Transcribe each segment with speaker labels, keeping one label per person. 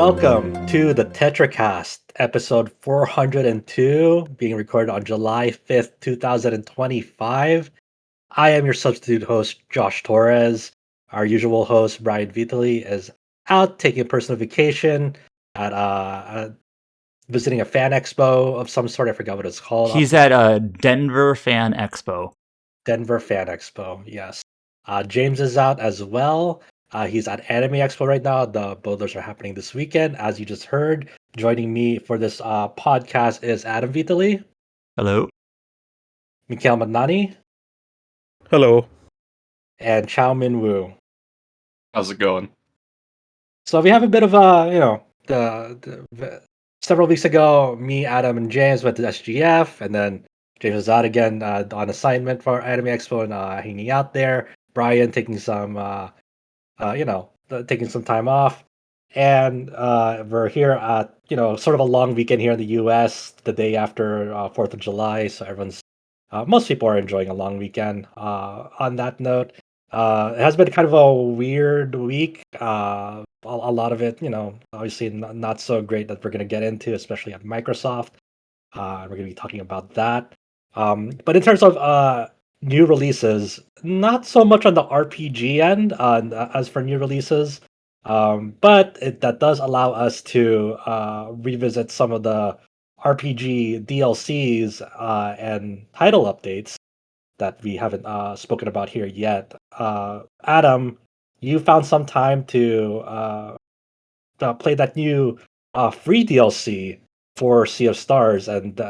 Speaker 1: Welcome to the Tetracast, episode 402, being recorded on July 5th, 2025. I am your substitute host, Josh Torres. Our usual host, Brian Vitali, is out taking a personal vacation at visiting a fan expo of some sort. I forgot what it's called.
Speaker 2: He's at Denver Fan Expo.
Speaker 1: Denver Fan Expo, yes. James is out as well. He's at Anime Expo right now. Both those are happening this weekend, as you just heard. Joining me for this podcast is Adam Vitali,
Speaker 2: Hello.
Speaker 1: Mikhail Madnani,
Speaker 3: Hello.
Speaker 1: and Chao Min Woo.
Speaker 3: How's it going?
Speaker 1: So we have a bit of several weeks ago, me, Adam, and James went to SGF, and then James was out again on assignment for Anime Expo and hanging out there. Brian taking some taking some time off, and we're here at sort of a long weekend here in the U.S. the day after 4th of July, so most people are enjoying a long weekend. On that note, it has been kind of a weird week. A lot of it, obviously not so great that we're going to get into, especially at Microsoft. We're going to be talking about that. But in terms of new releases, not so much on the RPG end as for new releases, but that does allow us to revisit some of the RPG DLCs and title updates that we haven't spoken about here yet. Adam, you found some time to play that new free DLC for Sea of Stars, and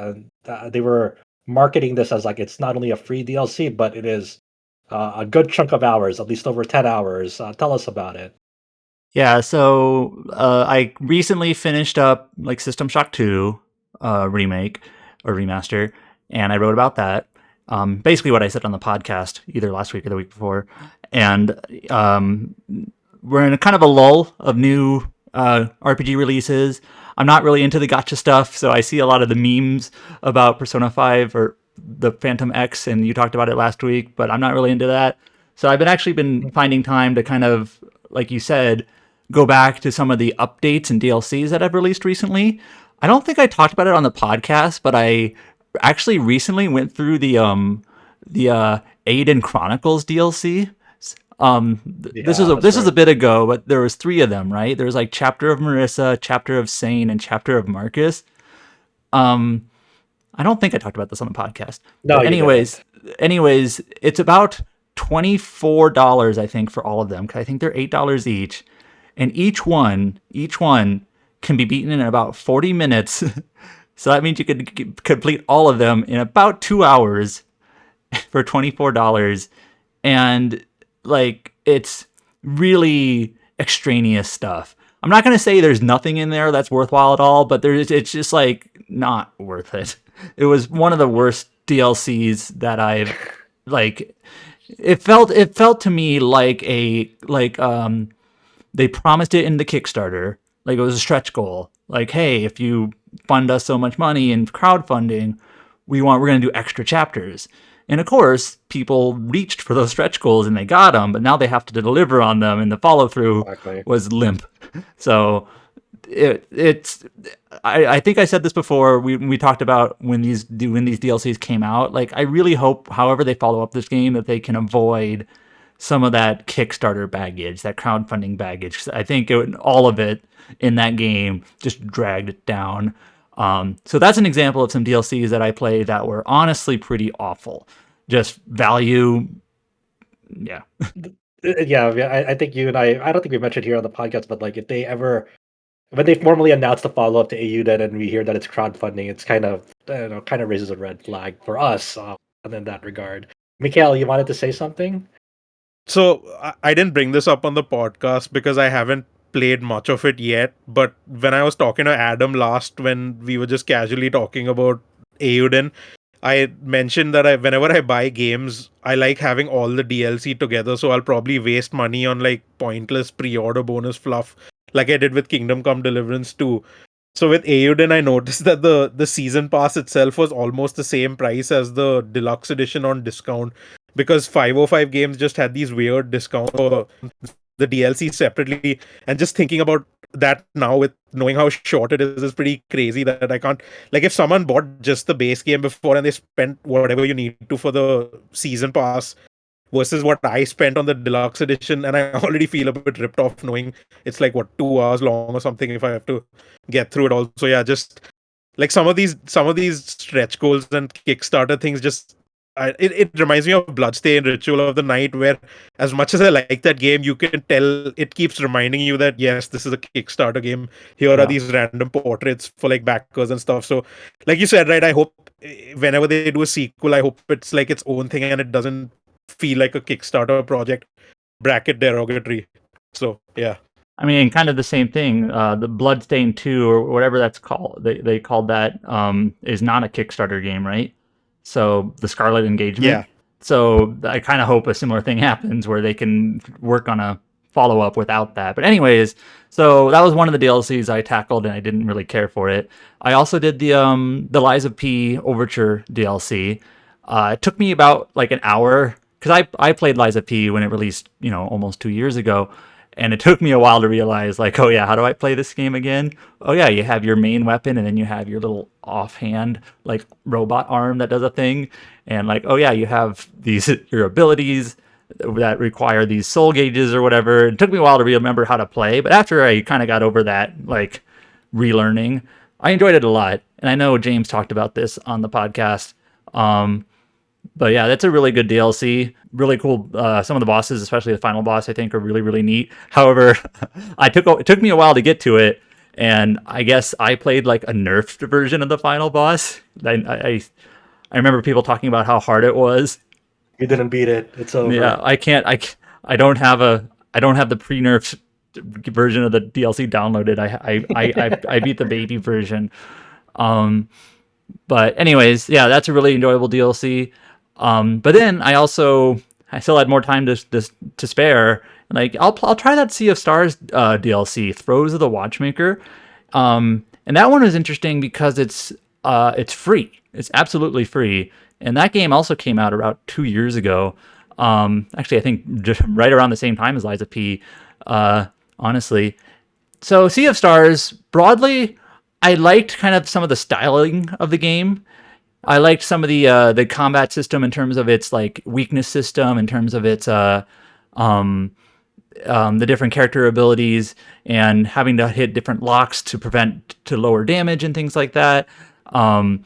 Speaker 1: they were marketing this as like it's not only a free DLC, but it is a good chunk of hours, at least over 10 hours. Tell us about it.
Speaker 2: Yeah, so I recently finished up like System Shock 2 remake or remaster, and I wrote about that. Basically what I said on the podcast either last week or the week before. And we're in a kind of a lull of new RPG releases. I'm not really into the gacha stuff, so I see a lot of the memes about Persona 5 or the Phantom X, and you talked about it last week, but I'm not really into that. So I've been finding time to kind of, like you said, go back to some of the updates and DLCs that I've released recently. I don't think I talked about it on the podcast, but I actually recently went through the Aiden Chronicles DLC. This is a bit ago, but there was 3 of them, right? There was like Chapter of Marissa, Chapter of Sane, and Chapter of Marcus. I don't think I talked about this on the podcast.
Speaker 1: No,
Speaker 2: but anyways, it's about $24, I think, for all of them. 'Cause I think they're $8 each, and each one can be beaten in about 40 minutes. So that means you could complete all of them in about 2 hours for $24. And like, it's really extraneous stuff. I'm not going to say there's nothing in there that's worthwhile at all, but it's just like not worth it. It was one of the worst DLCs that I've like. It felt to me like they promised it in the Kickstarter, like it was a stretch goal. Like, hey, if you fund us so much money in crowdfunding, we're going to do extra chapters. And of course, people reached for those stretch goals and they got them, but now they have to deliver on them, and the follow through was limp. So I think I said this before. We talked about when these DLCs came out. Like, I really hope, however they follow up this game, that they can avoid some of that Kickstarter baggage, that crowdfunding baggage. 'Cause I think all of it in that game just dragged it down. So that's an example of some DLCs that I played that were honestly pretty awful. Just value, yeah.
Speaker 1: Yeah, I think you and I don't think we mentioned here on the podcast, but like when they formally announce the follow up to Eiyuden and we hear that it's crowdfunding, it's kind of raises a red flag for us in that regard. Mikhail, you wanted to say something?
Speaker 3: So I didn't bring this up on the podcast because I haven't played much of it yet. But when I was talking to Adam last, when we were just casually talking about Eiyuden, I mentioned that whenever I buy games, I like having all the DLC together. So I'll probably waste money on like pointless pre-order bonus fluff, like I did with Kingdom Come Deliverance 2. So with Eiyuden, I noticed that the season pass itself was almost the same price as the deluxe edition on discount, because 505 Games just had these weird discounts for the DLC separately. And just thinking about that now with knowing how short it is pretty crazy that I can't, like, if someone bought just the base game before and they spent whatever you need to for the season pass versus what I spent on the deluxe edition, and I already feel a bit ripped off knowing it's like what 2 hours long or something if I have to get through it all. So yeah, just like some of these stretch goals and Kickstarter things just it reminds me of Bloodstained Ritual of the Night, where as much as I like that game, you can tell it keeps reminding you that yes, this is a Kickstarter game. Here are these random portraits for like backers and stuff. So like you said, right, I hope whenever they do a sequel, I hope it's like its own thing and it doesn't feel like a Kickstarter project, bracket derogatory. So yeah.
Speaker 2: I mean, kind of the same thing. The Bloodstained 2 or whatever that's called, they called that, is not a Kickstarter game, right? So the Scarlet Engagement.
Speaker 3: Yeah.
Speaker 2: So I kind of hope a similar thing happens where they can work on a follow-up without that. But anyways, so that was one of the DLCs I tackled and I didn't really care for it. I also did the Lies of P Overture DLC. It took me about like an hour because I played Lies of P when it released, almost 2 years ago. And it took me a while to realize, like, oh yeah, how do I play this game again? Oh yeah, you have your main weapon, and then you have your little offhand, like, robot arm that does a thing. And like, oh yeah, you have your abilities that require these soul gauges or whatever. It took me a while to remember how to play, but after I kind of got over that, like, relearning, I enjoyed it a lot. And I know James talked about this on the podcast. But yeah, that's a really good DLC. Really cool. Some of the bosses, especially the final boss, I think are really, really neat. However, it took me a while to get to it, and I guess I played like a nerfed version of the final boss. I remember people talking about how hard it was.
Speaker 1: You didn't beat it. It's over.
Speaker 2: Yeah, I don't have the pre-nerfed version of the DLC downloaded. I beat the baby version. But anyways, yeah, that's a really enjoyable DLC. But then I still had more time to spare. Like I'll try that Sea of Stars DLC, Throes of the Watchmaker. And that one is interesting because it's free. It's absolutely free. And that game also came out about 2 years ago. Actually, I think just right around the same time as Lies of P. Honestly, so Sea of Stars broadly, I liked kind of some of the styling of the game. I liked some of the combat system in terms of its like weakness system, in terms of its the different character abilities and having to hit different locks to lower damage and things like that. And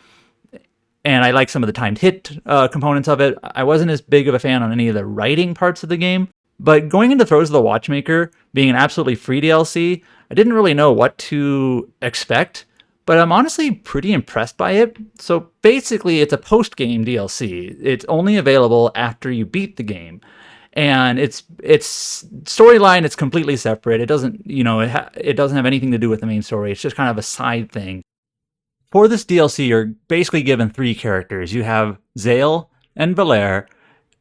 Speaker 2: I like some of the timed hit components of it. I wasn't as big of a fan on any of the writing parts of the game, but going into Throes of the Watchmaker being an absolutely free DLC, I didn't really know what to expect. But I'm honestly pretty impressed by it. So basically, it's a post-game DLC. It's only available after you beat the game, and its storyline is completely separate. It doesn't, it doesn't have anything to do with the main story. It's just kind of a side thing. For this DLC, you're basically given 3 characters. You have Zale and Valere,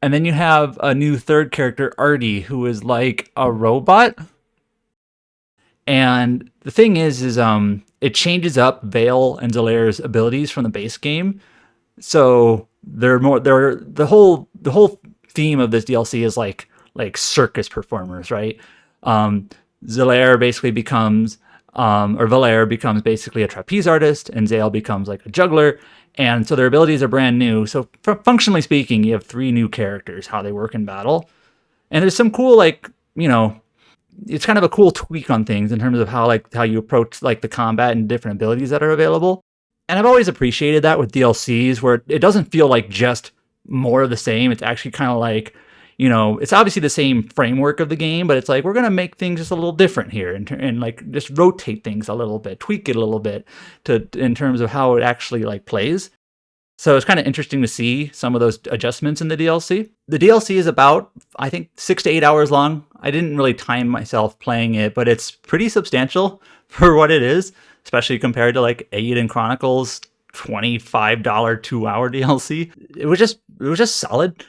Speaker 2: and then you have a new third character, Artie, who is like a robot. And the thing is it changes up Vale and Zalare's abilities from the base game. So the whole theme of this DLC is like circus performers, right? Valere becomes basically a trapeze artist, and Zale becomes like a juggler. And so their abilities are brand new. So functionally speaking, you have 3 new characters, how they work in battle. And there's some cool, it's kind of a cool tweak on things in terms of how you approach like the combat and different abilities that are available. And I've always appreciated that with DLCs, where it doesn't feel like just more of the same. It's actually kind of like, it's obviously the same framework of the game, but it's like, we're going to make things just a little different here and like just rotate things a little bit, tweak it a little bit in terms of how it actually like plays. So it's kind of interesting to see some of those adjustments in the DLC. The DLC is about, I think, 6 to 8 hours long. I didn't really time myself playing it, but it's pretty substantial for what it is, especially compared to like Eiyuden Chronicles $25 2-hour DLC. It was just solid.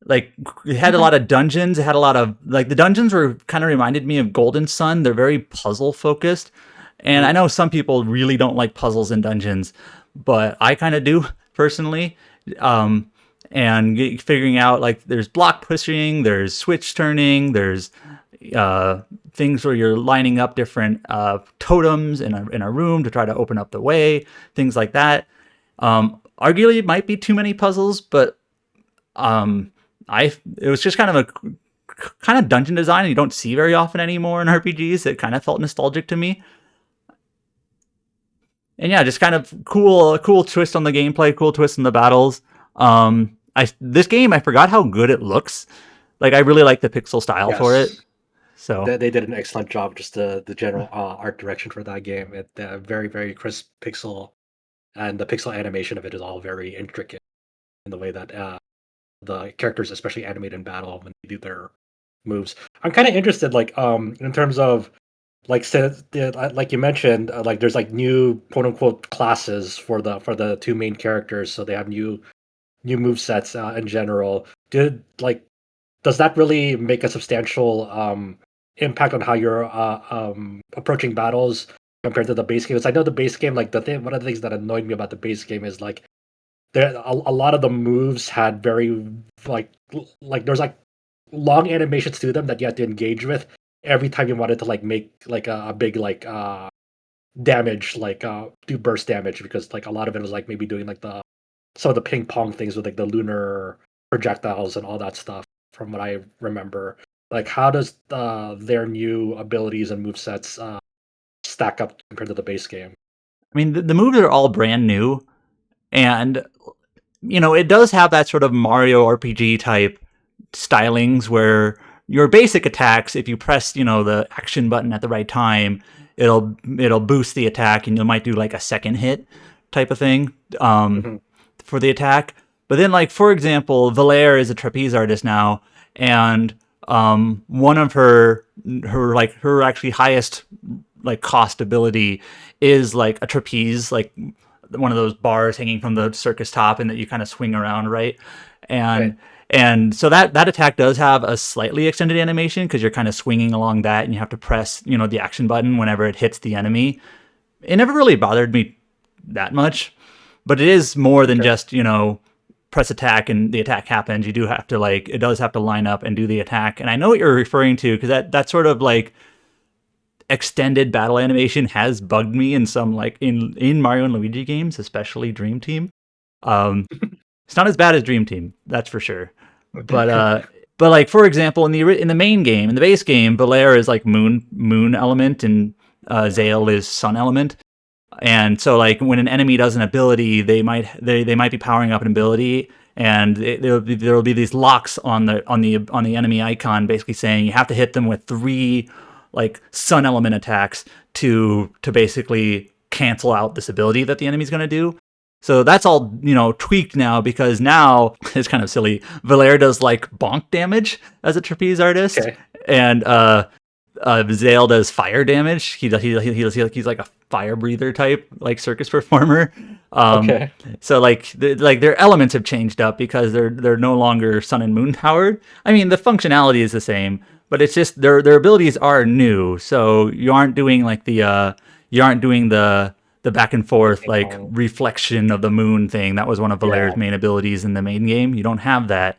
Speaker 2: Like, it had a lot of dungeons. It had a lot of, like, the dungeons kind of reminded me of Golden Sun. They're very puzzle focused. And I know some people really don't like puzzles and dungeons, but I kind of do personally. And figuring out, like, there's block pushing, there's switch turning, there's things where you're lining up different totems in a room to try to open up the way, things like that. Arguably, it might be too many puzzles, but it was just kind of a dungeon design you don't see very often anymore in RPGs. It kind of felt nostalgic to me. And yeah, just kind of cool twist on the gameplay, cool twist in the battles. This game, I forgot how good it looks. Like, I really like the pixel style for it. So
Speaker 1: they did an excellent job. Just the general art direction for that game. It very, very crisp pixel, and the pixel animation of it is all very intricate in the way that the characters, especially animated in battle when they do their moves. I'm kind of interested, like in terms of like like you mentioned, like there's like new quote unquote classes for the two main characters, so they have new move sets in general. Does that really make a substantial impact on how you're approaching battles compared to the base game? Because I know the base game, like one of the things that annoyed me about the base game is like there a lot of the moves had very there's like long animations to them that you had to engage with every time you wanted to like make like a big like damage, like do burst damage, because like a lot of it was like maybe doing like some of the ping pong things with like the lunar projectiles and all that stuff from what I remember. Like, how does their new abilities and movesets stack up compared to the base game?
Speaker 2: I mean, the moves are all brand new, and it does have that sort of Mario RPG type stylings where your basic attacks, if you press the action button at the right time, it'll boost the attack, and you might do like a second hit type of thing for the attack. But then, like, for example, Valere is a trapeze artist now, and one of her actually highest like cost ability is like a trapeze, like one of those bars hanging from the circus top and that you kind of swing around, right? And so that attack does have a slightly extended animation because you're kind of swinging along that, and you have to press the action button whenever it hits the enemy. It never really bothered me that much, but it is more than just press attack and the attack happens. You do have to it does have to line up and do the attack. And I know what you're referring to, because that sort of like extended battle animation has bugged me in some like in Mario and Luigi games, especially Dream Team. It's not as bad as Dream Team, that's for sure. But like, for example, in the main game, in the base game, Valere is like moon element, and Zale is sun element. And so, like, when an enemy does an ability, they might be powering up an ability, and there will be these locks on the enemy icon, basically saying you have to hit them with 3 like sun element attacks to basically cancel out this ability that the enemy's going to do. So that's all tweaked now, because now it's kind of silly. Valere does like bonk damage as a trapeze artist, and Zale does fire damage. He's like a fire breather type, like circus performer. So like their elements have changed up because they're no longer sun and moon powered. I mean, the functionality is the same, but it's just their abilities are new. So you aren't doing like the back and forth like reflection of the moon thing. That was one of Valere's main abilities in the main game. You don't have that.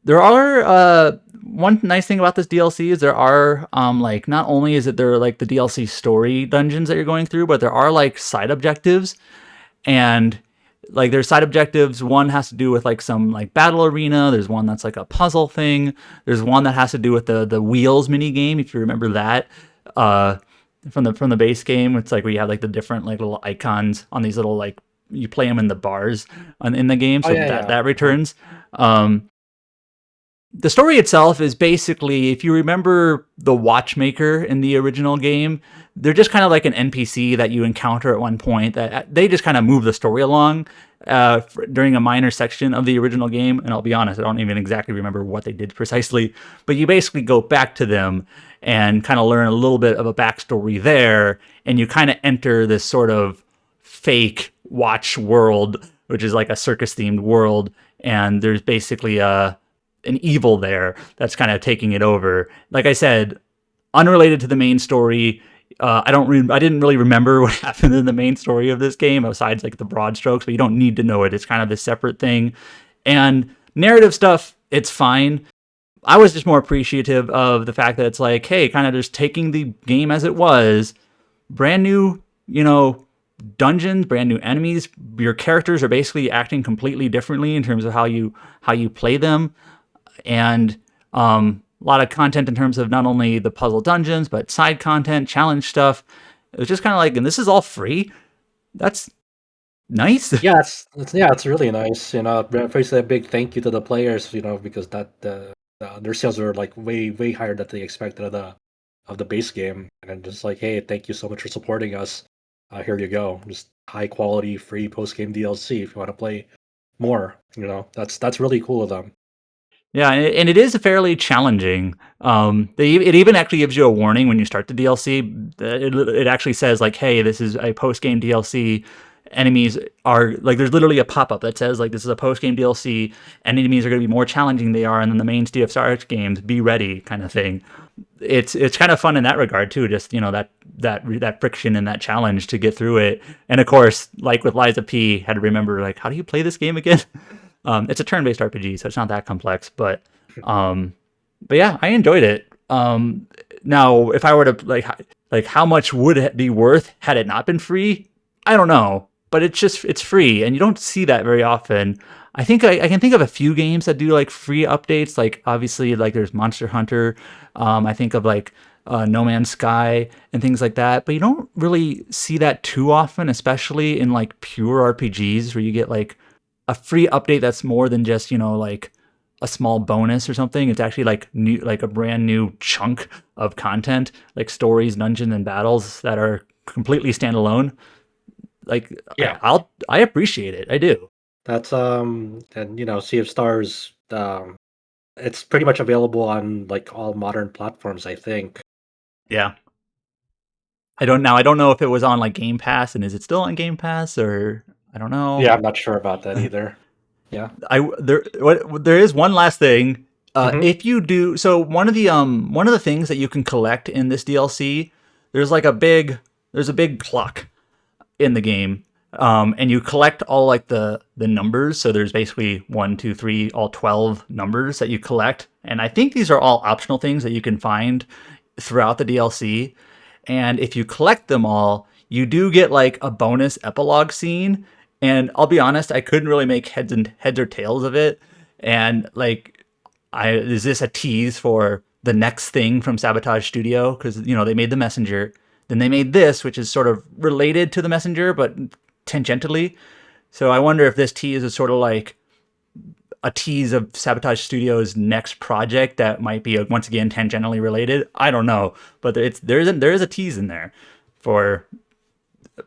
Speaker 2: There are one nice thing about this DLC is there are like, not only is it there like the DLC story dungeons that you're going through, but there are like side objectives, and like there's side objectives. One has to do with like some like battle arena. There's one that's like a puzzle thing. There's one that has to do with the wheels mini game, if you remember that from the base game. It's like where you have like the different like little icons on these little like, you play them in the bars in the game, so that returns. The story itself is basically, if you remember the Watchmaker in the original game, they're just kind of like an NPC that you encounter at one point, that they just kind of move the story along during a minor section of the original game. And I'll be honest, I don't even exactly remember what they did precisely, but you basically go back to them and kind of learn a little bit of a backstory there, and you kind of enter this sort of fake Watch world, which is like a circus-themed world, and there's basically an evil there that's kind of taking it over. Like I said, unrelated to the main story. I didn't really remember what happened in the main story of this game, besides like the broad strokes, but you don't need to know it. It's kind of a separate thing. And narrative stuff, it's fine. I was just more appreciative of the fact that it's like, hey, kind of just taking the game as it was, brand new, dungeons, brand new enemies. Your characters are basically acting completely differently in terms of how you play them, and a lot of content in terms of not only the puzzle dungeons but side content, challenge stuff. It was just kind of like, and this is all free. That's nice.
Speaker 1: Yeah, it's really nice. Firstly, a big thank you to the players. Because their sales are like way higher than they expected of the base game, and just like, hey, thank you so much for supporting us. Here you go, just high quality free post game DLC if you want to play more. That's really cool of them.
Speaker 2: Yeah, and it is fairly challenging. It even actually gives you a warning when you start the DLC. It actually says like, "Hey, this is a post game DLC. Enemies are like." There's literally a pop up that says like, "This is a post game DLC. And enemies are going to be more challenging they are than the main Cyberpunk games. Be ready," kind of thing. It's kind of fun in that regard too. Just that friction and that challenge to get through it. And of course, like with Liza P, had to remember like, how do you play this game again? It's a turn-based RPG, so it's not that complex, but yeah, I enjoyed it. Now, if I were to like how much would it be worth had it not been free? I don't know, but it's free, and you don't see that very often. I think I can think of a few games that do like free updates. Like obviously, like there's Monster Hunter. I think of like No Man's Sky and things like that, but you don't really see that too often, especially in like pure RPGs where you get like a free update that's more than just like a small bonus or something. It's actually like new, like a brand new chunk of content, like stories, dungeons, and battles that are completely standalone. Like,
Speaker 1: Yeah.
Speaker 2: I appreciate it. I do.
Speaker 1: That's and Sea of Stars. It's pretty much available on like all modern platforms, I think.
Speaker 2: Yeah. I don't know if it was on like Game Pass, and is it still on Game Pass, or I don't know.
Speaker 1: Yeah, I'm not sure about that either. Yeah.
Speaker 2: There is one last thing.
Speaker 1: Mhm.
Speaker 2: If you do, so one of the things that you can collect in this DLC, there's like there's a big clock in the game, and you collect all like the numbers. So there's basically 1, 2, 3, all 12 numbers that you collect, and I think these are all optional things that you can find throughout the DLC. And if you collect them all, you do get like a bonus epilogue scene. And I'll be honest, I couldn't really make heads or tails of it. And like, is this a tease for the next thing from Sabotage Studio? Because they made The Messenger, then they made this, which is sort of related to The Messenger, but tangentially. So I wonder if this tease is sort of like a tease of Sabotage Studios' next project that might be once again tangentially related. I don't know, but there is a tease in there for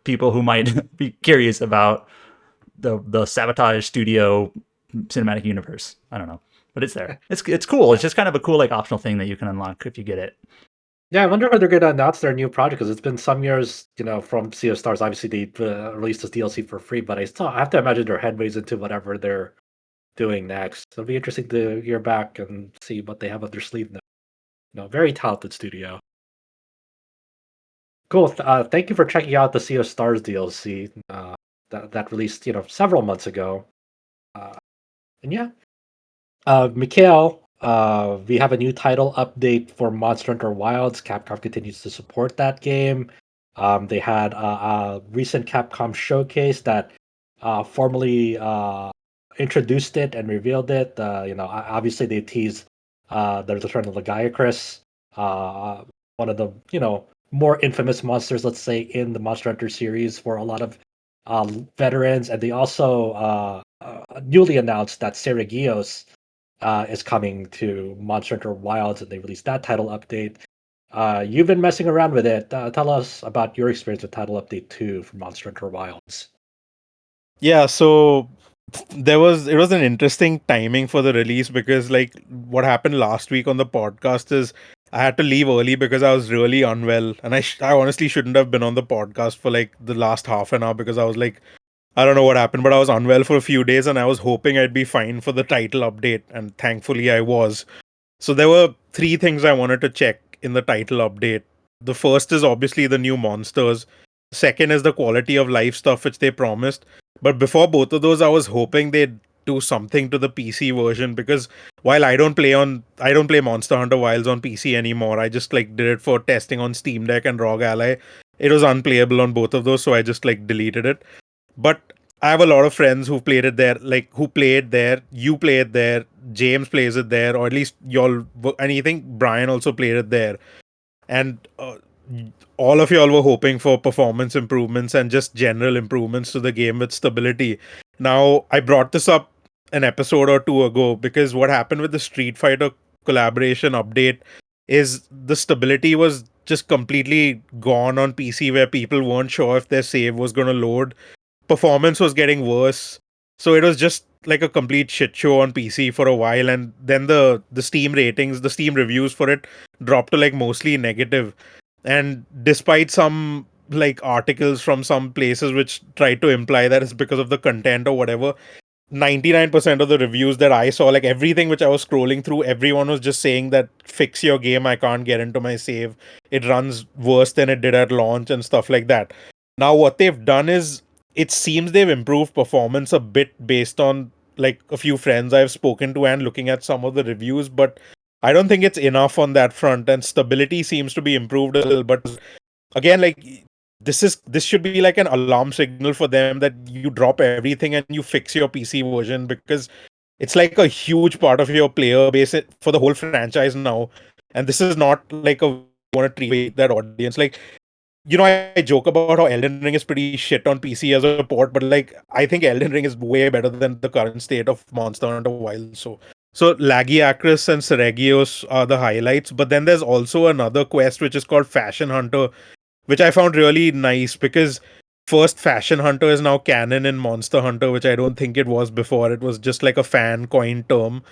Speaker 2: people who might be curious about the Sabotage Studio cinematic universe. I don't know, but it's there. It's cool. It's just kind of a cool like optional thing that you can unlock if you get it.
Speaker 1: Yeah, I wonder when they're going to announce their new project because it's been some years, from Sea of Stars. Obviously, they released this DLC for free, but I have to imagine they're headways into whatever they're doing next. It'll be interesting to hear back and see what they have up their sleeve now. Very talented studio. Cool. Thank you for checking out the Sea of Stars DLC that released, several months ago. Uh, and yeah, Mikhail, we have a new title update for Monster Hunter Wilds. Capcom continues to support that game. They had a recent Capcom showcase that formally introduced it and revealed it. Obviously they teased the return of Lagiacrus, one of the more infamous monsters, let's say, in the Monster Hunter series for a lot of veterans, and they also newly announced that Seragios is coming to Monster Hunter Wilds, and they released that title update. You've been messing around with it. Tell us about your experience with title update 2 for Monster Hunter Wilds.
Speaker 3: Yeah, so it was an interesting timing for the release because like what happened last week on the podcast is I had to leave early because I was really unwell, and I honestly shouldn't have been on the podcast for like the last half an hour because I was like, I don't know what happened, but I was unwell for a few days and I was hoping I'd be fine for the title update, and thankfully I was. So there were 3 things I wanted to check in the title update. The first is obviously the new monsters. Second is the quality of life stuff which they promised. But before both of those, I was hoping they'd do something to the PC version, because while I don't play Monster Hunter Wilds on PC anymore. I just like did it for testing on Steam Deck and ROG Ally. It was unplayable on both of those, so I just like deleted it. But I have a lot of friends who played it there, like who play it there. You play it there. James plays it there, or at least y'all. And I think Brian also played it there. And all of y'all were hoping for performance improvements and just general improvements to the game with stability. Now, I brought this up an episode or two ago because what happened with the Street Fighter collaboration update is the stability was just completely gone on PC, where people weren't sure if their save was going to load. Performance was getting worse. So it was just like a complete shit show on PC for a while, and then the Steam ratings, the Steam reviews for it dropped to like mostly negative. And despite some like articles from some places which tried to imply that it's because of the content or whatever, 99% of the reviews that I saw, like everything which I was scrolling through, everyone was just saying that fix your game, I can't get into my save, it runs worse than it did at launch and stuff like that. Now what they've done is, it seems they've improved performance a bit based on like a few friends I've spoken to and looking at some of the reviews, but I don't think it's enough on that front, and stability seems to be improved a little. But again, like this should be like an alarm signal for them that you drop everything and you fix your PC version, because it's like a huge part of your player base for the whole franchise now. And this is not like a want to treat that audience. Like, I joke about how Elden Ring is pretty shit on PC as a port, but like I think Elden Ring is way better than the current state of Monster Hunter Wilds. So Laggy Acris and Seregios are the highlights, but then there's also another quest which is called Fashion Hunter, which I found really nice because first Fashion Hunter is now canon in Monster Hunter, which I don't think it was before. It was just like a fan coin term.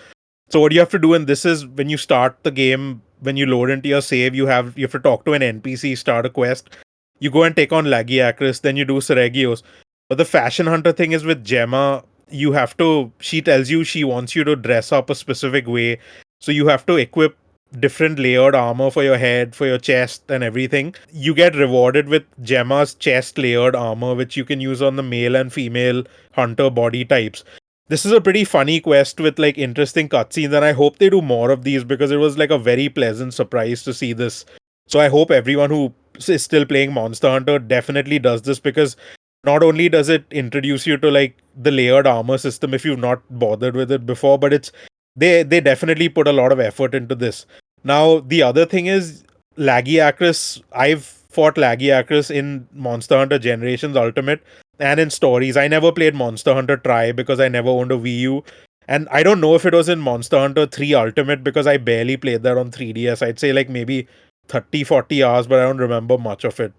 Speaker 3: So what you have to do in this is, when you start the game, when you load into your save, you have to talk to an NPC, start a quest. You go and take on Laggy Acris, then you do Seregios. But the Fashion Hunter thing is with Gemma, she tells you she wants you to dress up a specific way. So you have to equip different layered armor for your head, for your chest and everything. You get rewarded with Gemma's chest layered armor, which you can use on the male and female hunter body types. This is a pretty funny quest with like interesting cutscenes, and I hope they do more of these because it was like a very pleasant surprise to see this. So I hope everyone who is still playing Monster Hunter definitely does this, because not only does it introduce you to like the layered armor system if you've not bothered with it before, but they definitely put a lot of effort into this. Now the other thing is Laggy Acris. I've fought Laggy Acris in Monster Hunter Generations Ultimate and in Stories. I never played Monster Hunter Tri because I never owned a Wii U. And I don't know if it was in Monster Hunter 3 Ultimate because I barely played that on 3DS. I'd say like maybe 30-40 hours, but I don't remember much of it.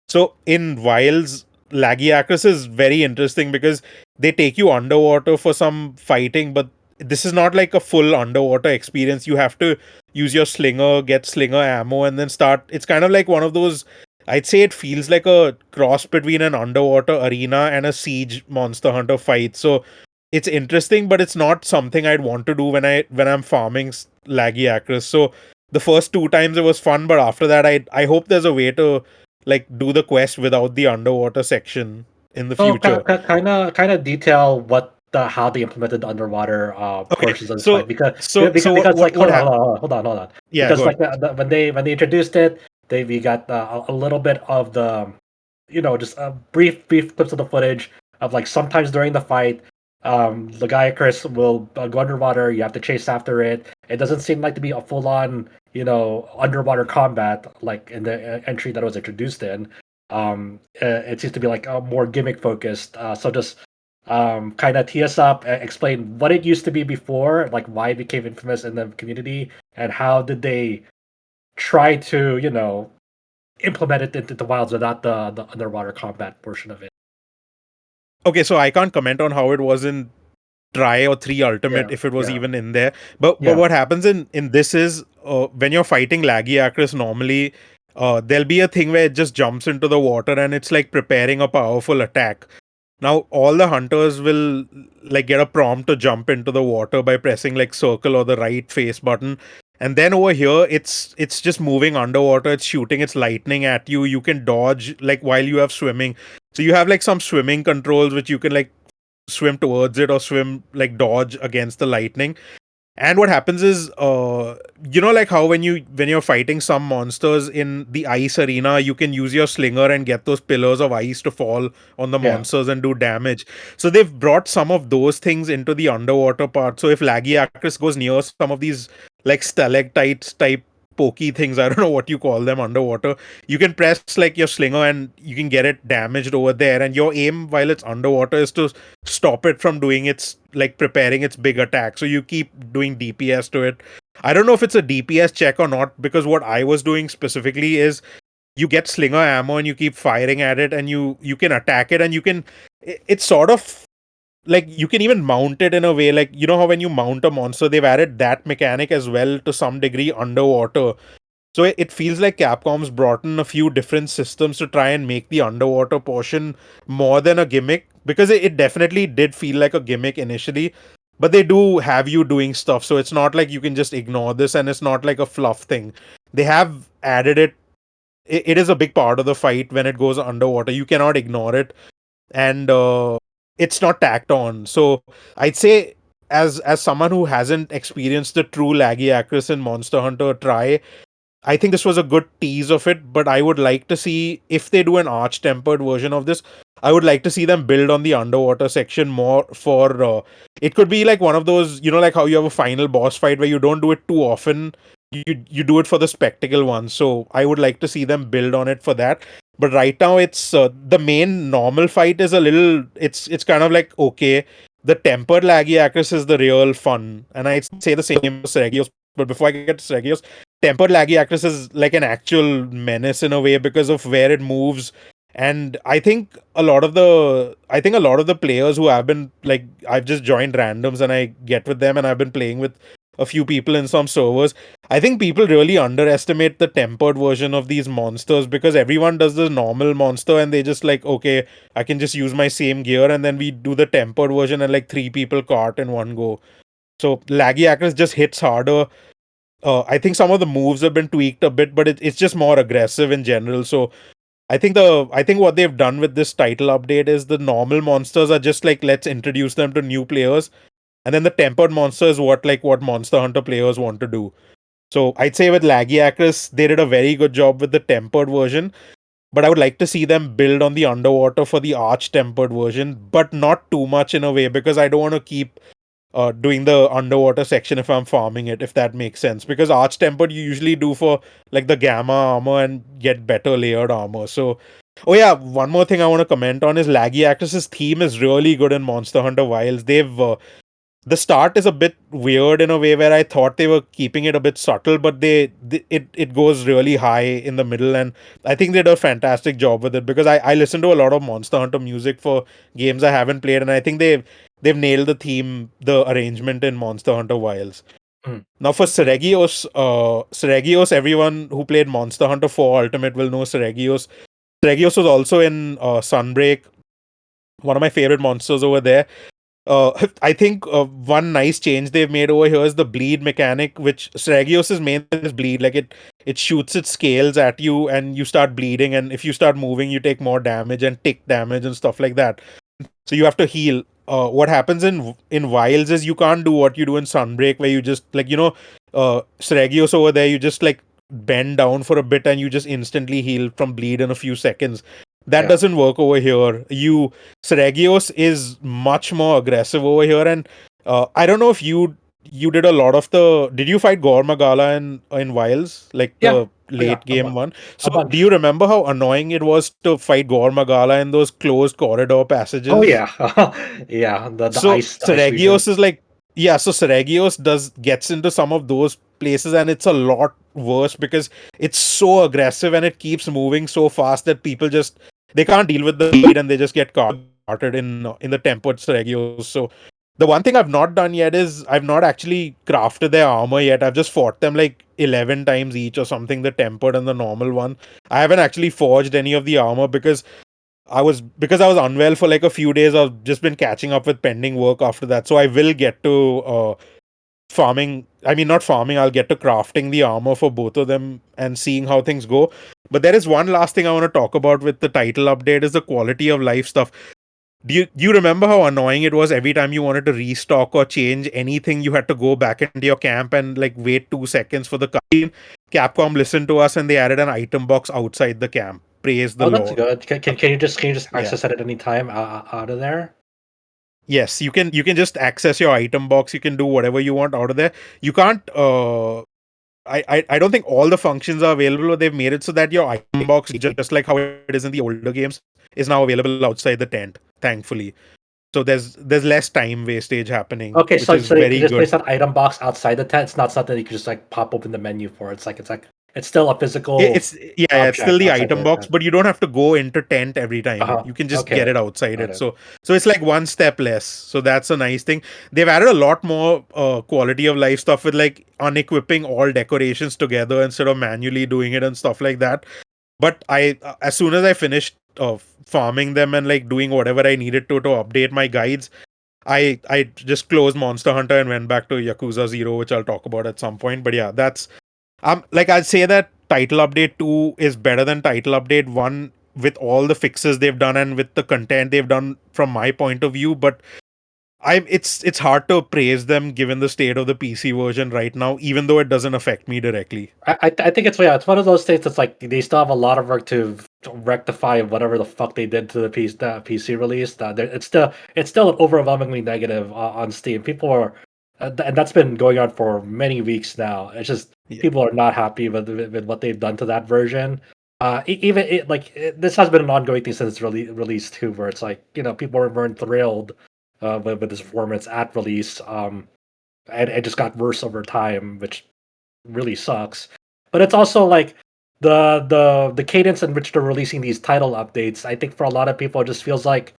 Speaker 3: So in Wilds, Laggy Acris is very interesting because they take you underwater for some fighting, but this is not like a full underwater experience. You have to use your slinger, get slinger ammo, and then start. It's kind of like one of those. I'd say it feels like a cross between an underwater arena and a siege Monster Hunter fight. So it's interesting, but it's not something I'd want to do when I'm farming Laggy Acris. So the first 2 times it was fun, but after that, I hope there's a way to like do the quest without the underwater section in the future.
Speaker 1: Kind of detail how they implemented the underwater portions of this fight, because like hold on.
Speaker 3: Yeah,
Speaker 1: because like when they introduced it, we got a little bit of the just brief clips of the footage of like sometimes during the fight, the guy Chris will go underwater. You have to chase after it. It doesn't seem like to be a full on underwater combat like in the entry that it was introduced in. It seems to be like more gimmick focused. So just kind of tee us up and explain what it used to be before, like why it became infamous in the community, and how did they try to implement it into the wilds without the underwater combat portion of it.
Speaker 3: Okay, so I can't comment on how it was in Tri or 3 Ultimate, if it was even in there. But what happens in this is when you're fighting Laggy Acris normally, there'll be a thing where it just jumps into the water and it's like preparing a powerful attack. Now all the hunters will like get a prompt to jump into the water by pressing like circle or the right face button. And then over here, it's just moving underwater. It's shooting its lightning at you. You can dodge like while you have swimming. So you have like some swimming controls which you can like swim towards it or swim like dodge against the lightning. And what happens is, like how when you're fighting some monsters in the ice arena, you can use your slinger and get those pillars of ice to fall on the
Speaker 1: Yeah.
Speaker 3: monsters and do damage. So they've brought some of those things into the underwater part. So if Laggy Actress goes near some of these like stalactites type pokey things, I don't know what you call them underwater, you can press like your slinger and you can get it damaged over there. And your aim while it's underwater is to stop it from doing its like preparing its big attack. So you keep doing DPS to it. I don't know if it's a DPS check or not, because what I was doing specifically is you get slinger ammo and you keep firing at it, and you can attack it, and you can it's sort of like you can even mount it in a way, like you know how when you mount a monster, they've added that mechanic as well to some degree underwater. So it feels like Capcom's brought in a few different systems to try and make the underwater portion more than a gimmick, because it definitely did feel like a gimmick initially, but they do have you doing stuff. So it's not like you can just ignore this, and it's not like a fluff thing. They have added it. It is a big part of the fight when it goes underwater. You cannot ignore it, and it's not tacked on. So I'd say as someone who hasn't experienced the true laggy actress in Monster Hunter try, I think this was a good tease of it, but I would like to see if they do an arch tempered version of this. I would like to see them build on the underwater section more for. It could be like one of those, like how you have a final boss fight where you don't do it too often. You do it for the spectacle one. So I would like to see them build on it for that. But right now, it's the main normal fight is a little. It's kind of like okay. The tempered laggy actress is the real fun, and I'd say the same for Seregios. But before I get to Seregios, tempered laggy actress is like an actual menace in a way because of where it moves. And I think a lot of the players who have been like, I've just joined randoms and I get with them, and I've been playing with a few people in some servers. I think people really underestimate the tempered version of these monsters, because everyone does the normal monster and they just like, okay, I can just use my same gear, and then we do the tempered version and like three people cart in one go. So laggy actress just hits harder. I think some of the moves have been tweaked a bit, but it's just more aggressive in general. So I think what they've done with this title update is the normal monsters are just like, let's introduce them to new players, and then the tempered monster is what Monster Hunter players want to do. So I'd say with Laggy Actress, they did a very good job with the tempered version, but I would like to see them build on the underwater for the arch tempered version, but not too much in a way, because I don't want to keep doing the underwater section if I'm farming it, if that makes sense. Because arch tempered you usually do for like the gamma armor and get better layered armor. So, oh yeah, one more thing I want to comment on is Laggy Actress's theme is really good in Monster Hunter Wilds. The start is a bit weird in a way where I thought they were keeping it a bit subtle, but it goes really high in the middle, and I think they did a fantastic job with it, because I listen to a lot of Monster Hunter music for games I haven't played, and I think they've nailed the theme, the arrangement in Monster Hunter Wilds. Now for Seregios, everyone who played Monster Hunter 4 Ultimate will know Seregios. Seregios was also in Sunbreak, one of my favorite monsters over there. I think one nice change they've made over here is the bleed mechanic, which Seragios' main thing is bleed. Like it shoots its scales at you and you start bleeding, and if you start moving, you take more damage and tick damage and stuff like that. So you have to heal. What happens in Wilds is you can't do what you do in Sunbreak, where you just like Seragios over there, you just like bend down for a bit and you just instantly heal from bleed in a few seconds. That doesn't work over here. Seregios is much more aggressive over here, and I don't know if you did a lot of the. Did you fight Gormagala in Wilds, like the late game one? So do you remember how annoying it was to fight Gormagala in those closed corridor passages?
Speaker 1: Oh yeah, yeah. The ice region.
Speaker 3: Seregios is like, yeah. So Seregios gets into some of those places, and it's a lot worse because it's so aggressive and it keeps moving so fast that people just they can't deal with the speed and they just get carted in the tempered Seregios. So the one thing I've not done yet is I've not actually crafted their armor yet. I've just fought them like 11 times each or something, the tempered and the normal one. I haven't actually forged any of the armor because I was unwell for like a few days. I've just been catching up with pending work after that. So I will get to farming. I mean, not farming. I'll get to crafting the armor for both of them and seeing how things go. But there is one last thing I want to talk about with the title update is the quality of life stuff. Do you remember how annoying it was every time you wanted to restock or change anything? You had to go back into your camp and like wait 2 seconds for the cutscene. Capcom listened to us and they added an item box outside the camp. Praise the
Speaker 1: Oh, that's
Speaker 3: Lord.
Speaker 1: good. Can you just
Speaker 3: Yeah.
Speaker 1: access it at any time out of there?
Speaker 3: Yes, you can just access your item box. You can do whatever you want out of there. You can't. I don't think all the functions are available, but they've made it so that your item box, just like how it is in the older games, is now available outside the tent. Thankfully, so there's less time wastage happening,
Speaker 1: Okay,
Speaker 3: which is
Speaker 1: so you can
Speaker 3: very
Speaker 1: just
Speaker 3: good.
Speaker 1: place that item box outside the tent. It's not something you can just like pop open the menu for. It's still a physical
Speaker 3: It's it's still
Speaker 1: object
Speaker 3: the
Speaker 1: outside
Speaker 3: item
Speaker 1: the
Speaker 3: box,
Speaker 1: tent.
Speaker 3: but you don't have to go into tent every time.
Speaker 1: Uh-huh.
Speaker 3: You can just get
Speaker 1: Okay,
Speaker 3: it outside
Speaker 1: got
Speaker 3: it.
Speaker 1: it.
Speaker 3: So it's like one step less. So that's a nice thing. They've added a lot more quality of life stuff with like unequipping all decorations together instead of manually doing it and stuff like that. But as soon as I finished farming them and like doing whatever I needed to update my guides, I just closed Monster Hunter and went back to Yakuza 0, which I'll talk about at some point. But yeah, that's like I'd say that Title Update 2 is better than Title Update 1 with all the fixes they've done and with the content they've done from my point of view. But it's hard to praise them given the state of the PC version right now, even though it doesn't affect me directly.
Speaker 1: I think it's one of those things that's like they still have a lot of work to rectify whatever the fuck they did to the PC release. It's still an overwhelmingly negative on Steam. People are, and that's been going on for many weeks now. It's just
Speaker 3: Yeah.
Speaker 1: people are not happy with what they've done to that version. This has been an ongoing thing since release too, where it's like people weren't thrilled with this performance at release. And it just got worse over time, which really sucks. But it's also like the cadence in which they're releasing these title updates. I think for a lot of people, it just feels like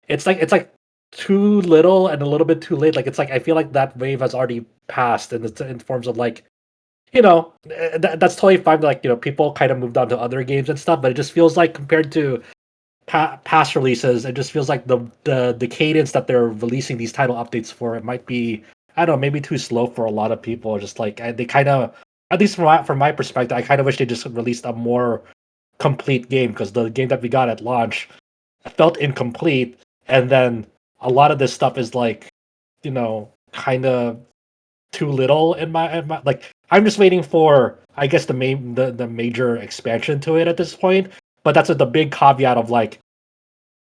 Speaker 1: it's like too little and a little bit too late. Like it's like I feel like that wave has already passed, and it's in forms of like that's totally fine. Like people kind of moved on to other games and stuff, but it just feels like compared to past releases, it just feels like the cadence that they're releasing these title updates for it might be I don't know maybe too slow for a lot of people. Just like they kind of at least from my perspective, I kind of wish they just released a more complete game because the game that we got at launch felt incomplete, and then a lot of this stuff is like kind of too little in my like I'm just waiting for I guess the major expansion to it at this point. But that's with the big caveat of like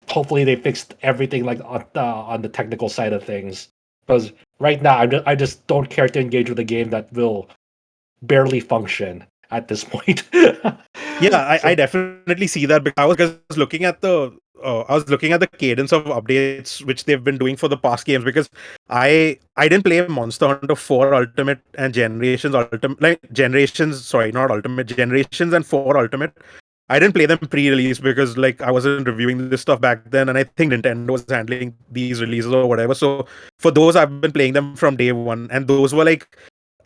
Speaker 1: hopefully they fixed everything like on the technical side of things. Because right now I just don't care to engage with a game that will barely function at this point.
Speaker 3: Yeah, I
Speaker 1: So
Speaker 3: definitely see that because I was looking at the cadence of updates which they've been doing for the past games because I didn't play Monster Hunter 4 Ultimate and Generations Ultimate like Generations sorry not Ultimate Generations and 4 Ultimate. I didn't play them pre-release because like I wasn't reviewing this stuff back then, and I think Nintendo was handling these releases or whatever. So for those, I've been playing them from day one, and those were like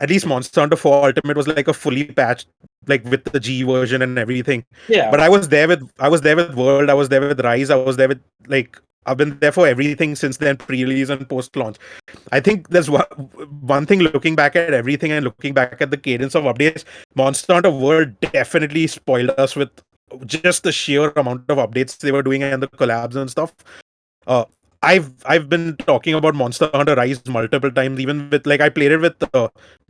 Speaker 3: at least Monster Hunter 4 Ultimate was like a fully patched, like with the G version and everything.
Speaker 1: yeah,
Speaker 3: But I was there with World, I was there with Rise, I was there with like I've been there for everything since then, pre-release and post-launch. I think there's one thing looking back at everything and looking back at the cadence of updates. Monster Hunter World definitely spoiled us with just the sheer amount of updates they were doing and the collabs and stuff. Uh, I've been talking about Monster Hunter Rise multiple times, even with like I played it with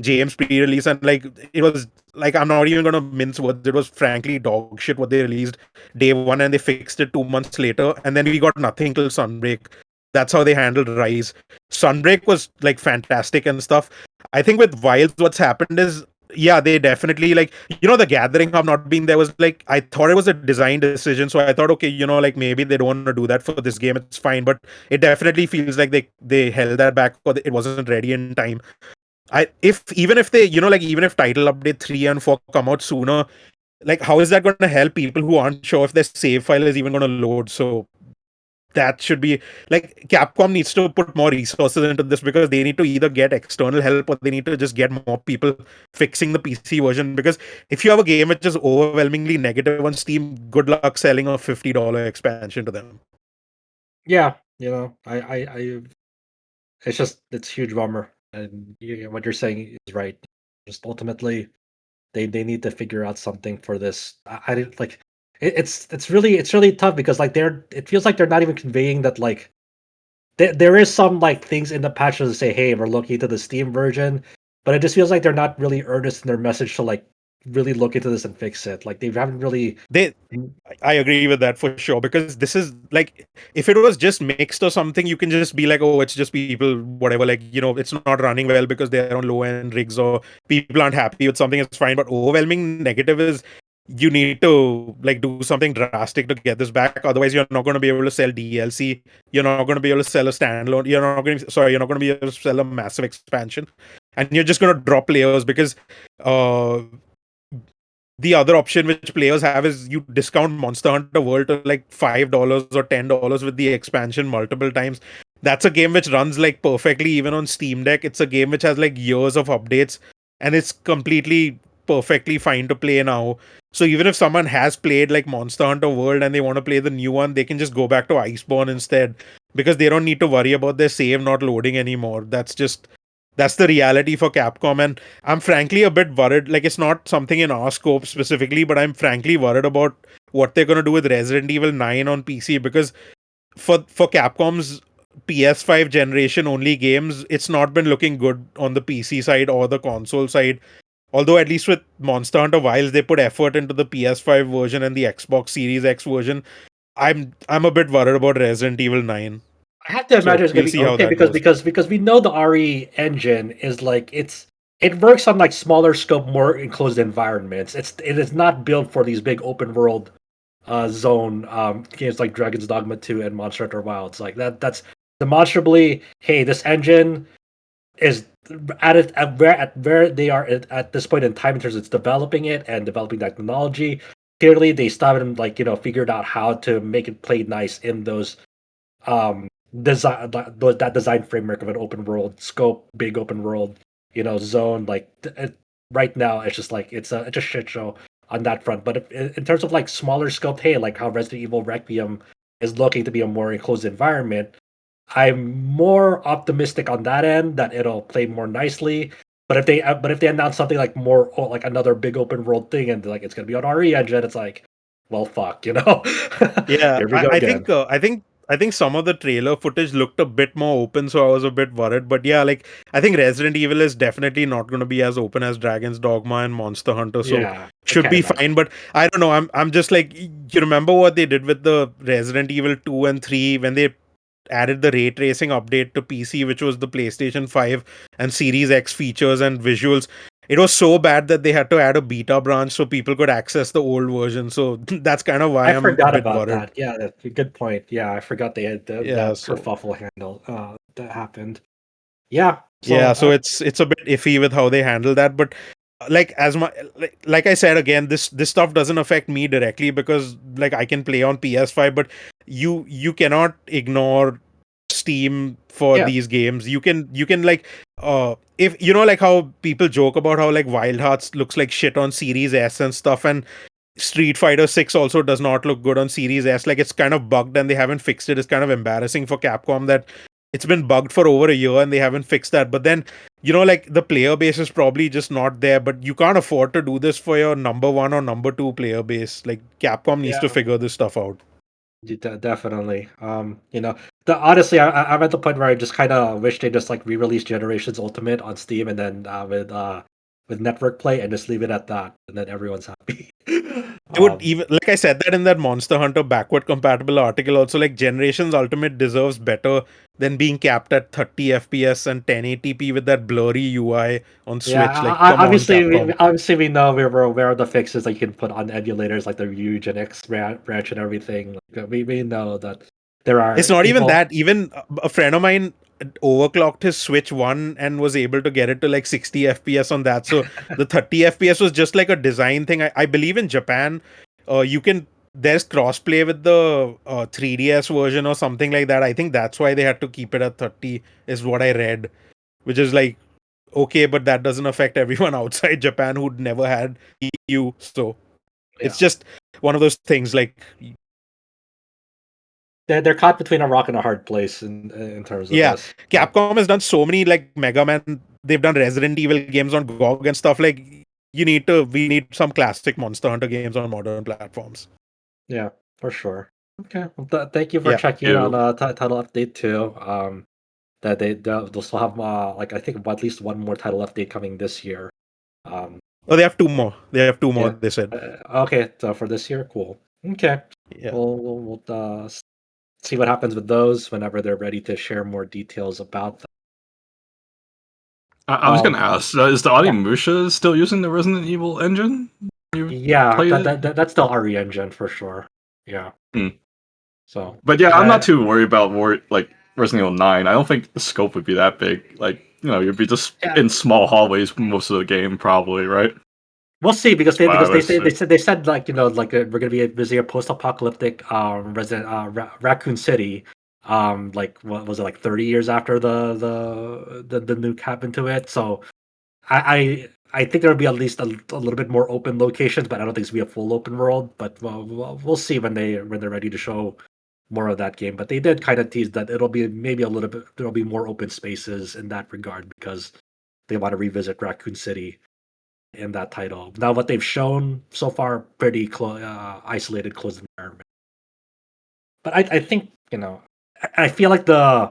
Speaker 3: James pre-release, and like it was like I'm not even gonna mince words. It was frankly dog shit what they released day one, and they fixed it 2 months later, and then we got nothing till Sunbreak. That's how they handled Rise. Sunbreak was like fantastic and stuff. I think with Wilds, what's happened is yeah, they definitely like the gathering hub not being there was like I thought it was a design decision. So I thought, okay, like maybe they don't want to do that for this game. It's fine, but it definitely feels like they held that back or it wasn't ready in time. I if even if they like even if title update 3 and 4 come out sooner, like how is that going to help people who aren't sure if their save file is even going to load? So that should be like Capcom needs to put more resources into this because they need to either get external help or they need to just get more people fixing the PC version. Because if you have a game which is overwhelmingly negative on Steam, good luck selling a $50 expansion to them.
Speaker 1: yeah, I it's huge bummer, and what you're saying is right. Just ultimately, they need to figure out something for this. I didn't like. it's really tough because like it feels like they're not even conveying that like there is some like things in the patches that say, "Hey, we're looking into the Steam version," but it just feels like they're not really earnest in their message to like really look into this and fix it. Like they haven't really.
Speaker 3: They I agree with that for sure, because this is like, if it was just mixed or something, you can just be like, oh, it's just people, whatever, like, it's not running well because they're on low end rigs, or people aren't happy with something, it's fine. But overwhelming negative is, you need to like do something drastic to get this back. Otherwise, you're not going to be able to sell DLC. You're not going to be able to sell a standalone. You're not going to be able to sell a massive expansion, and you're just going to drop players because uh the other option which players have is you discount Monster Hunter World to like $5 or $10 with the expansion multiple times. That's a game which runs like perfectly even on Steam Deck. It's a game which has like years of updates, and it's completely perfectly fine to play now. So even if someone has played like Monster Hunter World and they want to play the new one, they can just go back to Iceborne instead, because they don't need to worry about their save not loading anymore. That's the reality for Capcom. And I'm frankly a bit worried. Like, it's not something in our scope specifically, but I'm frankly worried about what they're going to do with Resident Evil 9 on PC, because for Capcom's PS5 generation only games, it's not been looking good on the PC side or the console side. Although at least with Monster Hunter Wilds, they put effort into the PS5 version and the Xbox Series X version. I'm a bit worried about Resident Evil 9.
Speaker 1: I have to
Speaker 3: So
Speaker 1: imagine it's gonna
Speaker 3: we'll
Speaker 1: be
Speaker 3: see how
Speaker 1: okay
Speaker 3: that goes.
Speaker 1: because we know the RE engine is like it works on like smaller scope, more enclosed environments. It is not built for these big open world zone games like Dragon's Dogma 2 and Monster Hunter Wilds. Like that's demonstrably, hey, this engine is at where they are at this point in time in terms of it's developing it and developing technology. Clearly, they haven't like figured out how to make it play nice in those design that design framework of an open world scope, big open world zone. Like right now, it's just like it's a shit show on that front. But in terms of like smaller scope, hey, like how Resident Evil Requiem is looking to be a more enclosed environment, I'm more optimistic on that end that it'll play more nicely. But if they announce something like more like another big open world thing and like it's gonna be on RE engine, it's like, well, fuck,
Speaker 3: Yeah,
Speaker 1: here we go again.
Speaker 3: I think some of the trailer footage looked a bit more open, so I was a bit worried. But yeah, like, I think Resident Evil is definitely not going to be as open as Dragon's Dogma and Monster Hunter, so
Speaker 1: Yeah, I
Speaker 3: should
Speaker 1: can't
Speaker 3: be
Speaker 1: imagine.
Speaker 3: fine. But I don't know. I'm just like, you remember what they did with the Resident Evil 2 and 3 when they added the ray tracing update to PC, which was the PlayStation 5 and Series X features and visuals. It was so bad that they had to add a beta branch so people could access the old version. So that's kind of why
Speaker 1: I
Speaker 3: I'm a
Speaker 1: forgot
Speaker 3: bit
Speaker 1: about
Speaker 3: worried.
Speaker 1: that. Yeah, that's a good point. Yeah, I forgot they had
Speaker 3: Yeah,
Speaker 1: that
Speaker 3: so
Speaker 1: kerfuffle handle that happened. Yeah, so
Speaker 3: yeah, so it's a bit iffy with how they handle that. But like, as my like I said again, this stuff doesn't affect me directly because like I can play on PS5, but you cannot ignore Steam for
Speaker 1: yeah,
Speaker 3: these games. You can like, if like how people joke about how like Wild Hearts looks like shit on Series S and stuff, and Street Fighter 6 also does not look good on Series S. Like, it's kind of bugged and they haven't fixed it. It's kind of embarrassing for Capcom that it's been bugged for over a year and they haven't fixed that. But then, like, the player base is probably just not there. But you can't afford to do this for your number one or number two player base. Like, Capcom needs to
Speaker 1: yeah.
Speaker 3: figure this stuff out.
Speaker 1: Definitely. Honestly, I'm at the point where I just kind of wish they just like re-release Generations Ultimate on Steam and then with network play and just leave it at that, and then everyone's happy.
Speaker 3: I would
Speaker 1: um,
Speaker 3: even, like I said that in that Monster Hunter backward compatible article also, like, Generations Ultimate deserves better than being capped at 30 FPS and 1080p with that blurry UI on
Speaker 1: yeah,
Speaker 3: Switch. Like, come on, Capcom.
Speaker 1: obviously we know we're aware of the fixes that you can put on emulators like the Eugenix branch and everything. Like, we know that there
Speaker 3: It's
Speaker 1: are
Speaker 3: not even
Speaker 1: people.
Speaker 3: that. Even a friend of mine overclocked his Switch 1 and was able to get it to like 60 FPS on that. So the 30 FPS was just like a design thing. I believe in Japan, you can, there's crossplay with the 3DS version or something like that. I think that's why they had to keep it at 30, is what I read, which is like, okay, but that doesn't affect everyone outside Japan who'd never had EU. So it's
Speaker 1: Yeah,
Speaker 3: just one of those things, like,
Speaker 1: they're caught between a rock and a hard place in terms of
Speaker 3: yeah,
Speaker 1: this. Yeah.
Speaker 3: Capcom has done so many like Mega Man. They've done Resident Evil games on GOG and stuff. Like, we need some classic Monster Hunter games on modern platforms.
Speaker 1: Yeah, for sure. Okay. Well, thank you for
Speaker 3: Yeah.
Speaker 1: checking in on
Speaker 4: You.
Speaker 1: title update too. That they'll still have like I think at least one more title update coming this year. Um,
Speaker 3: Oh, they have two more. They have two more.
Speaker 1: yeah.
Speaker 3: They said.
Speaker 1: Okay. So for this year, cool. Okay.
Speaker 3: Yeah.
Speaker 1: We'll see what happens with those whenever they're ready to share more details about them.
Speaker 4: I was gonna
Speaker 1: Um,
Speaker 4: ask, is the
Speaker 1: yeah,
Speaker 4: Onimusha still using the Resident Evil engine? You
Speaker 1: yeah.
Speaker 4: played it?
Speaker 1: That's still RE engine for sure. Yeah.
Speaker 4: Hmm.
Speaker 1: So,
Speaker 4: But yeah, I'm not too worried about like Resident Evil 9. I don't think the scope would be that big. Like, you'd be just
Speaker 1: yeah,
Speaker 4: in small hallways most of the game, probably, right?
Speaker 1: we'll see because
Speaker 4: That's what I would say.
Speaker 1: they said like like we're gonna be visiting a post-apocalyptic resident Raccoon City, like what was it, like 30 years after the nuke happened to it. So I think there'll be at least a little bit more open locations, but I don't think it's gonna be a full open world. But we'll see when they're ready to show more of that game. But they did kind of tease that it'll be maybe a little bit, there'll be more open spaces in that regard because they want to revisit Raccoon City in that title. Now, what they've shown so far, pretty isolated, closed environment. But I think I feel like the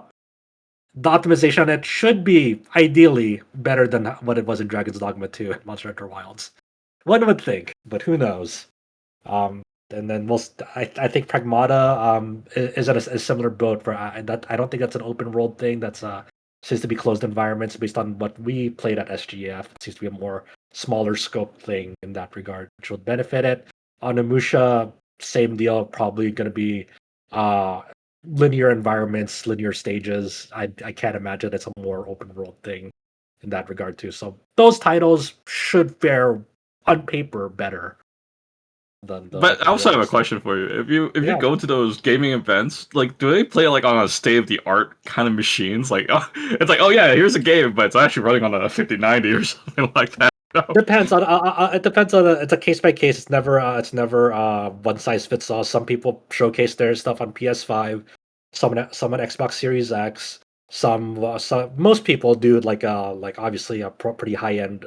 Speaker 1: optimization on it should be ideally better than what it was in Dragon's Dogma 2 and Monster Hunter Wilds. One would think, but who knows? Um, and then I think Pragmata is in a similar boat for that. I don't think that's an open world thing. That's seems to be closed environments based on what we played at SGF. It seems to be a more smaller scope thing in that regard, which would benefit it. On Amusha, same deal. Probably going to be uh, linear environments, linear stages. I can't imagine it's a more open world thing in that regard too. So those titles should fare on paper better than the
Speaker 4: But I
Speaker 1: open
Speaker 4: also have a
Speaker 1: worlds.
Speaker 4: question for you. If you
Speaker 1: Yeah,
Speaker 4: go to those gaming events, like, do they play like on a state of the art kind of machines? Like, it's like, oh yeah, here's a game, but it's actually running on a 5090 or something like that.
Speaker 1: depends on it depends on it's a case by case. It's never one size fits all. Some people showcase their stuff on PS5, some on Xbox Series X. Some most people do like obviously a pretty high end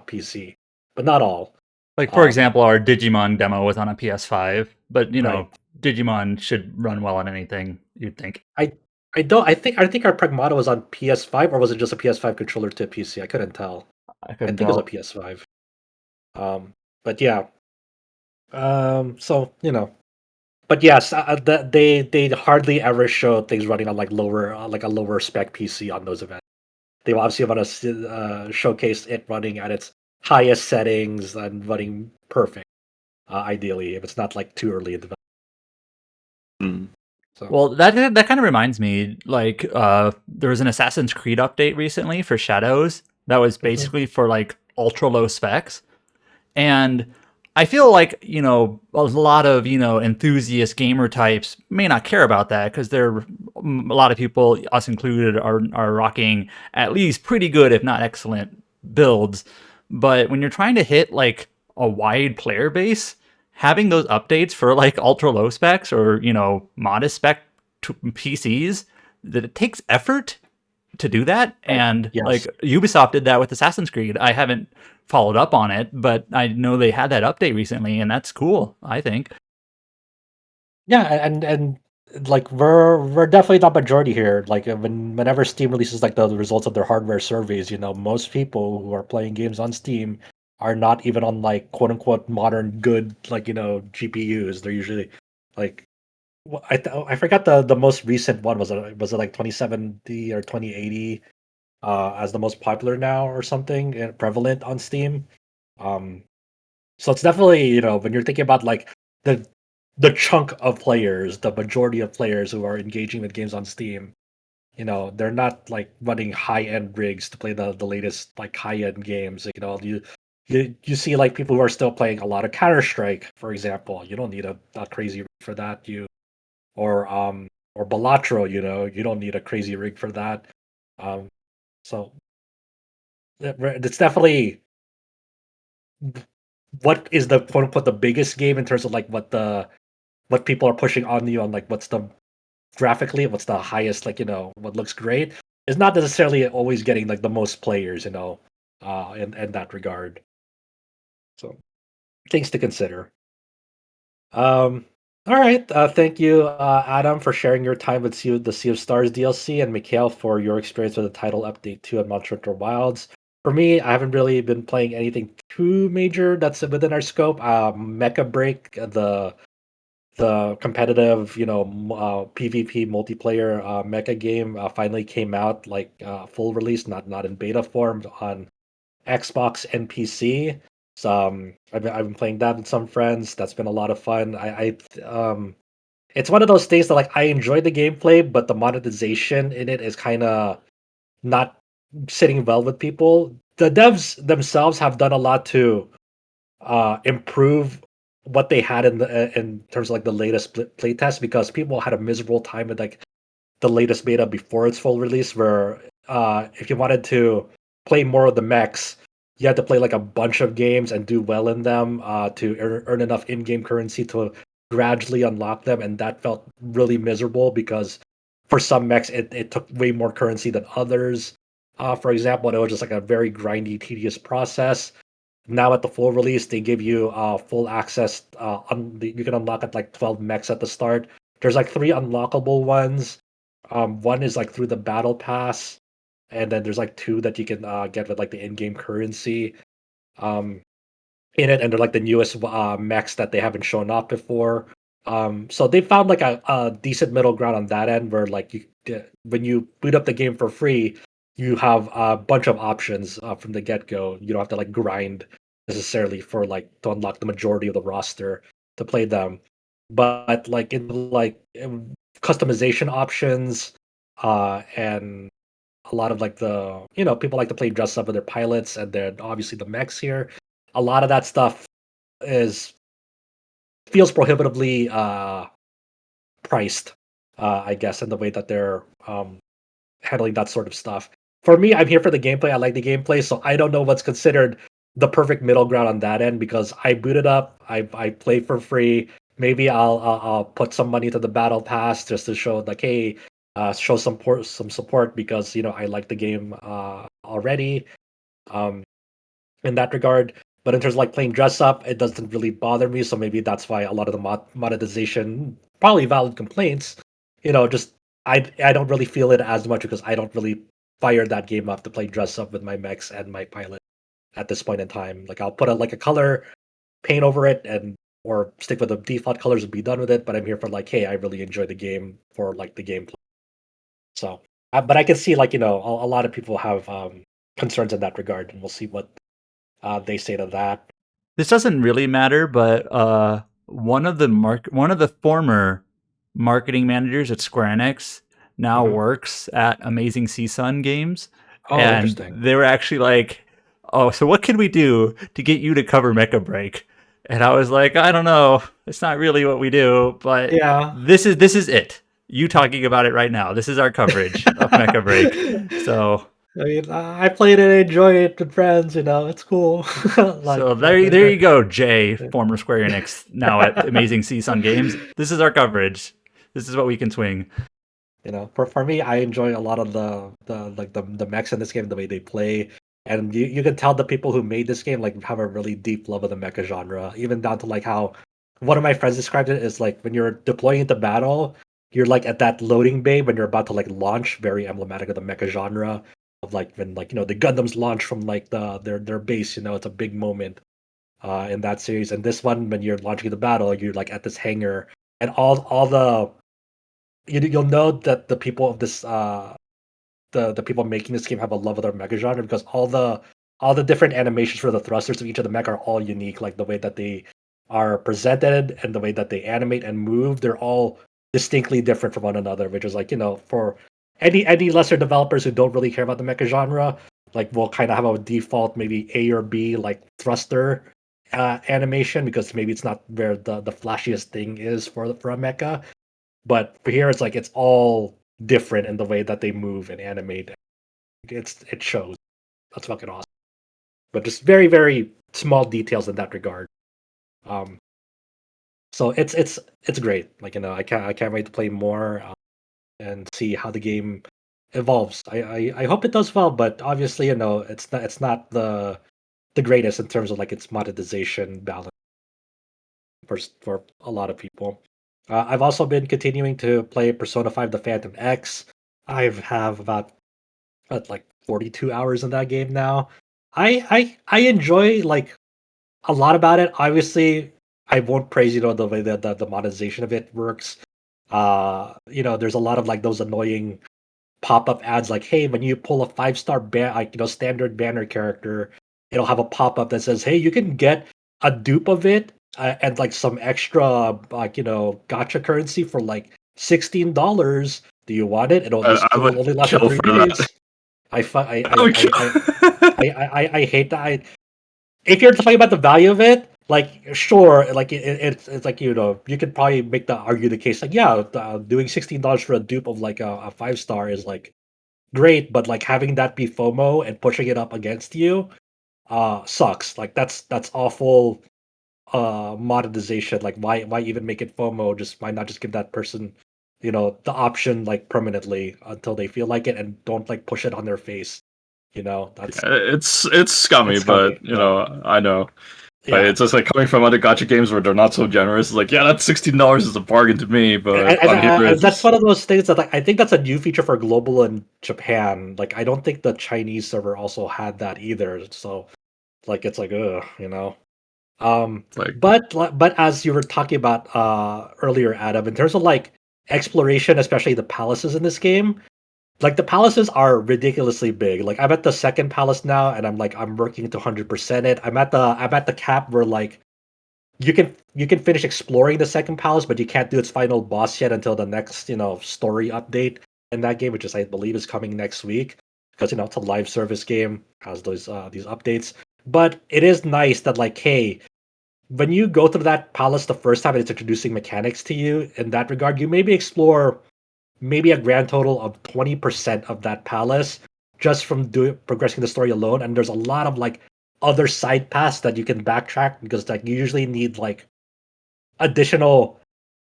Speaker 1: PC, but not all.
Speaker 2: Like, for
Speaker 1: Um,
Speaker 2: example, our Digimon demo was on a PS5, but
Speaker 1: right.
Speaker 2: Digimon should run well on anything, you'd think.
Speaker 1: I I think our Pragmata was on PS5, or was it just a PS5 controller to PC? I couldn't tell.
Speaker 2: I
Speaker 1: I
Speaker 2: couldn't
Speaker 1: think it was a
Speaker 2: tell.
Speaker 1: PS5. But yeah. So but yes, they hardly ever show things running on like lower like a lower spec PC on those events. They obviously want to showcase it running at its highest settings and running perfect. Ideally, if it's not like too early in development.
Speaker 4: Hmm.
Speaker 1: So
Speaker 2: Well, that kind of reminds me, like, there was an Assassin's Creed update recently for Shadows that was
Speaker 1: mhm.
Speaker 2: basically for like ultra low specs. And I feel like, a lot of, enthusiast gamer types may not care about that because a lot of people, us included, are rocking at least pretty good, if not excellent builds. But when you're trying to hit like a wide player base, having those updates for like ultra low specs or, modest spec PCs, that it takes effort to do that.
Speaker 1: Right.
Speaker 2: And like
Speaker 1: Yes.
Speaker 2: Ubisoft did that with Assassin's Creed. I haven't followed up on it, but I know they had that update recently, and that's cool, I think.
Speaker 1: Yeah, and like we're definitely not majority here. Like whenever Steam releases like the results of their hardware surveys, most people who are playing games on Steam are not even on like quote unquote modern good like GPUs. They're usually like I forgot the most recent one. Was it like 2070 or 2080 as the most popular now or something prevalent on Steam. Um so it's definitely, when you're thinking about like the the chunk of players, the majority of players who are engaging with games on Steam, they're not like running high end rigs to play the latest like high end games. Like, you see like people who are still playing a lot of Counter Strike, for example. You don't need a crazy rig for that. Or Balatro, you don't need a crazy rig for that. Um, so it's definitely what is the quote unquote the biggest game in terms of like what people are pushing on you on like what's the graphically what's the highest like what looks great is not necessarily always getting like the most players in that regard. So things to consider. um All right. Thank you, Adam, for sharing your time with the Sea of Stars DLC, and Mikhail for your experience with the title update 2 of Monster Hunter Wilds. For me, I haven't really been playing anything too major that's within our scope. Mecha Break, the competitive, PvP multiplayer mecha game, finally came out like full release, not in beta form on Xbox and PC. So I've been playing that with some friends. That's been a lot of fun. It's one of those things that like I enjoy the gameplay, but the monetization in it is kind of not sitting well with people. The devs themselves have done a lot to improve what they had in terms of like the latest playtest, because people had a miserable time with like the latest beta before its full release, where if you wanted to play more of the mechs, you had to play like a bunch of games and do well in them to earn enough in-game currency to gradually unlock them, and that felt really miserable because for some mechs it took way more currency than others. For example, and it was just like a very grindy, tedious process. Now at the full release, they give you full access. You can unlock at like 12 mechs at the start. There's like three unlockable ones. One is like through the battle pass, and then there's like two that you can get with like the in-game currency um, in it, and they're like the newest mechs that they haven't shown off before. So they found like a decent middle ground on that end, where like when you boot up the game for free, you have a bunch of options from the get-go. You don't have to like grind necessarily for like to unlock the majority of the roster to play them. But like in like customization options, and a lot of like the people like to play dress up with their pilots, and then obviously the mechs here. A lot of that stuff is feels prohibitively priced, I guess, in the way that they're handling that sort of stuff. For me, I'm here for the gameplay. I like the gameplay, so I don't know what's considered the perfect middle ground on that end, because I boot it up, I play for free. Maybe I'll put some money to the battle pass just to show like, hey, show some support, because I like the game already. Um, in that regard. But in terms of like playing dress up, it doesn't really bother me. So maybe that's why a lot of the monetization, probably valid complaints, just I don't really feel it as much, because I don't really fire that game up to play dress up with my mechs and my pilot at this point in time. Like I'll put like a color paint over it, and or stick with the default colors and be done with it. But I'm here for like, hey, I really enjoy the game for like the gameplay. So, but I can see like a lot of people have concerns in that regard, and we'll see what they say to that.
Speaker 2: This doesn't really matter, but one of the former marketing managers at Square Enix now
Speaker 1: Mhm.
Speaker 2: works at Amazing Seasun Games,
Speaker 1: Oh,
Speaker 2: and
Speaker 1: interesting.
Speaker 2: they were actually like, "Oh, so what can we do to get you to cover Mecha Break?" And I was like, "I don't know. It's not really what we do, but
Speaker 1: Yeah.
Speaker 2: this is it. You talking about it right now. This is our coverage of Mecha Break." So
Speaker 1: I mean, I played it, enjoy it with friends. It's cool.
Speaker 2: So
Speaker 1: like,
Speaker 2: there you go, Jay, former Square Enix, now at Amazing Seasun Games. This is our coverage. This is what we can swing.
Speaker 1: for me, I enjoy a lot of the mechs in this game, the way they play, and you can tell the people who made this game like have a really deep love of the mecha genre, even down to like how one of my friends described it is like when you're deploying into battle, you're like at that loading bay when you're about to like launch, very emblematic of the mecha genre of like when like the Gundams launch from like their base. It's a big moment in that series. And this one, when you're launching the battle, you're like at this hangar, and all you'll know that the people of this the people making this game have a love of their mecha genre, because all the different animations for the thrusters of each of the mech are all unique. Like the way that they are presented and the way that they animate and move, they're all distinctly different from one another. Which is like for any lesser developers who don't really care about the mecha genre, like will kind of have a default maybe A or B like thruster animation, because maybe it's not where the flashiest thing is for a mecha. But for here, it's like it's all different in the way that they move and animate. It shows. That's fucking awesome. But just very very small details in that regard. Um, so it's great. Like I can't wait to play more and see how the game evolves. I hope it does well, but obviously it's not the greatest in terms of like its monetization balance for a lot of people. I've also been continuing to play Persona 5: The Phantom X. I have about like 42 hours in that game now. I enjoy like a lot about it. Obviously, I won't praise the way that the monetization of it works. There's a lot of like those annoying pop-up ads like, hey, when you pull a 5-star like standard banner character, it'll have a pop-up that says, hey, you can get a dupe of it and like some extra like gotcha currency for like $16. Do you want it?
Speaker 4: I
Speaker 1: It will
Speaker 4: would
Speaker 1: only last for
Speaker 4: kill
Speaker 1: 3
Speaker 4: for that.
Speaker 1: days. I fu-
Speaker 4: I would kill.
Speaker 1: I hate that. If you're talking about the value of it, like sure, like it's like you could probably make the argue the case like yeah, doing $16 for a dupe of like a 5-star is like great, but like having that be FOMO and pushing it up against you, sucks. Like that's awful monetization. Like why even make it FOMO? Just why not just give that person, the option like permanently until they feel like it and don't like push it on their face. That's
Speaker 4: Yeah, it's scummy,
Speaker 1: it's
Speaker 4: but
Speaker 1: coming. Yeah.
Speaker 4: I know. But
Speaker 1: Yeah.
Speaker 4: it's just like coming from other gacha games where they're not so generous. It's like, yeah, that $16 is a bargain to me,
Speaker 1: And,
Speaker 4: but
Speaker 1: and,
Speaker 4: on here
Speaker 1: and
Speaker 4: it's
Speaker 1: that's
Speaker 4: just
Speaker 1: one of those things that like I think that's a new feature for global and Japan. Like I don't think the Chinese server also had that either. So like it's like Um,
Speaker 4: like
Speaker 1: but as you were talking about earlier, Adam, in terms of like exploration, especially the palaces in this game, like the palaces are ridiculously big. Like I'm at the second palace now, and I'm working to 100% it. I'm at the cap where like you can finish exploring the second palace, but you can't do its final boss yet until the next story update in that game, which is I believe is coming next week because it's a live service game has these updates. But it is nice that like hey, when you go through that palace the first time and it's introducing mechanics to you in that regard, you maybe explore maybe a grand total of 20% of that palace just from doing progressing the story alone. And there's a lot of like other side paths that you can backtrack because like you usually need like additional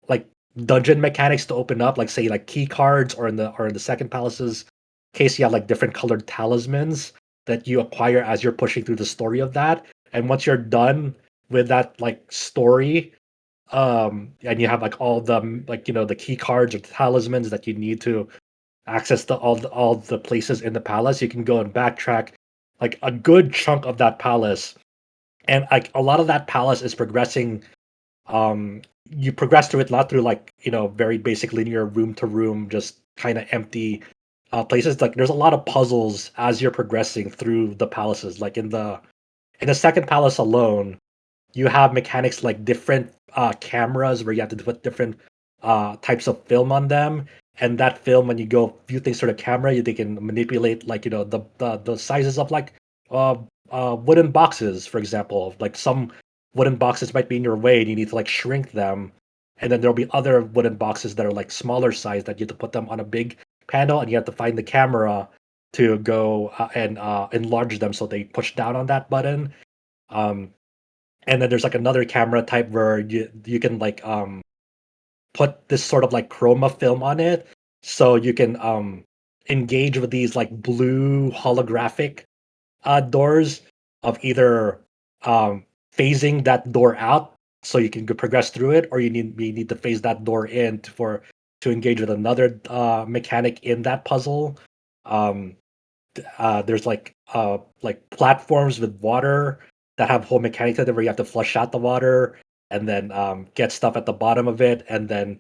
Speaker 1: like dungeon mechanics to open up, like say like key cards or in the second palace's case, you have like different colored talismans that you acquire as you're pushing through the story of that. And once you're done with that like story, and you have like all the like the key cards or talismans that you need to access all the places in the palace, you can go and backtrack like a good chunk of that palace. And like a lot of that palace is progressing you progress through it not through like very basic linear room to room just kind of empty places. Like there's a lot of puzzles as you're progressing through the palaces. Like in the second palace alone, you have mechanics like different cameras where you have to put different types of film on them, and that film when you go view things through the camera, they can manipulate like the sizes of like uh, wooden boxes, for example. Like some wooden boxes might be in your way, and you need to like shrink them, and then there'll be other wooden boxes that are like smaller size that you have to put them on a big panel, and you have to find the camera to go and enlarge them so they push down on that button. Um, and then there's like another camera type where you can like put this sort of like chroma film on it so you can engage with these like blue holographic doors of either phasing that door out so you can progress through it, or you need to phase that door in to engage with another mechanic in that puzzle. um there's like platforms with water that have whole mechanics to them where you have to flush out the water and then get stuff at the bottom of it, and then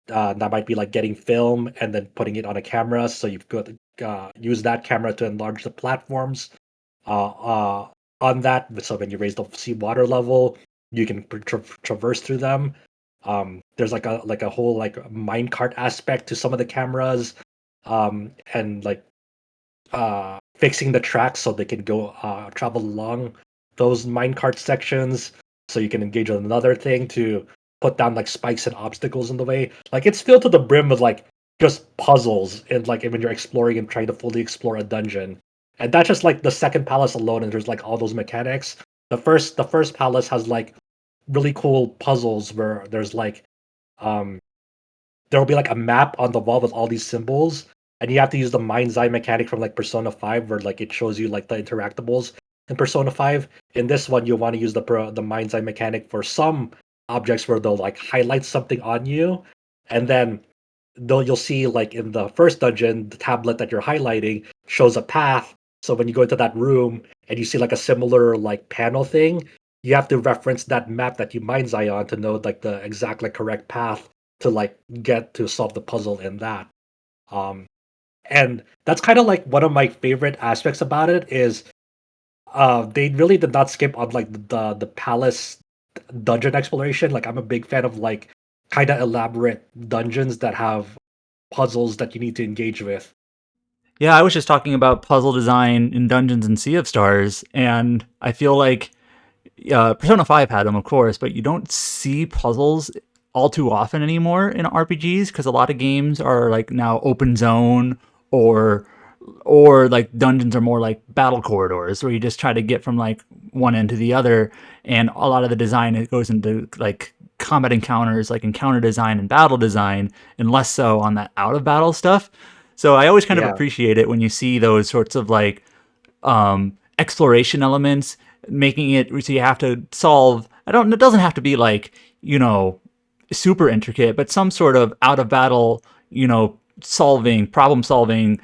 Speaker 1: that might be like getting film and then putting it on a camera. So you've got to use that camera to enlarge the platforms uh, uh, on that. So when you raise the sea water level, you can traverse through them. There's like a whole like minecart aspect to some of the cameras, and like fixing the tracks so they can go travel along those minecart sections so you can engage with another thing to put down like spikes and obstacles in the way. Like it's filled to the brim with like just puzzles and like when you're exploring and trying to fully explore a dungeon. And that's just like the second palace alone, and there's like all those mechanics. The first palace has like really cool puzzles where there's like um there will be like a map on the wall with all these symbols, and you have to use the mind's eye mechanic from like Persona 5, where like it shows you like the interactables in Persona 5. In this one, you want to use the mind's eye mechanic for some objects where they'll like highlight something on you, and then you'll see like in the first dungeon, the tablet that you're highlighting shows a path. So when you go into that room and you see like a similar like panel thing, you have to reference that map that you mind's eye on to know like the exact like correct path to like get to solve the puzzle in that. Um, and that's kind of like one of my favorite aspects about it is they really did not skip on like the palace dungeon exploration. Like I'm a big fan of like kind of elaborate dungeons that have puzzles that you need to engage with.
Speaker 2: Yeah, I was just talking about puzzle design in Dungeons and Sea of Stars, and I feel like Persona 5 had them, of course, but you don't see puzzles all too often anymore in RPGs because a lot of games are like now open zone or like dungeons are more like battle corridors where you just try to get from like one end to the other, and a lot of the design it goes into like combat encounters, like encounter design and battle design, and less so on that out of battle stuff. So I always kind of
Speaker 1: Yeah.
Speaker 2: appreciate it when you see those sorts of like exploration elements, making it so you have to solve. It doesn't have to be like, super intricate, but some sort of out of battle, problem solving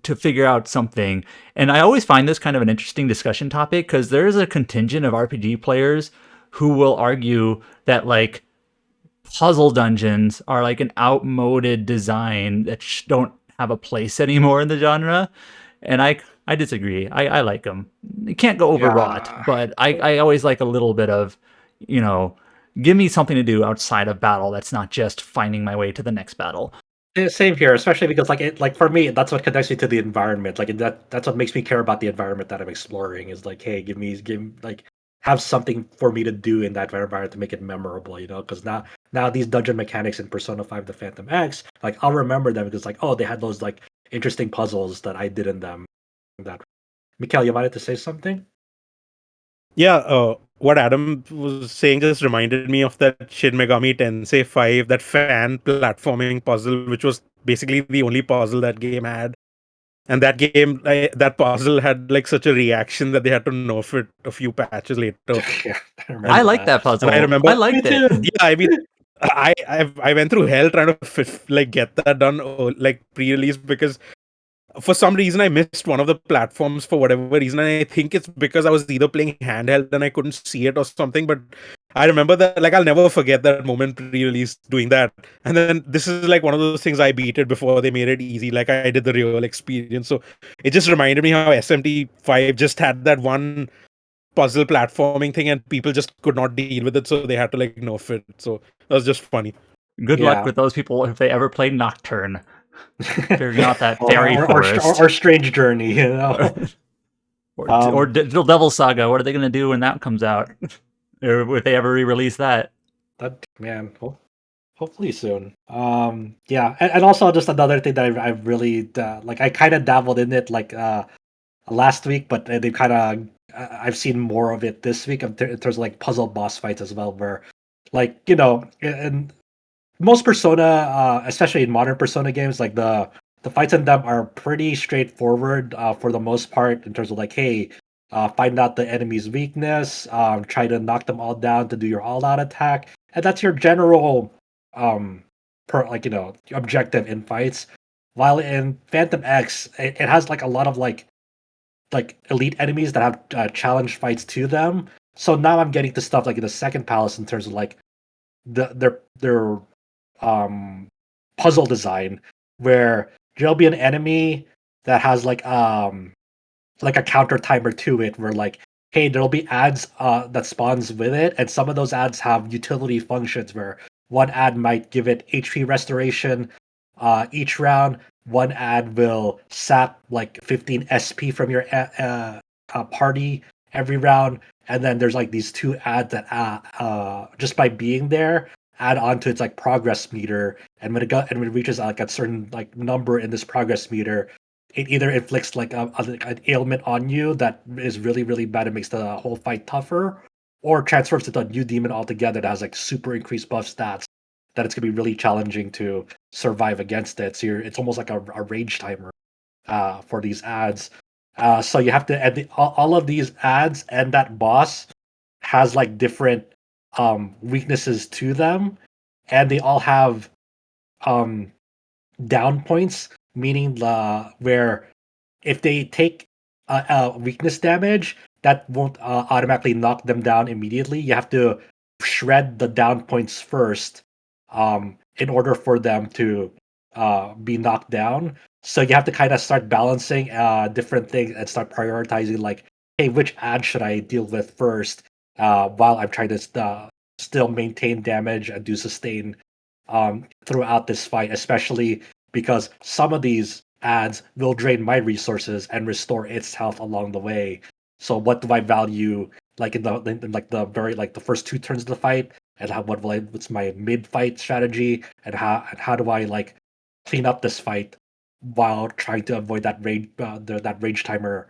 Speaker 2: to figure out something. And I always find this kind of an interesting discussion topic because there's a contingent of RPG players who will argue that like puzzle dungeons are like an outmoded design that don't have a place anymore in the genre. And I disagree. I like them. You can't go overwrought,
Speaker 1: Yeah.
Speaker 2: but I always like a little bit of, give me something to do outside of battle that's not just finding my way to the next battle.
Speaker 1: Yeah, same here, especially because like for me, that's what connects me to the environment. Like that's what makes me care about the environment that I'm exploring. Is like, hey, give like have something for me to do in that environment to make it memorable. Because now these dungeon mechanics in Persona 5: The Phantom X, like I'll remember them because like oh they had those like interesting puzzles that I did in them. That Mikhail, you wanted to say something?
Speaker 3: Yeah, what Adam was saying just reminded me of that Shin Megami Tensei 5, that fan platforming puzzle, which was basically the only puzzle that game had. And that game, that puzzle had like such a reaction that they had to nerf it a few patches later.
Speaker 1: Yeah, I
Speaker 3: And
Speaker 2: I
Speaker 1: remember
Speaker 2: like that
Speaker 3: and
Speaker 2: puzzle.
Speaker 3: I remember,
Speaker 2: I liked
Speaker 1: Me
Speaker 2: it.
Speaker 1: too.
Speaker 3: yeah, I mean, I went through hell trying to like get that done like pre-release because for some reason I missed one of the platforms for whatever reason, and I think it's because I was either playing handheld and I couldn't see it or something. But I remember that, like, I'll never forget that moment pre-release doing that. And then this is like one of those things I beat it before they made it easy, like I did the real experience. So it just reminded me how SMT5 just had that one puzzle platforming thing and people just could not deal with it, so they had to like nerf it. So that was just funny.
Speaker 2: Good luck
Speaker 1: Yeah.
Speaker 2: with those people if they ever play Nocturne. Figuring out that
Speaker 1: or,
Speaker 2: fairy
Speaker 1: or,
Speaker 2: forest.
Speaker 1: or Strange Journey,
Speaker 2: Or Digital Devil Saga. What are they going to do when that comes out? Or if they ever re-release that?
Speaker 1: That man, hopefully soon. Yeah, and also just another thing that I've really like. I kind of dabbled in it like last week, but they kind of I've seen more of it this week in terms of like puzzle boss fights as well, where like in most Persona, especially in modern Persona games, like the fights in them are pretty straightforward for the most part in terms of like, hey, find out the enemy's weakness, try to knock them all down to do your all-out attack, and that's your general um objective in fights. While in Phantom X, it has like a lot of like elite enemies that have challenge fights to them. So now I'm getting to stuff like in the second palace in terms of like their um puzzle design where there'll be an enemy that has like a counter timer to it where like hey there'll be ads that spawns with it, and some of those ads have utility functions where one ad might give it HP restoration each round. One ad will sap like 15 SP from your party every round, and then there's like these two ads that just by being there add on to its like progress meter, and when it reaches like a certain like number in this progress meter, it either inflicts like an ailment on you that is really really bad and makes the whole fight tougher, or transforms into a new demon altogether that has like super increased buff stats that it's gonna be really challenging to survive against it. So it's almost like a rage timer for these ads. So you have to all of these ads and that boss has like different weaknesses to them, and they all have um down points, meaning where if they take weakness damage, that won't automatically knock them down immediately. You have to shred the down points first, in order for them to be knocked down. So you have to kind of start balancing different things and start prioritizing, like, hey, which ad should I deal with first, while I'm trying to still maintain damage and do sustain throughout this fight, especially because some of these ads will drain my resources and restore its health along the way. So what do I value, like in like the very like the first two turns of the fight, and what's my mid fight strategy, and how do I like clean up this fight while trying to avoid that that rage timer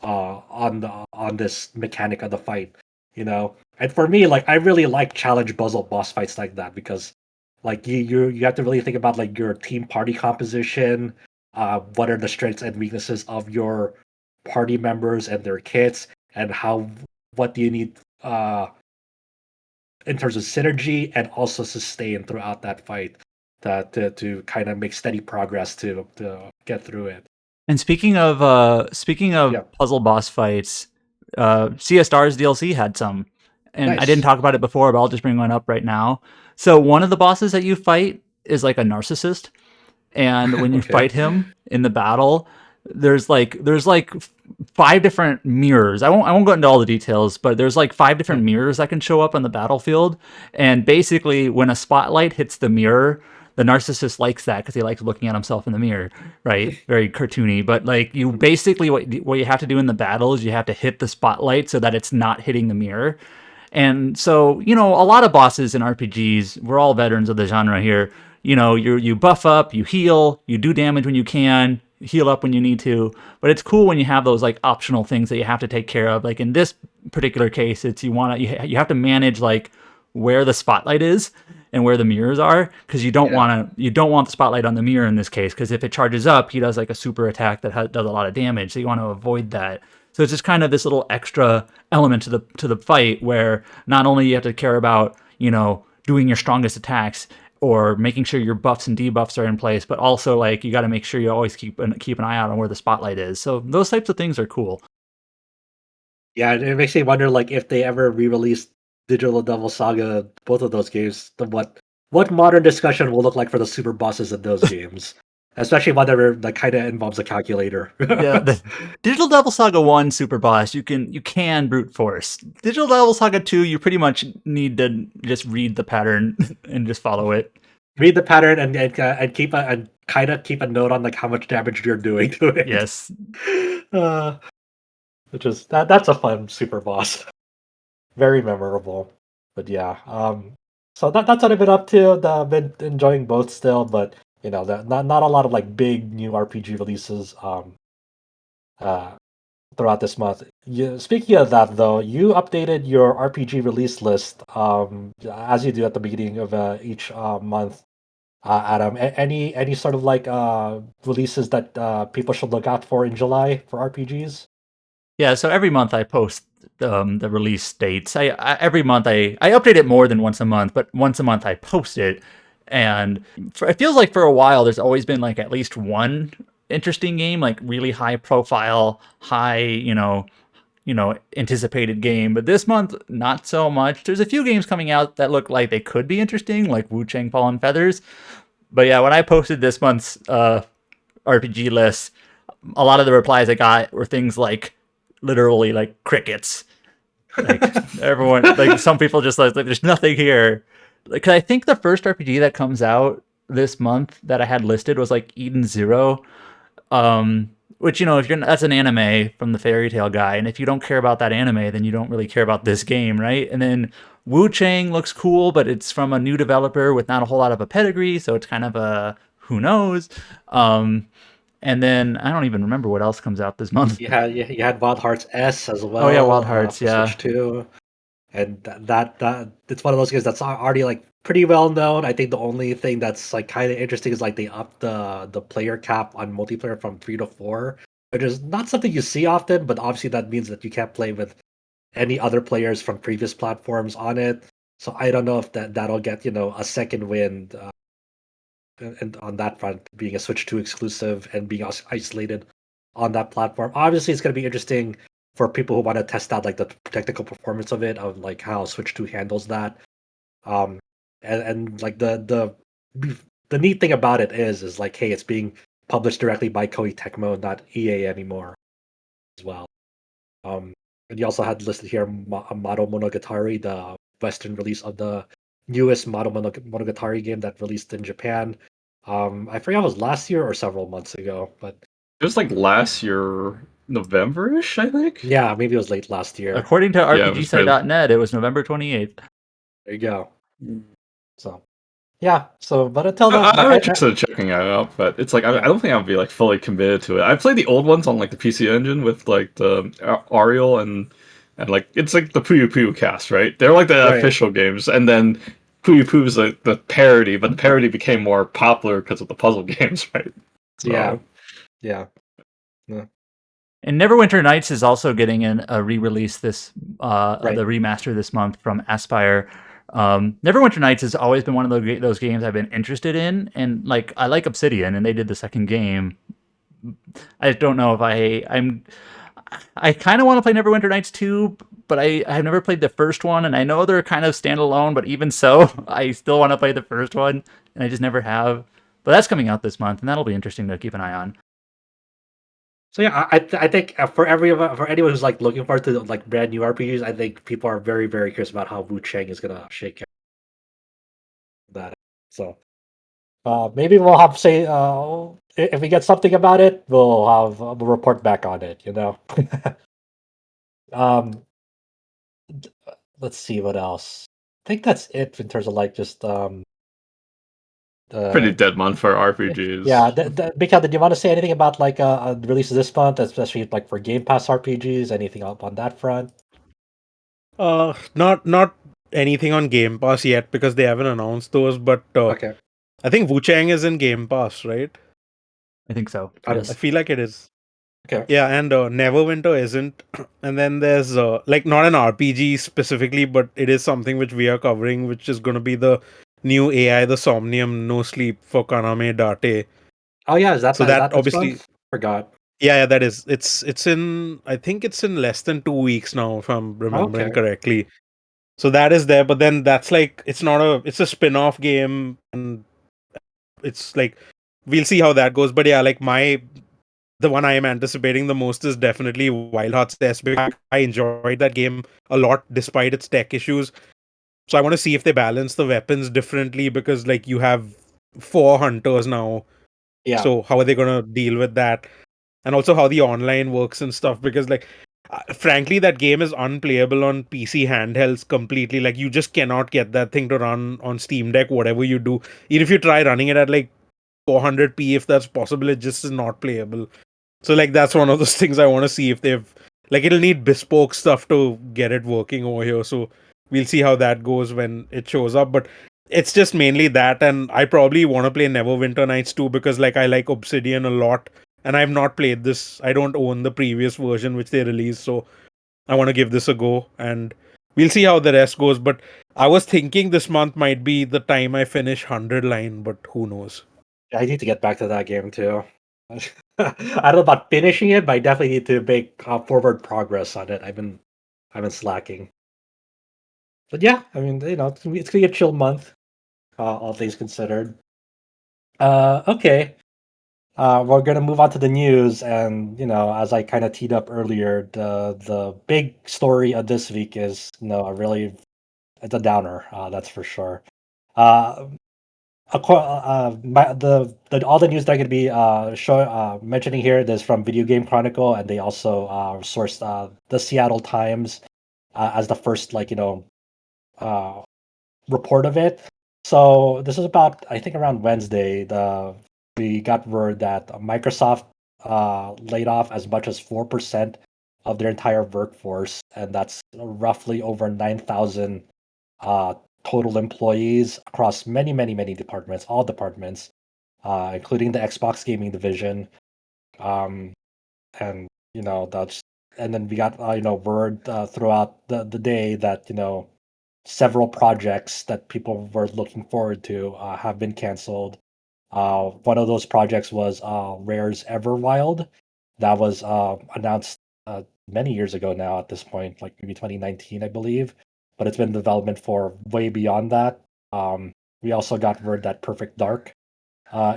Speaker 1: on this mechanic of the fight, you know? And for me, like, I really like challenge puzzle boss fights like that, because like you have to really think about like your team party composition, what are the strengths and weaknesses of your party members and their kits, and what do you need in terms of synergy and also sustain throughout that fight, to kind of make steady progress to get through it.
Speaker 2: And speaking of
Speaker 1: Yeah.
Speaker 2: puzzle boss fights, CS Stars DLC had some, and I didn't
Speaker 1: Nice.
Speaker 2: talk about it before, but I'll just bring one up right now. So one of the bosses that you fight is like a narcissist, and when you
Speaker 1: Okay.
Speaker 2: fight him in the battle, there's like five different mirrors. I won't go into all the details, but there's like five
Speaker 1: Yeah.
Speaker 2: different mirrors that can show up on the battlefield, and basically when a spotlight hits the mirror, the narcissist likes that because he likes looking at himself in the mirror, right? Very cartoony, but like you basically what you have to do in the battle is you have to hit the spotlight so that it's not hitting the mirror. And so, a lot of bosses in RPGs, we're all veterans of the genre here. You buff up, you heal, you do damage when you can, heal up when you need to. But it's cool when you have those like optional things that you have to take care of. Like in this particular case, it's you have to manage like where the spotlight is and where the mirrors are, because you don't want the spotlight on the mirror in this case, because if it charges up, he does like a super attack that does a lot of damage. So you want to avoid that. So it's just kind of this little extra element to the fight where not only you have to care about doing your strongest attacks or making sure your buffs and debuffs are in place, but also like you got to make sure you always keep an eye out on where the spotlight is. So those types of things are cool.
Speaker 1: Yeah, it makes me wonder, like, if they ever re-release Digital Devil Saga, both of those games, what modern discussion will look like for the super bosses in those games, especially one that kind of involves a calculator.
Speaker 2: Yeah, the Digital Devil Saga 1 super boss, you can brute force. Digital Devil Saga 2, you pretty much need to just read the pattern and just follow it.
Speaker 1: Read the pattern and kind of keep a note on like how much damage you're doing to it.
Speaker 2: Yes.
Speaker 1: Uh, which is that's a fun super boss, very memorable. But yeah, so that's what I've been up to. I've been enjoying both still, but not a lot of like big new RPG releases uh throughout this month. Speaking of that, though, you updated your RPG release list, as you do at the beginning of each month. Adam, any sort of like releases that people should look out for in July for RPGs?
Speaker 2: Yeah, so every month I post the release dates. Every month I update it more than once a month, but once a month I post it. And it feels like for a while there's always been like at least one interesting game, like really high profile, high, anticipated game. But this month, not so much. There's a few games coming out that look like they could be interesting, like Wu Chang Fallen Feathers. But yeah, when I posted this month's RPG list, a lot of the replies I got were things like literally like crickets. Like everyone, like some people just like there's nothing here. Like, 'cause I think the first RPG that comes out this month that I had listed was like Eden Zero, which if you're that's an anime from the Fairy Tale guy, and if you don't care about that anime, then you don't really care about this game, right? And then Wu Chang looks cool, but it's from a new developer with not a whole lot of a pedigree, so it's kind of a who knows. And then I don't even remember what else comes out this month.
Speaker 1: You had Wild Hearts S as
Speaker 2: Oh yeah,
Speaker 1: well,
Speaker 2: Wild Hearts,
Speaker 1: for
Speaker 2: yeah.
Speaker 1: Switch 2, and that it's one of those games that's already like pretty well known. I think the only thing that's like kind of interesting is like they upped the player cap on multiplayer from 3 to 4, which is not something you see often, but obviously that means that you can't play with any other players from previous platforms on it. So I don't know if that'll get a second wind, and on that front, being a Switch 2 exclusive and being isolated on that platform. Obviously, it's going to be interesting for people who want to test out like the technical performance of it, of like how Switch 2 handles that. Um, and like the neat thing about it is like, hey, it's being published directly by Koei Tecmo, not EA anymore, as well. And you also had listed here Mato Monogatari, the Western release of the newest Monogatari game that released in Japan. I forget if it was last year or several months ago, but
Speaker 4: It was like last year, November-ish, I think.
Speaker 1: yeah, maybe it was late last year.
Speaker 2: According to
Speaker 4: Yeah, it was pretty.
Speaker 2: RPGsite.net, it was November 28th.
Speaker 1: There you go. So yeah, but until then,
Speaker 4: I'm interested in checking it out, but it's like I don't think I'll be like fully committed to it. I played the old ones on like the PC Engine with like the Ariel and like it's like the Puyo Puyo cast, right? They're like the
Speaker 1: Right.
Speaker 4: official games, and then Puyo Puyo is like the parody, but the parody became more popular because of the puzzle games, right? So,
Speaker 1: yeah.
Speaker 2: And Neverwinter Nights is also getting a re-release the remaster this month from Aspire. Neverwinter Nights has always been one of those games I've been interested in, and like I like Obsidian, and they did the second game. I don't know if I kind of want to play Neverwinter Nights 2, but I've never played the first one, and I know they're kind of standalone, but even so, I still want to play the first one, and I just never have. But that's coming out this month, and that'll be interesting to keep an eye on.
Speaker 1: So yeah, I think for anyone who's like looking forward to like brand new RPGs, I think people are very very curious about how Wu Chang is gonna shake out that. So maybe we'll have say if we get something about it, we'll report back on it. Um, let's see what else. I think that's it in terms of like just
Speaker 4: pretty dead month for RPGs.
Speaker 1: Yeah, Mika, did you want to say anything about like the releases this month, especially like for Game Pass RPGs? Anything up on that front?
Speaker 3: Not anything on Game Pass yet because they haven't announced those. But
Speaker 1: Okay,
Speaker 3: I think Wu Chang is in Game Pass, right?
Speaker 2: I think so.
Speaker 1: I
Speaker 2: Yes.
Speaker 3: I feel like it is.
Speaker 1: okay.
Speaker 3: Yeah, and Neverwinter isn't. And then there's like not an RPG specifically, but it is something which we are covering, which is going to be the new AI, the Somnium No Sleep for Kaname Date.
Speaker 1: Oh yeah, is that
Speaker 3: So
Speaker 1: is
Speaker 3: that
Speaker 1: that this
Speaker 3: obviously,
Speaker 1: month? Forgot.
Speaker 3: yeah, that is. It's in. I think it's in less than 2 weeks now, if I'm remembering
Speaker 1: Okay.
Speaker 3: correctly. So that is there, but then that's like it's a spin-off game, and it's like we'll see how that goes. But yeah, like the one I am anticipating the most is definitely Wild Hearts Test because I enjoyed that game a lot despite its tech issues. So I want to see if they balance the weapons differently because like you have 4 hunters now.
Speaker 1: Yeah.
Speaker 3: So how are they gonna deal with that? And also how the online works and stuff because like frankly that game is unplayable on PC handhelds completely. Like you just cannot get that thing to run on Steam Deck whatever you do. Even if you try running it at like 400p if that's possible, it just is not playable. So like that's one of those things I want to see if they've like it'll need bespoke stuff to get it working over here. So we'll see how that goes when it shows up. But it's just mainly that, and I probably want to play Neverwinter Nights too because like I like Obsidian a lot, and I've not played this. I don't own the previous version which they released, so I want to give this a go, and we'll see how the rest goes. But I was thinking this month might be the time I finish 100 line, but who knows?
Speaker 1: I need to get back to that game too. I don't know about finishing it, but I definitely need to make forward progress on it. I've been slacking. But yeah, I mean, it's gonna be a chill month, all things considered. Okay. We're gonna move on to the news, and as I kind of teed up earlier, the big story of this week is it's a downer. That's for sure. Uh, all the news that I'm gonna be mentioning here is from Video Game Chronicle, and they also sourced the Seattle Times as the first uh, report of it. So this is about, I think, around Wednesday. We got word that Microsoft laid off as much as 4% of their entire workforce, and that's roughly over 9,000 uh, total employees across many, many, many departments, all departments, including the Xbox gaming division. Um, and that's and then we got word throughout the day that several projects that people were looking forward to have been canceled. One of those projects was Rare's Everwild. That was announced many years ago now at this point, like maybe 2019, I believe. But it's been in development for way beyond that. We also got word that Perfect Dark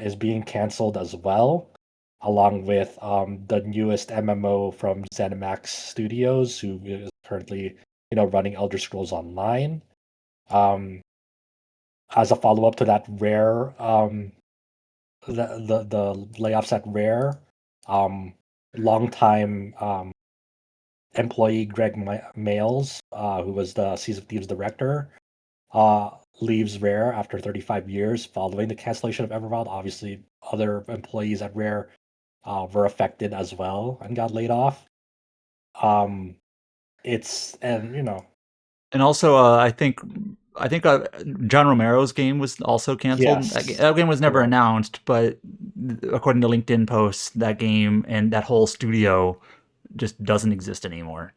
Speaker 1: is being canceled as well, along with the newest MMO from ZeniMax Studios, who is currently running Elder Scrolls Online. Um, as a follow up to that, the layoffs at Rare, um, longtime employee Greg Mails, who was the Seas of Thieves director, leaves Rare after 35 years following the cancellation of Everwild. Obviously, other employees at Rare were affected as well and got laid off. Um, it's and
Speaker 2: And also, I think John Romero's game was also canceled.
Speaker 1: yes,
Speaker 2: That game was never
Speaker 1: correct.
Speaker 2: announced, but according to LinkedIn posts, that game and that whole studio just doesn't exist anymore.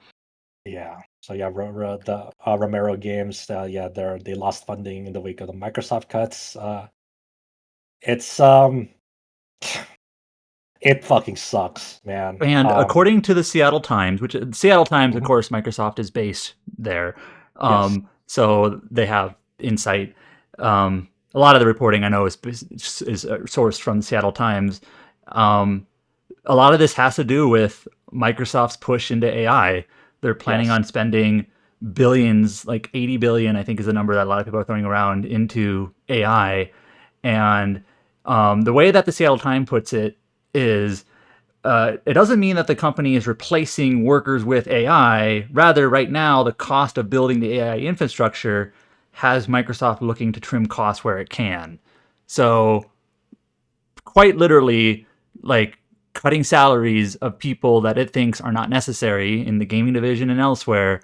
Speaker 1: Yeah. So yeah, the Romero games, they lost funding in the wake of the Microsoft cuts. It's it fucking sucks, man.
Speaker 2: And according to the Seattle Times, which Seattle Times, of
Speaker 1: Mhm.
Speaker 2: course, Microsoft is based there,
Speaker 1: Yes,
Speaker 2: so they have insight. A lot of the reporting I know is sourced from the Seattle Times. A lot of this has to do with Microsoft's push into AI. They're planning
Speaker 1: yes,
Speaker 2: on spending billions, like 80 billion, I think is the number that a lot of people are throwing around into AI. And the way that the Seattle Times puts it is it doesn't mean that the company is replacing workers with AI. Rather, right now, the cost of building the AI infrastructure has Microsoft looking to trim costs where it can. So, quite literally, like cutting salaries of people that it thinks are not necessary in the gaming division and elsewhere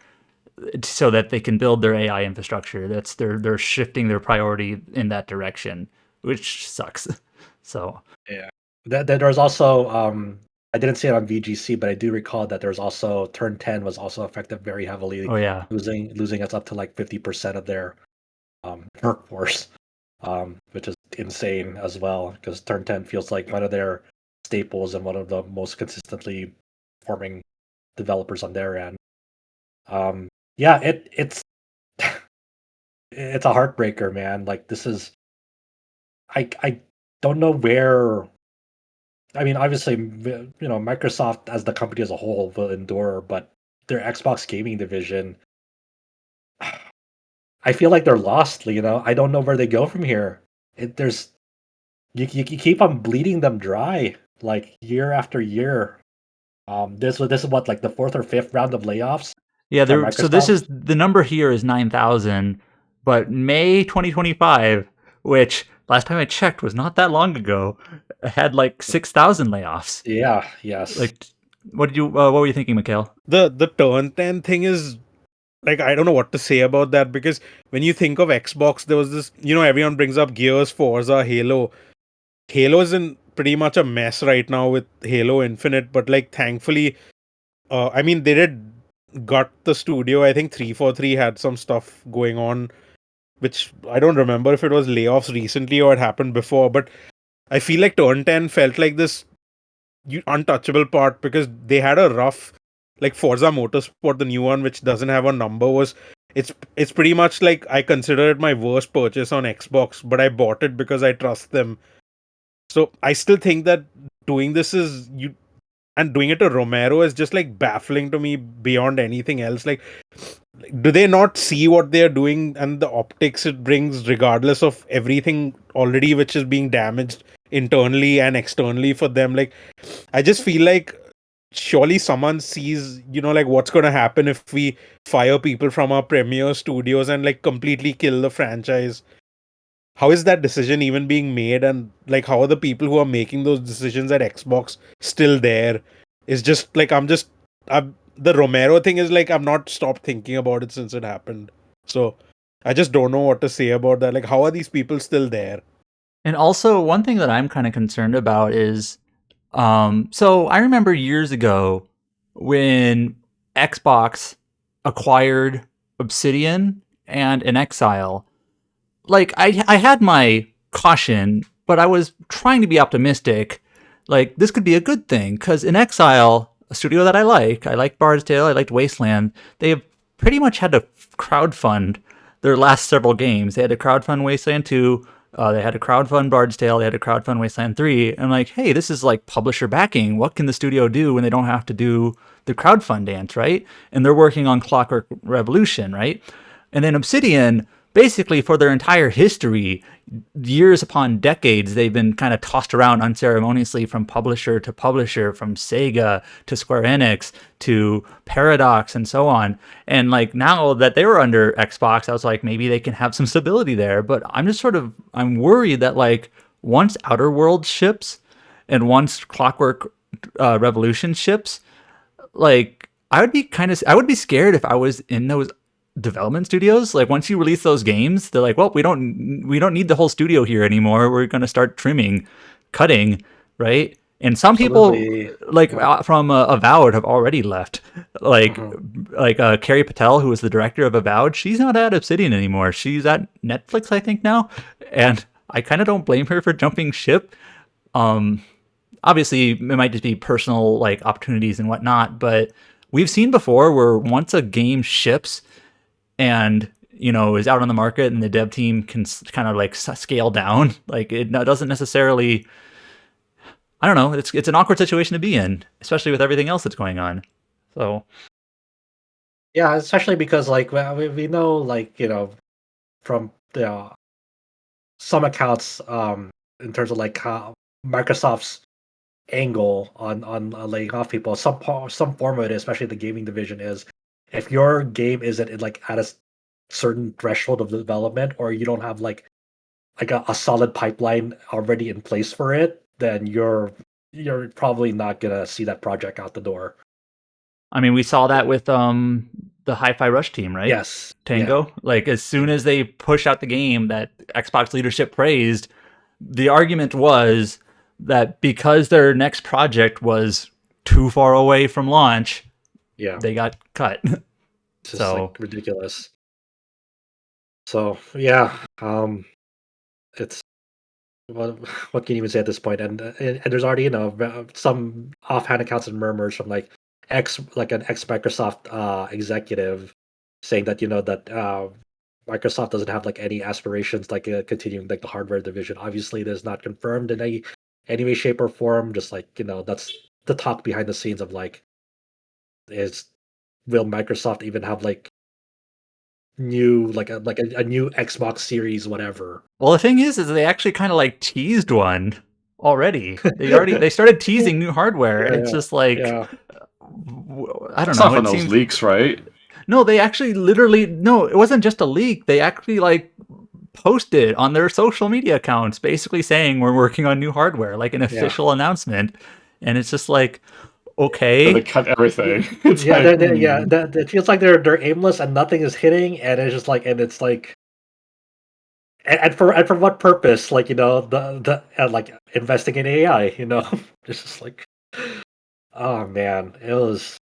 Speaker 2: so that they can build their AI infrastructure. They're shifting their priority in that direction, which sucks. So,
Speaker 1: yeah. That there was also I didn't see it on VGC, but I do recall that there was also Turn 10 was also affected very heavily,
Speaker 2: oh yeah.
Speaker 1: losing us up to like 50% of their workforce, which is insane as well, because Turn 10 feels like one of their staples and one of the most consistently performing developers on their end. Yeah, it's a heartbreaker, man. Like this is I don't know where. I mean, obviously, Microsoft as the company as a whole will endure, but their Xbox gaming division, I feel like they're lost. I don't know where they go from here. There's you keep on bleeding them dry like year after year. This is what, like the fourth or fifth round of layoffs
Speaker 2: Yeah,
Speaker 1: from
Speaker 2: so this
Speaker 1: Microsoft.
Speaker 2: is the number here is 9,000, but May 2025, which last time I checked was not that long ago, had like 6,000 layoffs.
Speaker 1: Yeah, yes,
Speaker 2: Like, what were you thinking, Mikhail?
Speaker 3: The turn 10 thing is like, I don't know what to say about that, because when you think of Xbox, there was this, everyone brings up Gears, Forza, Halo. Halo is in pretty much a mess right now with Halo Infinite, but like thankfully, I mean, they did got the studio. I think 343 had some stuff going on, which I don't remember if it was layoffs recently or it happened before, but I feel like Turn 10 felt like this untouchable part, because they had a rough, like Forza Motorsport, the new one, which doesn't have a number, was it's pretty much like I consider it my worst purchase on Xbox, but I bought it because I trust them. So I still think that doing this is you and doing it to Romero is just like baffling to me beyond anything else. Like, do they not see what they're doing and the optics it brings, regardless of everything already which is being damaged internally and externally for them? Like, I just feel like surely someone sees, like what's going to happen if we fire people from our premier studios and like completely kill the franchise. How is that decision even being made? And like, how are the people who are making those decisions at Xbox still there? It's just like, the Romero thing is like, I'm not stopped thinking about it since it happened. So I just don't know what to say about that. Like, how are these people still there?
Speaker 2: And also, one thing that I'm kind of concerned about is, so I remember years ago when Xbox acquired Obsidian and In Exile, like I had my caution, but I was trying to be optimistic. Like this could be a good thing because In Exile, a studio that I like Bard's Tale, I liked Wasteland. They have pretty much had to crowdfund their last several games. They had to crowdfund Wasteland 2. They had to crowdfund Bard's Tale. They had to crowdfund Wasteland 3. And like, hey, this is like publisher backing. What can the studio do when they don't have to do the crowdfund dance, right? And they're working on Clockwork Revolution, right? And then Obsidian, basically for their entire history, years upon decades, they've been kind of tossed around unceremoniously from publisher to publisher, from Sega to Square Enix to Paradox and so on. And like now that they were under Xbox, I was like, maybe they can have some stability there. But I'm worried that like once Outer Worlds ships and once Clockwork Revolution ships, like I would be scared if I was in those development studios. Like once you release those games, they're like, well, we don't need the whole studio here anymore. We're going to start cutting, right? And some
Speaker 1: Absolutely.
Speaker 2: people like from Avowed have already left. Like Carrie Patel, who was the director of Avowed, she's not at Obsidian anymore. She's at Netflix, I think now. And I kind of don't blame her for jumping ship. Obviously, it might just be personal like opportunities and whatnot, but we've seen before where once a game ships and is out on the market and the dev team can kind of like scale down, like it doesn't necessarily, I don't know, it's an awkward situation to be in, especially with everything else that's going on. So
Speaker 1: yeah, especially because like we know, like from some accounts, in terms of like how Microsoft's angle on laying off people, some form of it, especially the gaming division, is if your game isn't like at a certain threshold of development, or you don't have like a solid pipeline already in place for it, then you're probably not gonna see that project out the door.
Speaker 2: I mean, we saw that with the Hi-Fi Rush team, right?
Speaker 1: Yes.
Speaker 2: Tango.
Speaker 1: Yeah.
Speaker 2: Like as soon as they push out the game that Xbox leadership praised, the argument was that because their next project was too far away from launch,
Speaker 1: Yeah.
Speaker 2: they got cut.
Speaker 1: It's just like ridiculous. So yeah, it's what can you even say at this point? And there's already some offhand accounts and murmurs from like an ex Microsoft executive saying that Microsoft doesn't have like any aspirations like continuing like the hardware division. Obviously, it is not confirmed in any way, shape, or form. Just like that's the talk behind the scenes of like, will Microsoft even have like new a new Xbox Series whatever?
Speaker 2: Well, the thing is they actually kind of like teased one already. They started teasing new hardware, and it's just like
Speaker 1: Yeah.
Speaker 2: I don't
Speaker 4: It's
Speaker 2: know.
Speaker 4: not from those leaks, right?
Speaker 2: No, they actually literally it wasn't just a leak. They actually like posted on their social media accounts, basically saying we're working on new hardware, like an official announcement. And it's just like, okay,
Speaker 4: They cut everything. It's
Speaker 1: Yeah,
Speaker 4: like,
Speaker 1: it feels like they're aimless and nothing is hitting, and it's just like, and it's like, and for what purpose? Like the like investing in AI, it's just like, oh man, it was.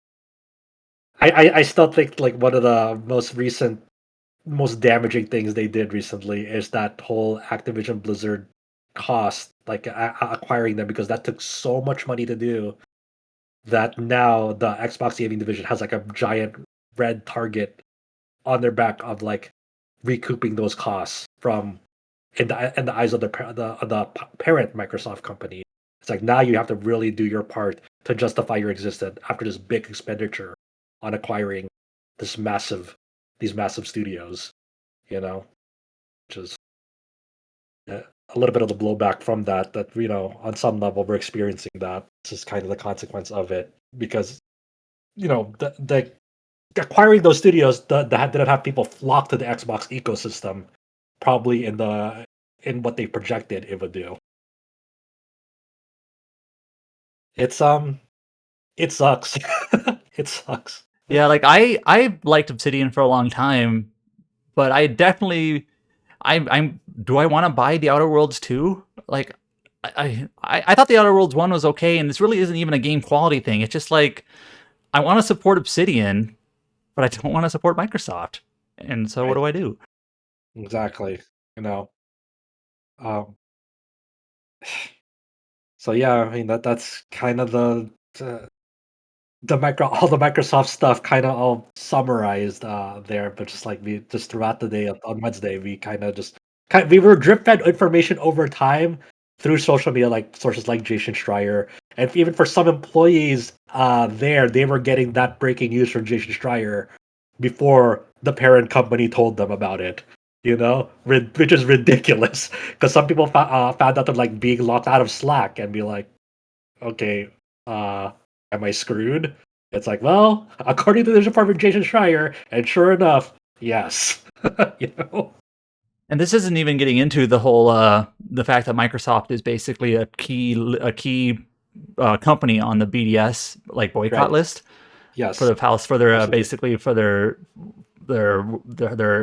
Speaker 1: I still think like one of the most damaging things they did recently is that whole Activision Blizzard cost, like acquiring them, because that took so much money to do, that now the Xbox gaming division has like a giant red target on their back of like recouping those costs from in the eyes of the parent Microsoft company. It's like now you have to really do your part to justify your existence after this big expenditure on acquiring these massive studios, which is a little bit of the blowback from that on some level we're experiencing that. This is kind of the consequence of it, because the acquiring those studios that didn't have people flock to the Xbox ecosystem, probably in what they projected it would do. It's it sucks. It sucks.
Speaker 2: yeah, like I liked Obsidian for a long time, but I definitely I'm do I want to buy the Outer Worlds 2? Like I thought the Outer Worlds 1 was okay, and this really isn't even a game quality thing. It's just like I want to support Obsidian, but I don't want to support Microsoft. And so what do I do?
Speaker 1: Exactly. Um, so yeah, I mean that's kind of all the Microsoft stuff kind of all summarized there, but just like we just throughout the day on Wednesday, we kind of just we were drip fed information over time through social media, like sources like Jason Schreier, and even for some employees there, they were getting that breaking news from Jason Schreier before the parent company told them about it. Which is ridiculous because some people found out they're like being locked out of Slack and be like, okay, am I screwed? It's like, well, according to the report from Jason Schreier, and sure enough, yes. you know?
Speaker 2: And this isn't even getting into the whole the fact that Microsoft is basically a key company on the BDS like boycott
Speaker 1: Right.
Speaker 2: list
Speaker 1: Yes.
Speaker 2: for their
Speaker 1: Absolutely.
Speaker 2: basically for their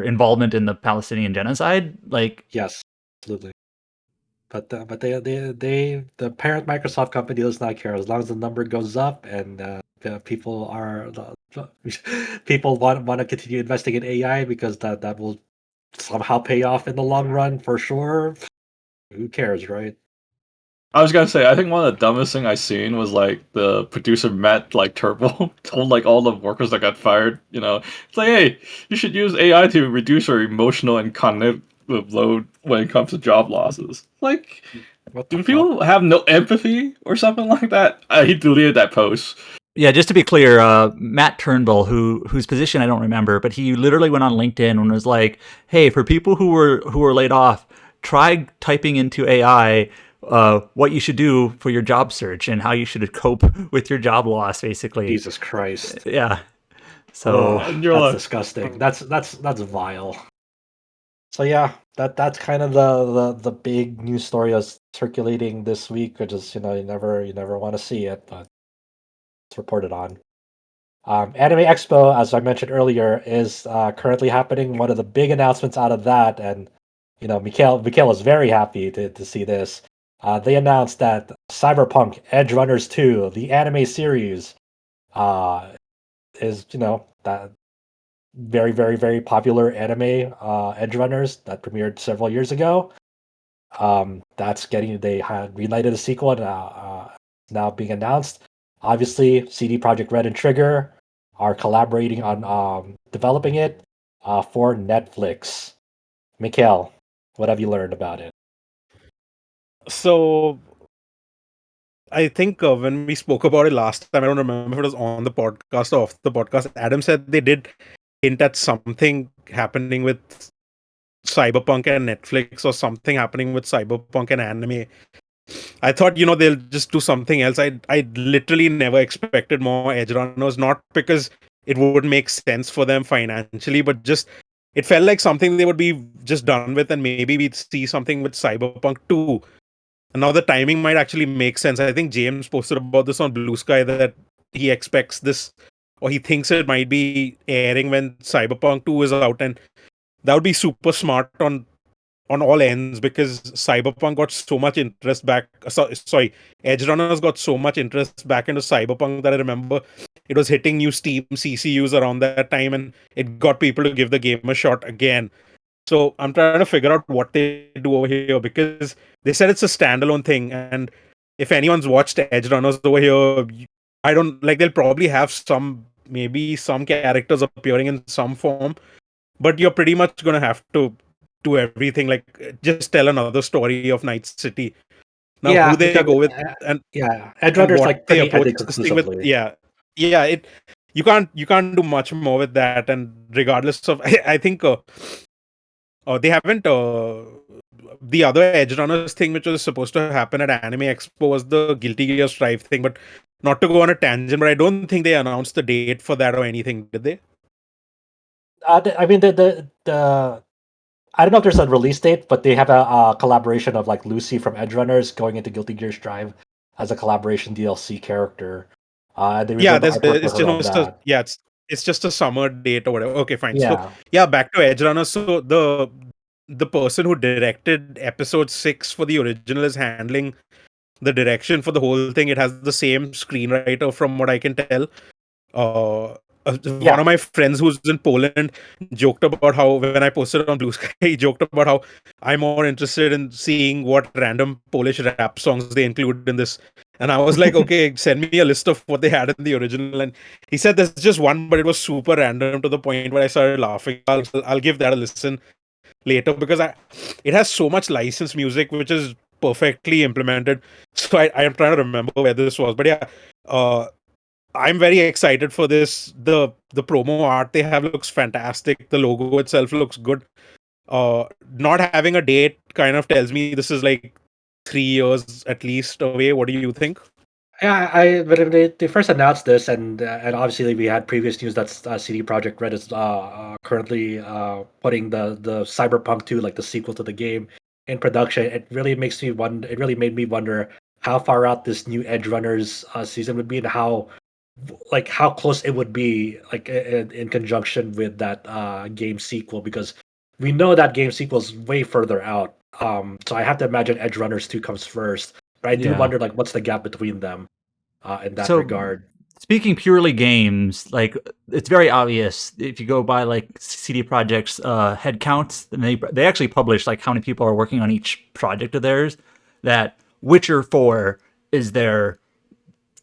Speaker 2: involvement in the Palestinian genocide. Like,
Speaker 1: Yes, absolutely. But the parent Microsoft company does not care as long as the number goes up and the people want to continue investing in AI because that will somehow pay off in the long run for sure. Who cares, right?
Speaker 4: I was gonna say, I think one of the dumbest thing I seen was like the producer Matt like Turbo told like all the workers that got fired, it's like, hey, you should use AI to reduce your emotional and cognitive load when it comes to job losses. Like,
Speaker 1: What the
Speaker 4: do
Speaker 1: fuck?
Speaker 4: people have no empathy or something like that? He deleted that post.
Speaker 2: yeah, just to be clear, Matt Turnbull, whose position I don't remember, but he literally went on LinkedIn and was like, "Hey, for people who were laid off, try typing into AI what you should do for your job search and how you should cope with your job loss." Basically,
Speaker 1: Jesus Christ.
Speaker 2: yeah. So
Speaker 4: And you're
Speaker 1: That's
Speaker 4: like,
Speaker 1: disgusting. That's vile. So yeah, that's kind of the big news story that's circulating this week, which is you never want to see it, but it's reported on. Anime Expo, as I mentioned earlier, is currently happening. One of the big announcements out of that, and Mikhail is very happy to see this. They announced that Cyberpunk Edgerunners 2, the anime series, uh, is that very, very, very popular anime Edgerunners that premiered several years ago. They had greenlighted a sequel and now being announced. Obviously, CD Projekt Red and Trigger are collaborating on developing it for Netflix. Mikhail, what have you learned about it?
Speaker 3: So I think when we spoke about it last time, I don't remember if it was on the podcast or off the podcast. Adam said they did hint at something happening with Cyberpunk and Netflix, or something happening with Cyberpunk and anime. I thought, they'll just do something else. I literally never expected more Edgerunners, not because it would make sense for them financially, but just it felt like something they would be just done with, and maybe we'd see something with Cyberpunk 2. And now the timing might actually make sense. I think James posted about this on Blue Sky that he expects this, or he thinks it might be airing when Cyberpunk 2 is out, and that would be super smart on all ends, because Cyberpunk got so much interest back. Sorry, Edgerunners got so much interest back into Cyberpunk that I remember it was hitting new Steam CCUs around that time, and it got people to give the game a shot again. So I'm trying to figure out what they do over here, because they said it's a standalone thing, and if anyone's watched Edgerunners over here, I don't like. They'll probably have maybe some characters appearing in some form, but you're pretty much gonna have to do everything, like just tell another story of Night City. Now, who
Speaker 1: Yeah,
Speaker 3: they
Speaker 1: because
Speaker 3: go with and and
Speaker 1: Edgerunners
Speaker 3: what
Speaker 1: like
Speaker 3: they
Speaker 1: pretty
Speaker 3: approach
Speaker 1: ending
Speaker 3: this thing with,
Speaker 1: conclusively.
Speaker 3: yeah, it you can't do much more with that. And regardless of, I think they haven't. The other Edgerunners thing, which was supposed to happen at Anime Expo, was the Guilty Gear Strive thing. But not to go on a tangent, but I don't think they announced the date for that or anything, did they?
Speaker 1: I mean the I don't know if there's a release date, but they have a collaboration of like Lucy from Edgerunners going into Guilty Gear Strive as a collaboration DLC character. They
Speaker 3: Yeah,
Speaker 1: revealed the
Speaker 3: there's
Speaker 1: artwork for
Speaker 3: it's
Speaker 1: her
Speaker 3: you know
Speaker 1: on
Speaker 3: it's a,
Speaker 1: that.
Speaker 3: yeah it's just a summer date or whatever. Okay, fine. So
Speaker 1: Yeah,
Speaker 3: yeah, back to Edgerunners. So the person who directed episode 6 for the original is handling the direction for the whole thing. It has the same screenwriter, from what I can tell. one of my friends who's in Poland joked about how when I posted on Blue Sky, he joked about how I'm more interested in seeing what random Polish rap songs they include in this. And I was like, okay, send me a list of what they had in the original. And he said there's just one, but it was super random to the point where I started laughing. I'll give that a listen later because it has so much licensed music, which is perfectly implemented. So I am trying to remember where this was. But yeah, I'm very excited for this. The promo art they have looks fantastic. The logo itself looks good. Not having a date kind of tells me this is like 3 years at least away. What do you think?
Speaker 1: Yeah, when they first announced this, and obviously we had previous news that CD Projekt Red is currently putting the Cyberpunk 2, like the sequel to the game, in production. It really makes me wonder. It really made me wonder how far out this new Edgerunners season would be, and how close it would be, like in conjunction with that game sequel, because we know that game sequel is way further out. So I have to imagine Edgerunners 2 comes first. But I do
Speaker 2: Yeah.
Speaker 1: wonder, like, what's the gap between them in that
Speaker 2: So,
Speaker 1: regard.
Speaker 2: Speaking purely games, like it's very obvious if you go by like CD Projekt's head counts, and they actually publish like how many people are working on each project of theirs. That Witcher 4 is their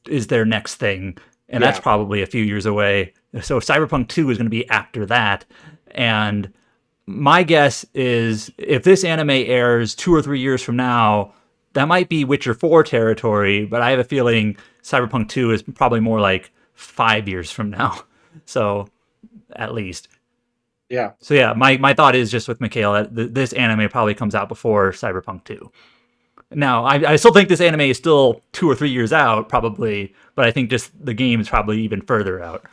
Speaker 2: next thing, and that's
Speaker 1: Yeah.
Speaker 2: probably a few years away. So Cyberpunk 2 is going to be after that, and my guess is if this anime airs 2 or 3 years from now, that might be Witcher 4 territory, but I have a feeling Cyberpunk 2 is probably more like 5 years from now. So, at least.
Speaker 1: Yeah.
Speaker 2: So, yeah, my thought is just with Mikhail that this anime probably comes out before Cyberpunk 2. Now, I still think this anime is still 2 or 3 years out, probably, but I think just the game is probably even further out.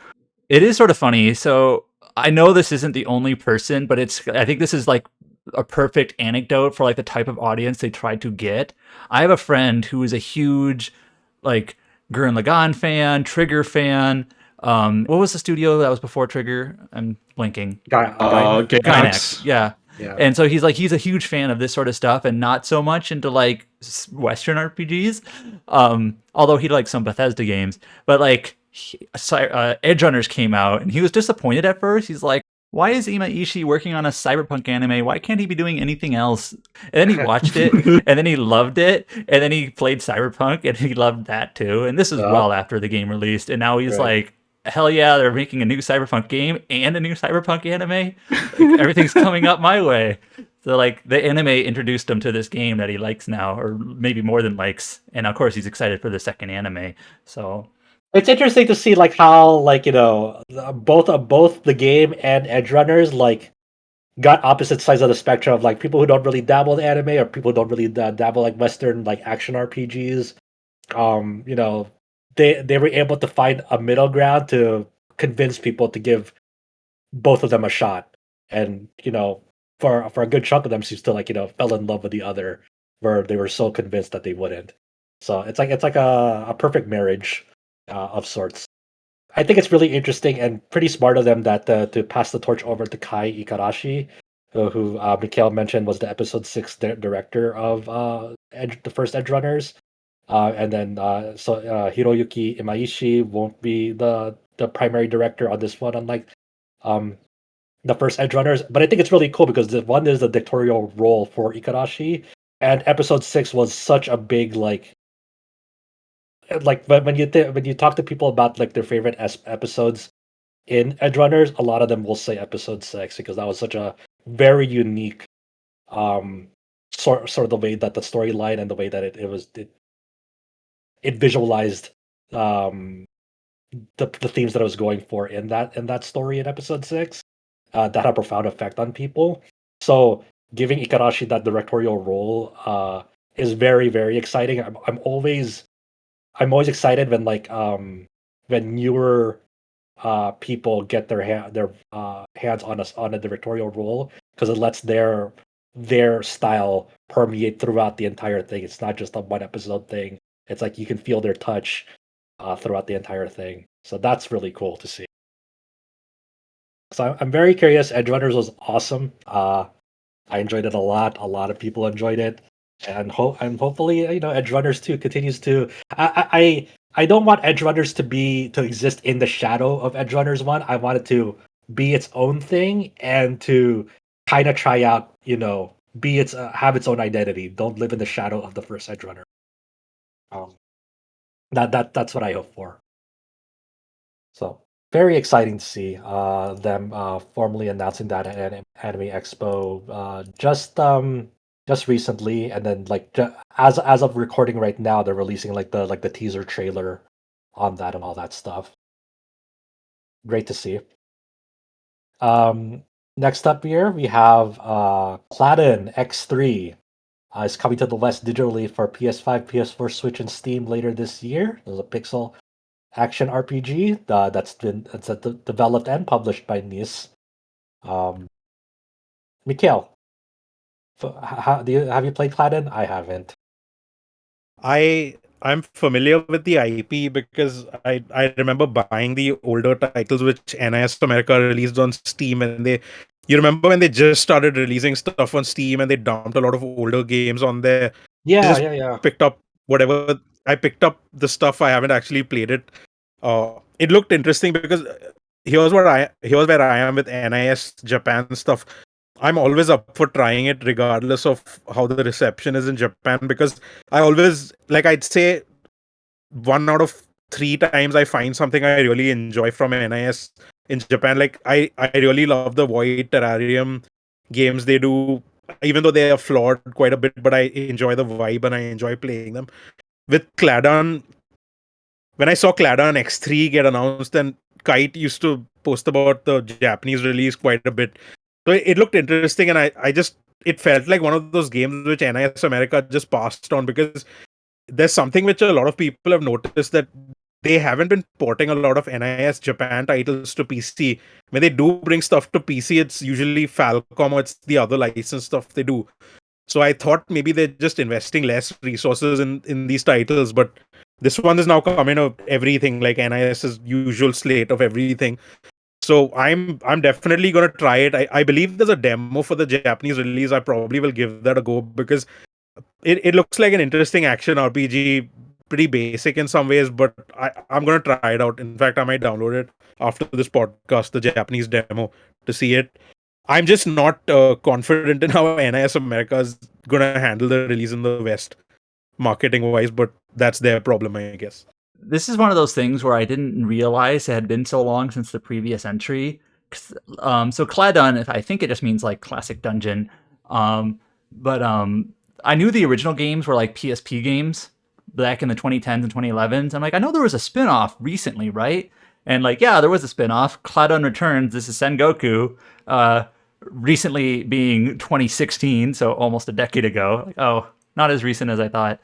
Speaker 2: It is sort of funny. So, I know this isn't the only person, but I think this is like a perfect anecdote for like the type of audience they tried to get. I have a friend who is a huge like Gurren Lagann fan, Trigger fan. What was the studio that was before Trigger? I'm blinking. Gainax. Yeah.
Speaker 1: Yeah.
Speaker 2: And so he's a huge fan of this sort of stuff and not so much into like Western RPGs. Although he likes some Bethesda games, but like Edgerunners came out and he was disappointed at first. He's like, why is Ima Ishii working on a Cyberpunk anime? Why can't he be doing anything else? And then he watched it, and then he loved it, and then he played Cyberpunk, and he loved that too. And this is well after the game released, and now he's like, hell yeah, they're making a new Cyberpunk game and a new Cyberpunk anime. Like, everything's coming up my way. So like the anime introduced him to this game that he likes now, or maybe more than likes, and of course he's excited for the second anime. So
Speaker 1: It's interesting to see like how, like, both the game and Edgerunners like got opposite sides of the spectrum of like people who don't really dabble in anime or people who don't really dabble like Western like action RPGs. You know, they were able to find a middle ground to convince people to give both of them a shot, and for a good chunk of them seems to, like, fell in love with the other, where they were so convinced that they wouldn't. So it's like a perfect marriage of sorts. I think it's really interesting and pretty smart of them that to pass the torch over to Kai Ikarashi, who Mikhail mentioned was the episode 6 director of the first Edgerunners, and then Hiroyuki Imaishi won't be the primary director on this one, unlike um, the first Edgerunners. But I think it's really cool because one is the directorial role for Ikarashi, and episode 6 was such a big like when you talk to people about like their favorite episodes in Edgerunners, a lot of them will say episode 6 because that was such a very unique sort of the way that the storyline and the way that it visualized the themes that I was going for in that story in episode 6 that had a profound effect on people. So giving Ikarashi that directorial role is very, very exciting. I'm always excited when when newer people get their hands on a directorial role, because it lets their style permeate throughout the entire thing. It's not just a one episode thing. It's like you can feel their touch throughout the entire thing. So that's really cool to see. So I'm very curious. Edgerunners was awesome. I enjoyed it a lot. A lot of people enjoyed it, and hopefully Edgerunners 2 continues to. I don't want Edgerunners to exist in the shadow of Edgerunners 1. I want it to be its own thing and to kind of try out, be its have its own identity. Don't live in the shadow of the first Edgerunner. Um, that's what I hope for. So very exciting to see them formally announcing that at Anime Expo just recently, and then as of recording right now, they're releasing the teaser trailer on that and all that stuff. Great to see. Um, Next up here we have Cladun X3. It's coming to the West digitally for PS5, PS4, Switch, and Steam later this year. There's a pixel action RPG that's developed and published by NIS. Mikhail, have you played Cladun? I haven't.
Speaker 3: I'm familiar with the IP because I remember buying the older titles which NIS America released on Steam, and you remember when they just started releasing stuff on Steam and they dumped a lot of older games on there. I
Speaker 1: Yeah,
Speaker 3: just
Speaker 1: yeah.
Speaker 3: picked up whatever. I picked up the stuff. I haven't actually played it. It looked interesting because here's where I am with NIS Japan stuff. I'm always up for trying it regardless of how the reception is in Japan, because I always, like, I'd say 1 out of 3 times I find something I really enjoy from NIS in Japan. Like, I really love the Void Terrarium games they do, even though they are flawed quite a bit, but I enjoy the vibe and I enjoy playing them. With Cladun, when I saw Cladun X3 get announced, and Kite used to post about the Japanese release quite a bit. So it looked interesting, and it felt like one of those games which NIS America just passed on, because there's something which a lot of people have noticed, that they haven't been porting a lot of NIS Japan titles to PC. When they do bring stuff to PC, it's usually Falcom or it's the other licensed stuff they do. So I thought maybe they're just investing less resources in these titles, but this one is now coming of everything, like NIS's usual slate of everything. So I'm definitely gonna try it. I believe there's a demo for the Japanese release. I probably will give that a go, because it looks like an interesting action RPG, pretty basic in some ways, but I'm gonna try it out. In fact, I might download it after this podcast, the Japanese demo, to see it. I'm just not confident in how NIS America is gonna handle the release in the West, marketing wise, but that's their problem, I guess.
Speaker 2: This is one of those things where I didn't realize it had been so long since the previous entry. So Cladun, I think it just means like classic dungeon. But I knew the original games were like PSP games back in the 2010s and 2011s. I'm like, I know there was a spin-off recently, right? And like, yeah, there was a spin-off. Cladun Returns, this is Sengoku, recently being 2016, so almost a decade ago. Like, oh, not as recent as I thought.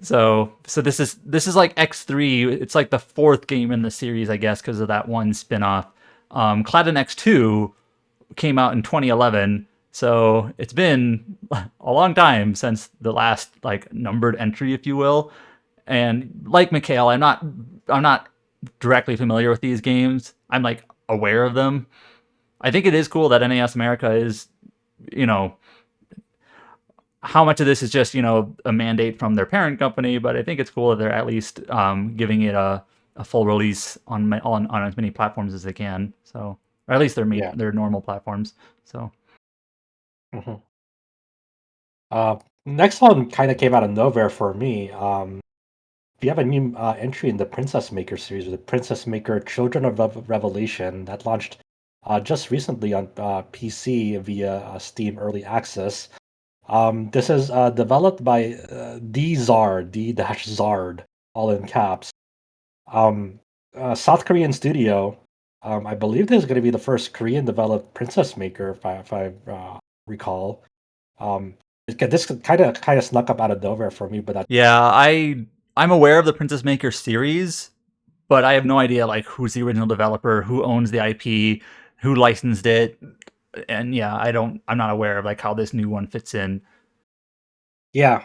Speaker 2: So this is like X3. It's like the fourth game in the series, I guess, because of that one spin-off. Cladun X2 came out in 2011, so it's been a long time since the last like numbered entry, if you will. And like Mikhail, I'm not directly familiar with these games. I'm like aware of them. I think it is cool that NAS America is, you know, how much of this is just, a mandate from their parent company, but I think it's cool that they're at least giving it a full release on as many platforms as they can. So, or at least their normal platforms. So,
Speaker 1: Mhm. Next one kind of came out of nowhere for me. We have a new entry in the Princess Maker series, the Princess Maker Children of Revelation, that launched just recently on PC via Steam Early Access. This is developed by D-Zard, all in caps. South Korean studio. I believe this is going to be the first Korean-developed Princess Maker, if I recall. This kind of snuck up out of nowhere for me, but
Speaker 2: yeah, I'm aware of the Princess Maker series, but I have no idea like who's the original developer, who owns the IP, who licensed it, and yeah, I'm not aware of like how this new one fits in.
Speaker 1: yeah,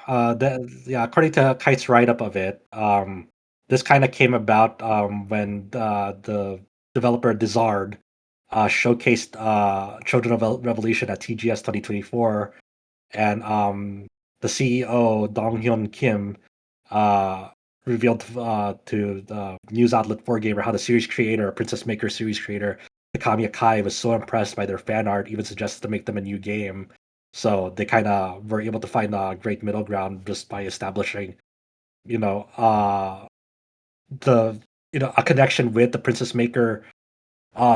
Speaker 1: according to Kite's write-up of it, this kind of came about when the developer Dizard showcased Children of Revolution at TGS 2024, and the CEO Dong Hyun Kim uh, revealed to the news outlet 4Gamer how the series creator, Princess Maker series creator, Takami Akai, was so impressed by their fan art, even suggested to make them a new game. So they kind of were able to find a great middle ground just by establishing, you know, the a connection with the Princess Maker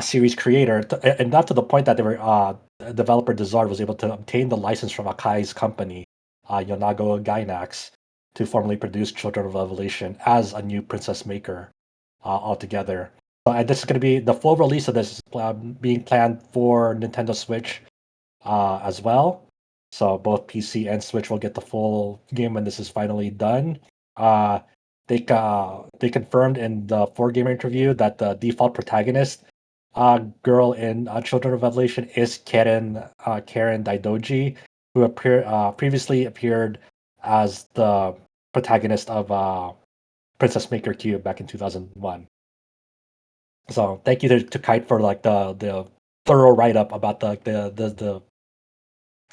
Speaker 1: series creator, and not to the point that they were developer Dizard was able to obtain the license from Akai's company, Yonago Gainax, to formally produce Children of Revelation as a new Princess Maker altogether. So and this is going to be the full release of this is being planned for Nintendo Switch as well. So both PC and Switch will get the full game when this is finally done. Uh, they confirmed in the 4Gamer interview that the default protagonist girl in Children of Revelation is Karen Daidoji, who previously appeared as the protagonist of Princess Maker Cube back in 2001. So thank you to Kite for like the thorough write up about the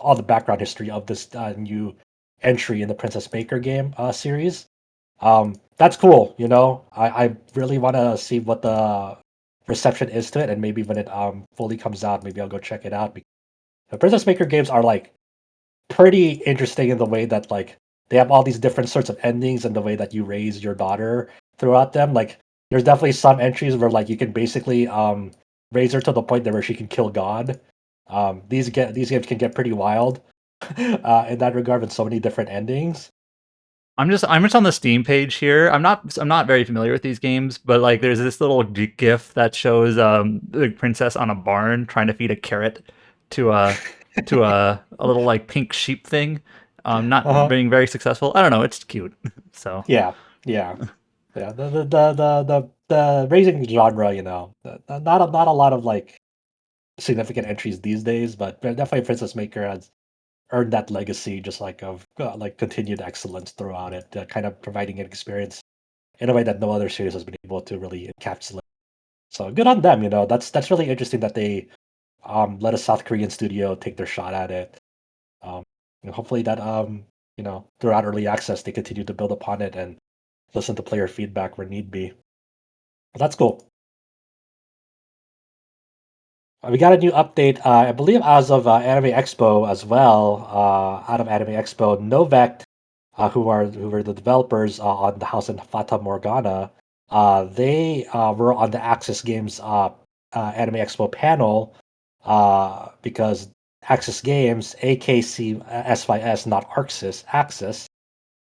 Speaker 1: all the background history of this new entry in the Princess Maker game series. That's cool. I really want to see what the reception is to it, and maybe when it fully comes out, maybe I'll go check it out. The Princess Maker games are like pretty interesting in the way that like they have all these different sorts of endings and the way that you raise your daughter throughout them. Like there's definitely some entries where like you can basically raise her to the point that where she can kill God. These games can get pretty wild in that regard with so many different endings.
Speaker 2: I'm just on the Steam page here. I'm not very familiar with these games, but like there's this little GIF that shows the princess on a barn trying to feed a carrot to a little like pink sheep thing. Not being very successful. I don't know. It's cute. So
Speaker 1: yeah. The raising genre, not a lot of like significant entries these days, but definitely Princess Maker has earned that legacy, just like of like continued excellence throughout it, kind of providing an experience in a way that no other series has been able to really encapsulate. So good on them. That's really interesting that they let a South Korean studio take their shot at it. And hopefully that throughout early access they continue to build upon it and listen to player feedback where need be. But that's cool. We got a new update, I believe, as of Anime Expo as well. Out of Anime Expo, Novect, who were the developers on the House and Fata Morgana, they were on the Aksys Games Anime Expo panel because Aksys Games, AKC S5S, not Aksys,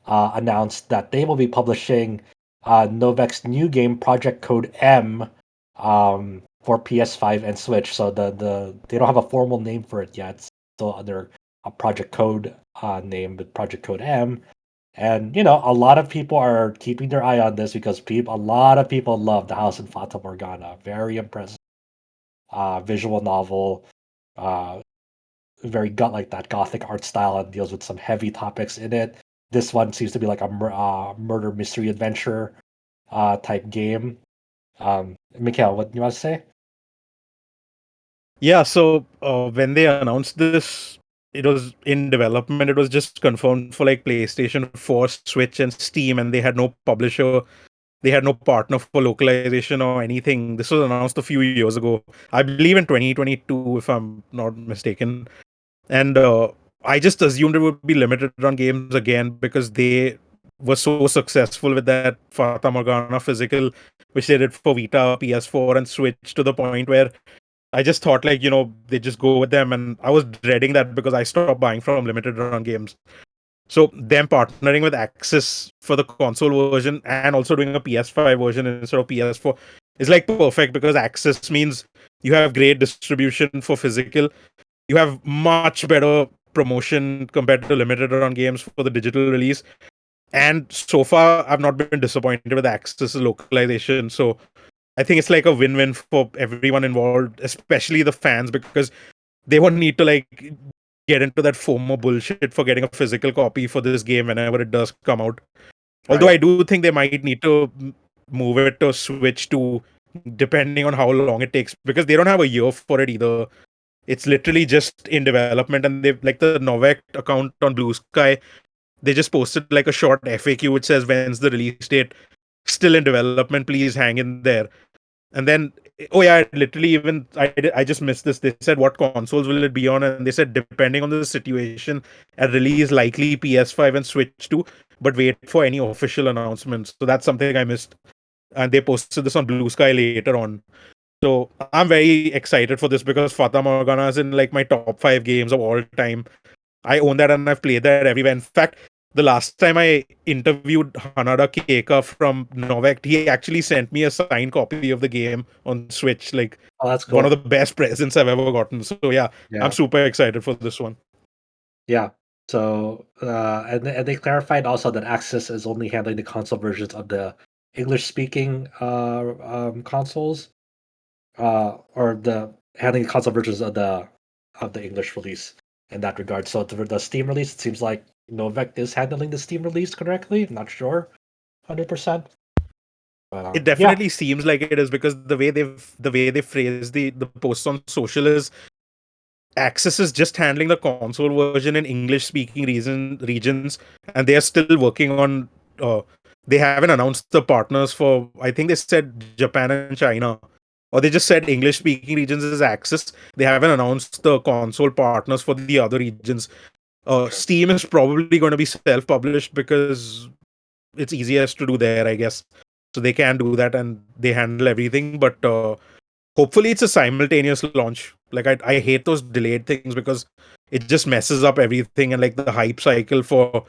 Speaker 1: announced that they will be publishing Novect's new game, Project Code M, for PS5 and Switch. So they don't have a formal name for it yet. It's still under a Project Code name, with Project Code M. And a lot of people are keeping their eye on this because a lot of people love the House in Fata Morgana. Very impressive visual novel. Very got like that gothic art style and deals with some heavy topics in it. This one seems to be like a murder mystery adventure type game. Mikhail, what do you want to say?
Speaker 3: Yeah, so when they announced this, it was in development. It was just confirmed for like PlayStation 4, Switch, and Steam, and they had no publisher. They had no partner for localization or anything. This was announced a few years ago. I believe in 2022, if I'm not mistaken. And I just assumed it would be limited run games again because they were so successful with that Fata Morgana physical, which they did for Vita, PS4, and Switch, to the point where I just thought like, they just go with them. And I was dreading that because I stopped buying from limited run games. So them partnering with Aksys for the console version and also doing a PS5 version instead of PS4 is like perfect, because Aksys means you have great distribution for physical. You have much better promotion compared to limited run games for the digital release. And so far, I've not been disappointed with Aksys localization. So I think it's like a win-win for everyone involved, especially the fans, because they won't need to like get into that FOMO bullshit for getting a physical copy for this game whenever it does come out. Although I do think they might need to move it to Switch to, depending on how long it takes, because they don't have a year for it either. It's literally just in development, and they've like the Novect account on Blue Sky they just posted like a short FAQ which says when's the release date, still in development, please hang in there. And then, oh yeah, literally even I just missed this. They said what consoles will it be on, and they said depending on the situation at release, likely PS5 and Switch too, but wait for any official announcements. So that's something I missed, and they posted this on Blue Sky later on. So I'm very excited for this because Fata Morgana is in like my top 5 games of all time. I own that and I've played that everywhere. In fact, the last time I interviewed Hanada Keika from Novect, he actually sent me a signed copy of the game on Switch. Like,
Speaker 1: Oh, that's
Speaker 3: one
Speaker 1: cool.
Speaker 3: of the best presents I've ever gotten. So yeah,
Speaker 1: Yeah.
Speaker 3: I'm super excited for this one.
Speaker 1: Yeah. So, and they clarified also that Aksys is only handling the console versions of the English-speaking consoles, or the handling the console versions of the English release in that regard. So the Steam release, it seems like Novect is handling the Steam release correctly. I'm not sure, 100%. But,
Speaker 3: It definitely seems like it is because the way they phrase the posts on social is Axis is just handling the console version in English speaking regions, and they are still working on. They haven't announced the partners for. I think they said Japan and China, or they just said English speaking regions is Axis. They haven't announced the console partners for the other regions. Steam is probably going to be self published because it's easiest to do there, I guess. So they can do that and they handle everything, but. Hopefully it's a simultaneous launch. Like I hate those delayed things because it just messes up everything, and like the hype cycle for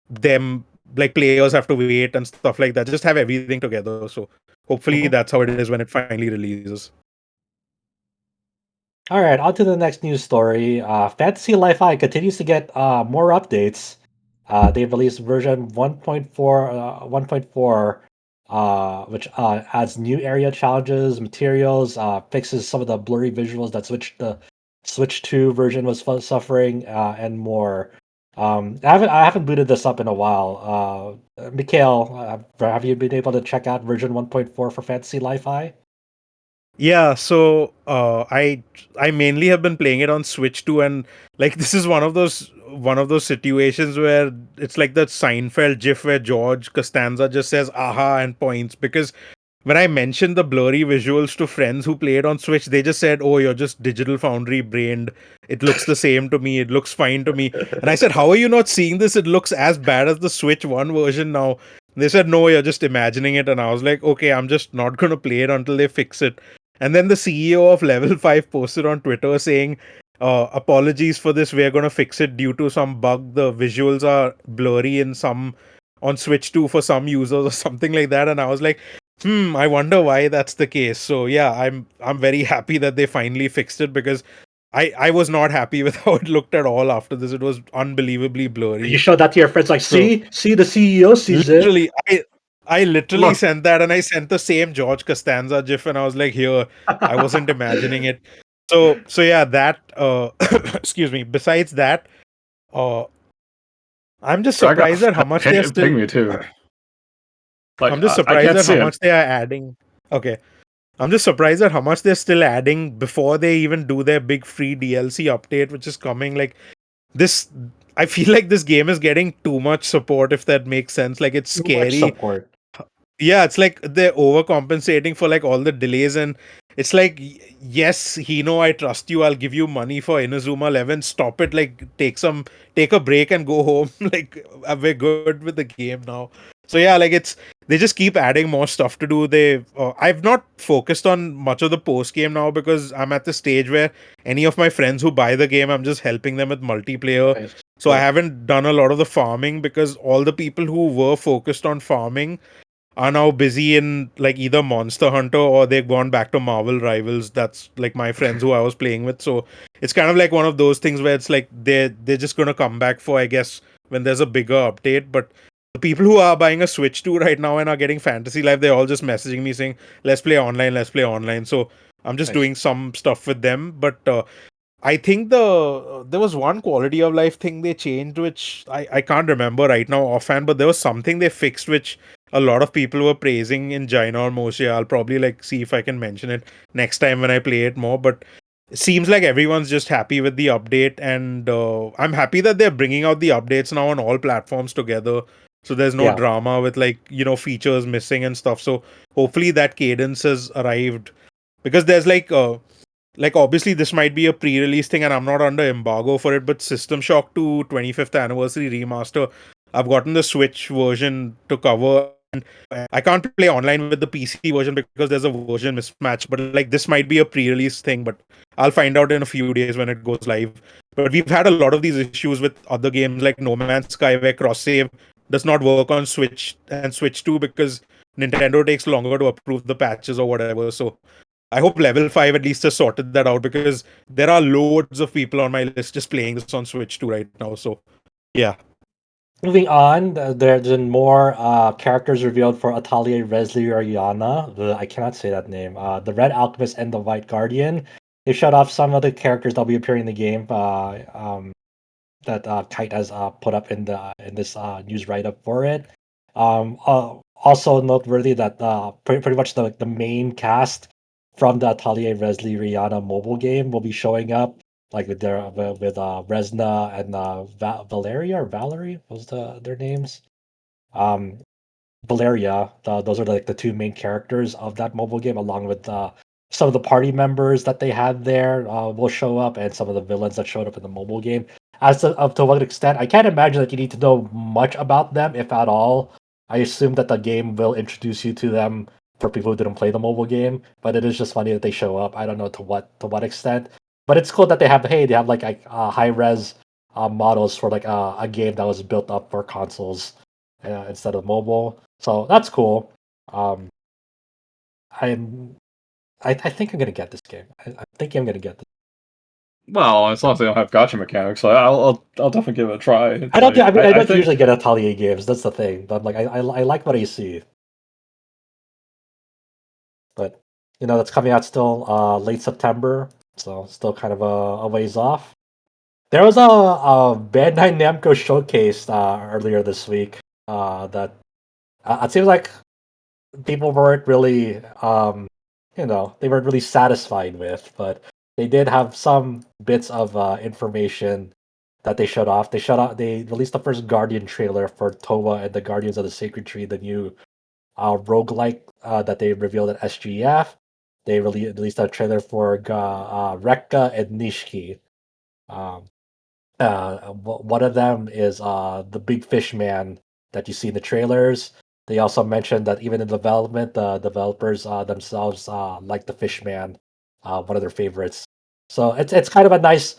Speaker 3: them, like players have to wait and stuff like that. Just have everything together. So hopefully that's how it is when it finally releases.
Speaker 1: All right, on to the next news story. Fantasy Life-I continues to get more updates. They've released version 1.4, 1.4, which adds new area challenges, materials, fixes some of the blurry visuals that the Switch 2 version was suffering, and more. I haven't booted this up in a while. Mikhail, have you been able to check out version 1.4 for Fantasy Life-I?
Speaker 3: Yeah, so I mainly have been playing it on Switch too, and like this is one of those situations where it's like that Seinfeld gif where George Costanza just says "aha" and points, because when I mentioned the blurry visuals to friends who played on Switch, they just said, "Oh, you're just Digital Foundry brained. It looks the same to me. It looks fine to me." And I said, "How are you not seeing this? It looks as bad as the Switch One version now." They said, "No, you're just imagining it." And I was like, "Okay, I'm just not gonna play it until they fix it." And then the CEO of Level 5 posted on Twitter saying, apologies for this, we're going to fix it due to some bug. The visuals are blurry in some on Switch 2 for some users or something like that. And I was like, I wonder why that's the case. So yeah, I'm very happy that they finally fixed it because I was not happy with how it looked at all after this. It was unbelievably blurry.
Speaker 1: You showed that to your friends, like,
Speaker 3: So
Speaker 1: see, the CEO sees it.
Speaker 3: literally, I literally
Speaker 2: Look.
Speaker 3: sent that, and I sent the same George Costanza gif, and I was like, here, I wasn't imagining it. So yeah, that excuse me. Besides that, uh, I'm just
Speaker 4: I got
Speaker 3: surprised at how much they're
Speaker 4: it pinged
Speaker 3: still.
Speaker 4: me too. Like
Speaker 3: I'm just
Speaker 4: I
Speaker 3: surprised
Speaker 4: can't
Speaker 3: at
Speaker 4: see
Speaker 3: how
Speaker 4: it.
Speaker 3: much they are adding. Okay, I'm just surprised at how much they're still adding before they even do their big free DLC update, which is coming. Like this, I feel like this game is getting too much support. If that makes sense, like it's
Speaker 1: Too much
Speaker 3: scary.
Speaker 1: support.
Speaker 3: Yeah, it's like they're overcompensating for like all the delays, and it's like, yes, Hino, I trust you. I'll give you money for Inazuma 11. Stop it. Like, take a break and go home. Like, we're good with the game now. So yeah, like they just keep adding more stuff to do. I've not focused on much of the post game now because I'm at the stage where any of my friends who buy the game, I'm just helping them with multiplayer.
Speaker 1: Nice.
Speaker 3: So I
Speaker 1: Cool.
Speaker 3: haven't done a lot of the farming because all the people who were focused on farming are now busy in like either Monster Hunter or they've gone back to Marvel Rivals. That's like my friends who I was playing with. So it's kind of like one of those things where it's like they're just gonna come back for, I guess, when there's a bigger update. But the people who are buying a Switch 2 right now and are getting Fantasy Life, they're all just messaging me saying, let's play online, let's play online. So I'm just
Speaker 1: Nice.
Speaker 3: doing some stuff with them. But I think there was one quality of life thing they changed, which I can't remember right now offhand, but there was something they fixed which a lot of people were praising in Jaina or Moshe. I'll probably like see if I can mention it next time when I play it more. But seems like everyone's just happy with the update, and I'm happy that they're bringing out the updates now on all platforms together, so there's no
Speaker 1: Yeah.
Speaker 3: drama with like features missing and stuff. So hopefully that cadence has arrived, because there's like obviously this might be a pre-release thing and I'm not under embargo for it, but System Shock 2 25th anniversary remaster, I've gotten the Switch version to cover. I can't play online with the PC version because there's a version mismatch, but like this might be a pre-release thing, but I'll find out in a few days when it goes live. But we've had a lot of these issues with other games like No Man's Sky, where cross save does not work on Switch and Switch 2 because Nintendo takes longer to approve the patches or whatever. So I hope Level 5 at least has sorted that out, because there are loads of people on my list just playing this on Switch 2 right now. So yeah.
Speaker 1: Moving on, there's been more characters revealed for Atelier Resleriana. I cannot say that name. The Red Alchemist and the White Guardian. They showed off some of the characters that'll be appearing in the game. That Kite has put up in this news write up for it. Also noteworthy that pretty much the main cast from the Atelier Resleriana mobile game will be showing up, like with Resna and Valeria or Valerie, what was their names? Um, Valeria. Those are like the two main characters of that mobile game, along with some of the party members that they had there will show up, and some of the villains that showed up in the mobile game. As to what extent, I can't imagine that you need to know much about them, if at all. I assume that the game will introduce you to them for people who didn't play the mobile game, but it is just funny that they show up. I don't know to what extent, but it's cool that they have like high res models for like a game that was built up for consoles instead of mobile. So that's cool. Um, I'm I think I'm gonna get this game. I think I'm gonna get this.
Speaker 4: Well, as long as they don't have gotcha mechanics, so I'll definitely give it a try. It's
Speaker 1: I don't.
Speaker 4: like,
Speaker 1: I mean, I
Speaker 4: I
Speaker 1: don't
Speaker 4: think
Speaker 1: usually get Atelier games. That's the thing. But like, I like what I see. But that's coming out still late September, so still kind of a ways off. There was a Bandai Namco showcase earlier this week. That it seems like people weren't really they weren't really satisfied with, but they did have some bits of information that they showed off. They released the first Guardian trailer for Towa and the Guardians of the Sacred Tree, the new roguelike that they revealed at SGF. They released a trailer for Rekka and Nishiki. Um, One of them is the big fish man that you see in the trailers. They also mentioned that even in development, the developers themselves like the fish man, one of their favorites. So it's kind of a nice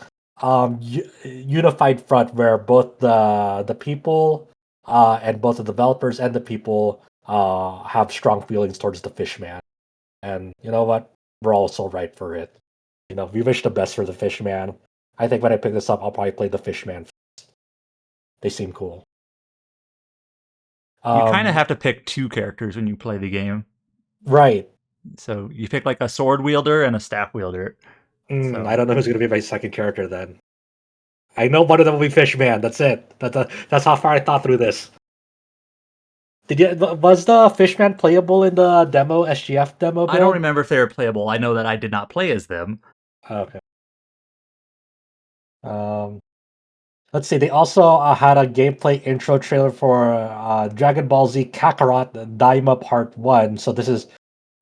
Speaker 1: unified front where both the people and both the developers and the people have strong feelings towards the fish man. And you know what? We're also right for it. We wish the best for the fish man. I think when I pick this up, I'll probably play the Fishman. They seem cool.
Speaker 2: You kind of
Speaker 1: Um,
Speaker 2: have to pick two characters when you play the game.
Speaker 1: right.
Speaker 2: So you pick like a sword wielder and a staff wielder. So
Speaker 1: I don't know who's going to be my second character then. I know one of them will be Fishman. That's it. That's how far I thought through this. Was the Fishman playable in the demo SGF demo build?
Speaker 2: I don't remember if they were playable. I know that I did not play as them.
Speaker 1: Okay. Um, let's see. They also had a gameplay intro trailer for Dragon Ball Z Kakarot Daima Part 1. So this is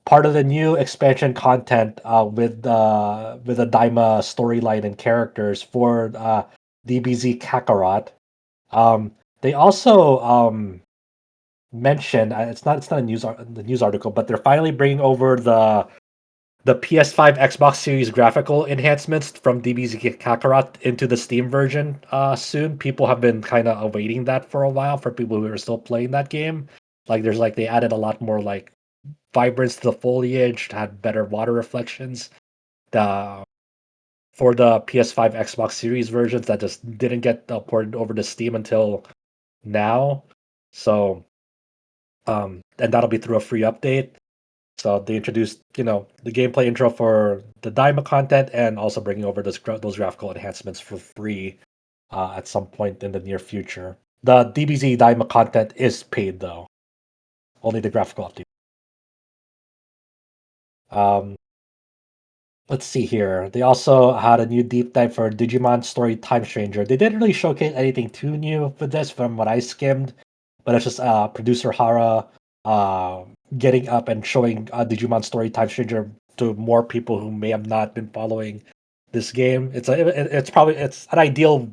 Speaker 1: part of the new expansion content with the Daima storyline and characters for DBZ Kakarot. They also mentioned it's not the news article, but they're finally bringing over the PS5 Xbox Series graphical enhancements from DBZ Kakarot into the Steam version soon. People have been kind of awaiting that for a while for people who are still playing that game. Like they added a lot more like vibrance to the foliage, had better water reflections. The For the PS5 Xbox Series versions that just didn't get ported over to Steam until now. So and that'll be through a free update. So they introduced, the gameplay intro for the Daima content and also bringing over those graphical enhancements for free at some point in the near future. The DBZ Daima content is paid though, only the graphical update. Um, let's see here. They also had a new deep dive for Digimon Story Time Stranger. They didn't really showcase anything too new with this from what I skimmed, but it's just producer Hara getting up and showing Digimon Story Time Stranger to more people who may have not been following this game. It's an ideal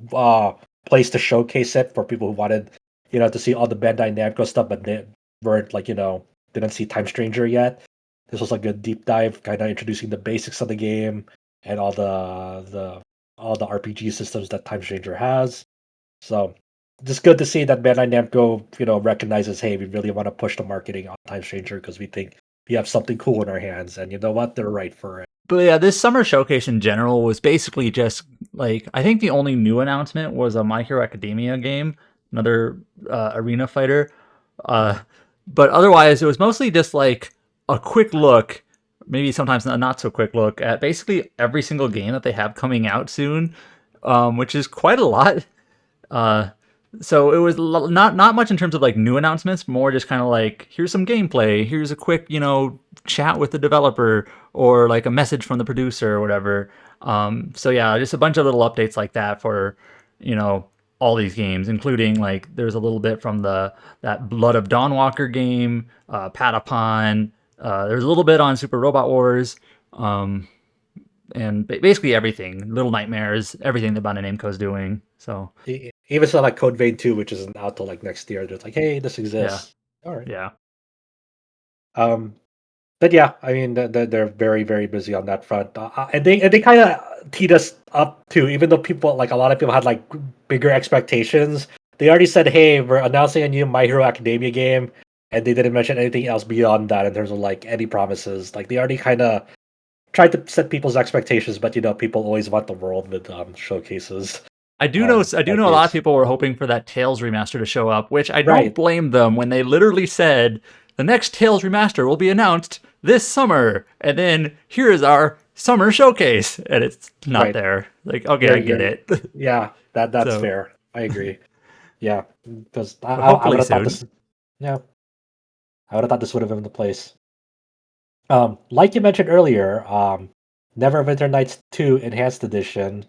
Speaker 1: place to showcase it for people who wanted to see all the Bandai Namco stuff, but they weren't didn't see Time Stranger yet. This was like a deep dive, kind of introducing the basics of the game and all the RPG systems that Time Stranger has. So just good to see that Bandai Namco, recognizes, hey, we really want to push the marketing on Time Stranger because we think we have something cool in our hands, and you know what? They're right for it.
Speaker 2: But yeah, this summer showcase in general was basically just like, I think the only new announcement was a My Hero Academia game, another arena fighter. But otherwise, it was mostly just like a quick look, maybe sometimes a not so quick look at basically every single game that they have coming out soon, which is quite a lot. So it was not much in terms of like new announcements, more just kind of like, here's some gameplay, here's a quick chat with the developer, or like a message from the producer or whatever. So yeah, just a bunch of little updates like that for all these games, including like there's a little bit from that Blood of Dawnwalker game, Patapon. There's a little bit on Super Robot Wars. And basically everything, Little Nightmares, everything that Bandai Namco's doing. So
Speaker 1: Even stuff like Code Vein 2, which isn't out till like next year, they're like, hey, this exists. All right.
Speaker 2: yeah.
Speaker 1: But yeah, I mean, they're very, very busy on that front, and they kind of teed us up too. Even though people, like a lot of people, had like bigger expectations, they already said, "Hey, we're announcing a new My Hero Academia game," and they didn't mention anything else beyond that in terms of like any promises. Like they already kind of tried to set people's expectations, but people always want the world with showcases.
Speaker 2: I do know a lot of people were hoping for that Tales remaster to show up, which I don't blame them when they literally said the next Tales remaster will be announced this summer, and then here is our summer showcase, and it's not there. Like, okay, I get it.
Speaker 1: Yeah, that's fair. I agree. Yeah, because
Speaker 2: I would have
Speaker 1: thought this. Yeah, I would have thought this would have been the place. Like you mentioned earlier, Neverwinter Nights 2 Enhanced Edition,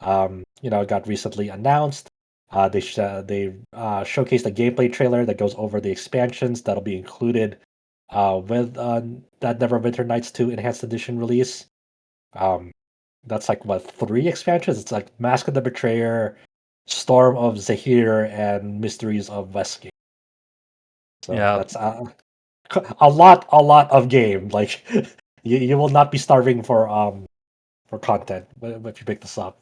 Speaker 1: got recently announced. They showcased a gameplay trailer that goes over the expansions that'll be included with that Neverwinter Nights 2 Enhanced Edition release. That's like what, 3 expansions? It's like Mask of the Betrayer, Storm of Zahir, and Mysteries of Westgate. So that's a lot of game. Like you will not be starving for content if you pick this up.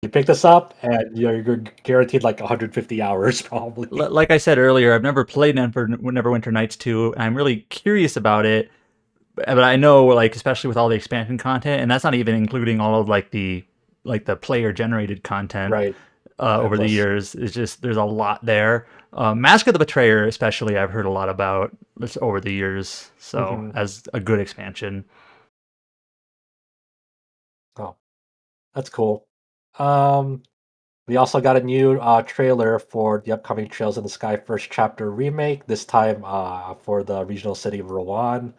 Speaker 1: You pick this up and you're guaranteed like 150 hours probably.
Speaker 2: Like I said earlier, I've never played Neverwinter Nights 2, and I'm really curious about it. But I know, like, especially with all the expansion content, and that's not even including all of like the player generated content over the years. It's just there's a lot there. Mask of the Betrayer, especially, I've heard a lot about over the years. So as a good expansion.
Speaker 1: Oh, that's cool. We also got a new trailer for the upcoming Trails in the Sky First Chapter remake. This time for the regional city of Ruan.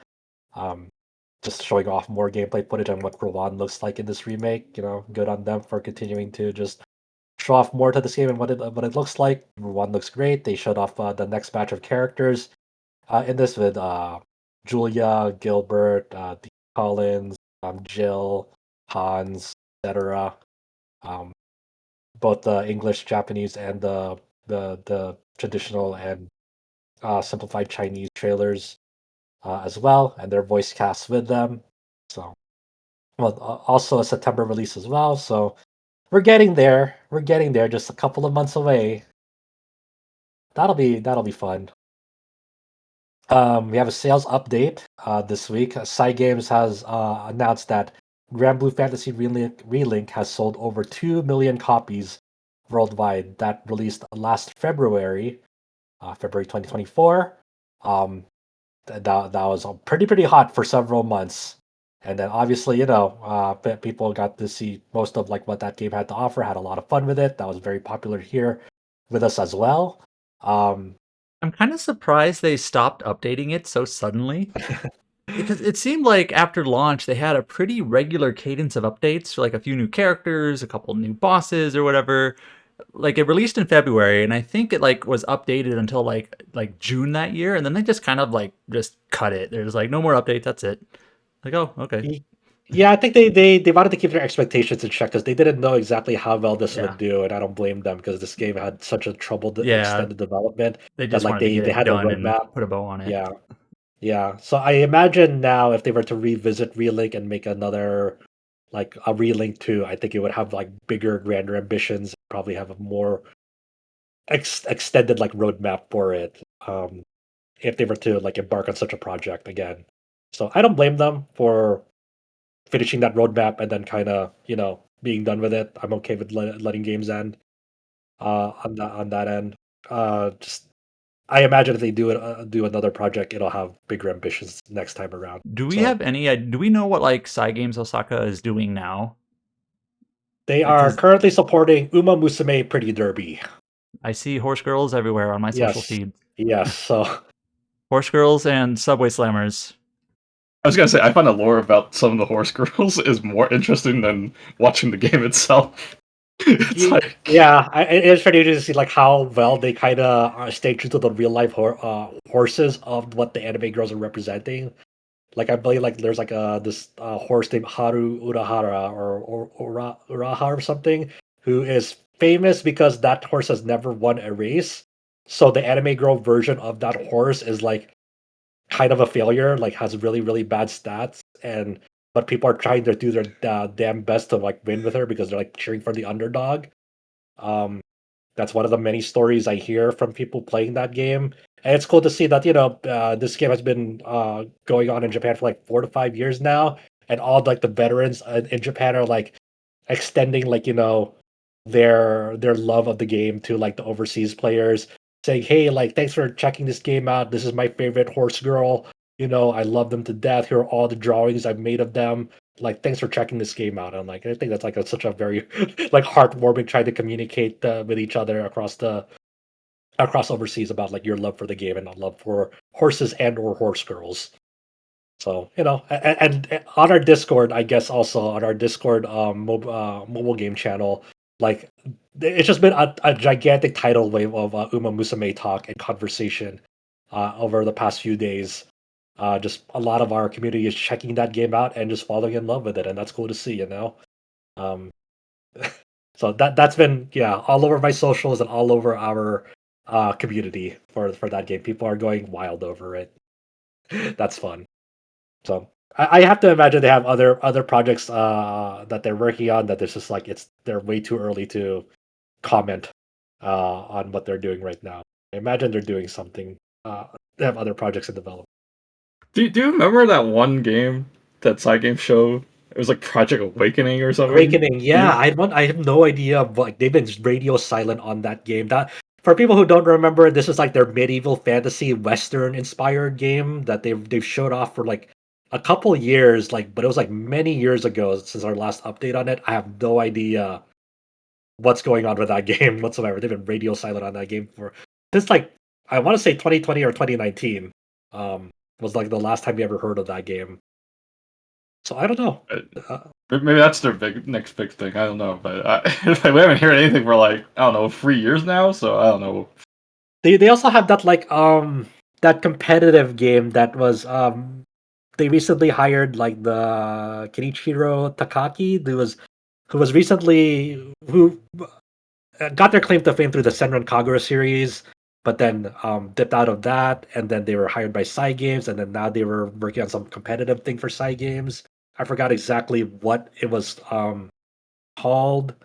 Speaker 1: Just showing off more gameplay footage on what Ruan looks like in this remake. Good on them for continuing to just show off more to this game and what it looks like. Ruan looks great. They showed off the next batch of characters in this with Julia, Gilbert, Dean Collins, Jill, Hans, etc. Both the English, Japanese, and the traditional and simplified Chinese trailers as well, and their voice casts with them. So, also a September release as well. So, we're getting there. We're getting there. Just a couple of months away. That'll be fun. We have a sales update this week. Cygames has announced that Granblue Fantasy Relink has sold over 2 million copies worldwide. That released last February, February 2024. That was pretty hot for several months. And then obviously, people got to see most of like what that game had to offer, had a lot of fun with it. That was very popular here with us as well.
Speaker 2: I'm kind of surprised they stopped updating it so suddenly. Because it seemed like after launch they had a pretty regular cadence of updates for like a few new characters, a couple new bosses or whatever. Like it released in February, and I think it like was updated until like June that year, and then they just kind of like just cut it. There's like no more updates. That's it. Like, oh, okay.
Speaker 1: Yeah, I think they wanted to keep their expectations in check because they didn't know exactly how well this
Speaker 2: Yeah.
Speaker 1: would do, and I don't blame them because this game had such a troubled
Speaker 2: Yeah.
Speaker 1: extended development
Speaker 2: They
Speaker 1: that
Speaker 2: just
Speaker 1: like
Speaker 2: wanted to get
Speaker 1: they
Speaker 2: it
Speaker 1: had a
Speaker 2: done and
Speaker 1: roadmap.
Speaker 2: put a bow on it.
Speaker 1: Yeah, yeah. So I imagine now if they were to revisit Relink and make another like a Relink 2, I think it would have like bigger, grander ambitions, probably have a more extended like roadmap for it. If they were to like embark on such a project again. So I don't blame them for finishing that roadmap and then kind of being done with it. I'm okay with letting games end on that end. Just I imagine if they do another project, it'll have bigger ambitions next time around.
Speaker 2: Do we
Speaker 1: So
Speaker 2: have any? Do we know what like Cygames Osaka is doing now?
Speaker 1: they are
Speaker 2: Because
Speaker 1: currently supporting Uma Musume Pretty Derby.
Speaker 2: I see horse girls everywhere on my social
Speaker 1: Yes,
Speaker 2: feed.
Speaker 1: yes. So
Speaker 2: Horse girls and subway slammers.
Speaker 4: I was gonna say I find the lore about some of the horse girls is more interesting than watching the game itself. It's like
Speaker 1: yeah, it's pretty interesting to see like how well they kind of stay true to the real life horses of what the anime girls are representing. Like I believe like there's like this horse named Haru Urahara or Uraha or something who is famous because that horse has never won a race. So the anime girl version of that horse is like kind of a failure, like has really really bad stats, and but people are trying to do their damn best to like win with her because they're like cheering for the underdog. Um, that's one of the many stories I hear from people playing that game. And it's cool to see that, this game has been going on in Japan for like 4 to 5 years now. And all like the veterans in Japan are like extending like, their love of the game to like the overseas players, saying, hey, like thanks for checking this game out. This is my favorite horse girl. I love them to death. Here are all the drawings I've made of them. Like thanks for checking this game out. And like I think that's like such a very like heartwarming trying to communicate with each other across overseas about like your love for the game and a love for horses and or horse girls. So and on our Discord, I guess also on our Discord mobile game channel, like it's just been a gigantic tidal wave of Uma Musume talk and conversation over the past few days. Just a lot of our community is checking that game out and just falling in love with it, and that's cool to see. Um, so that's been all over my socials and all over our community for that game. People are going wild over it. That's fun. So I have to imagine they have other projects that they're working on that it's just like they're way too early to comment on what they're doing right now. I imagine they're doing something. They have other projects in development.
Speaker 4: do you remember that one game that Cygames showed? It was like Project Awakening or something.
Speaker 1: Awakening, yeah, I have no idea, but like, they've been radio silent on that game. That for people who don't remember, this is like their medieval fantasy western inspired game that they've showed off for like a couple years, like but it was like many years ago since our last update on it. I have no idea what's going on with that game whatsoever. They've been radio silent on that game for since like I want to say 2020 or 2019. Was like the last time we ever heard of that game. So I don't know. Uh,
Speaker 4: Maybe that's their next big thing. I don't know, but we haven't heard anything for like I don't know 3 years now. So I don't know.
Speaker 1: they also have that like that competitive game that was they recently hired like the Kenichiro Takaki who was recently who got their claim to fame through the Senran Kagura series, but then dipped out of that, and then they were hired by Cygames, and then now they were working on some competitive thing for Cygames. I forgot exactly what it was called,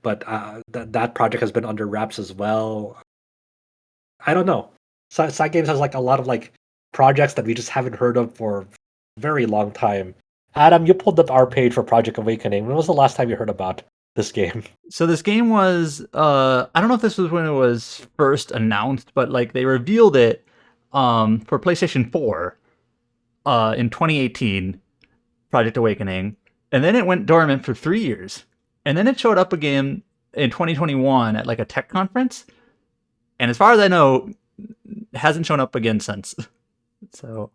Speaker 1: but that project has been under wraps as well. I don't know. Cygames has like a lot of like projects that we just haven't heard of for a very long time. Adam, you pulled up our page for Project Awakening. When was the last time you heard about this game?
Speaker 2: So this game was I don't know if this was when it was first announced, but like they revealed it for PlayStation 4 in 2018, Project Awakening, and then it went dormant for 3 years. And then it showed up again in 2021 at like a tech conference. And as far as I know, hasn't shown up again since. So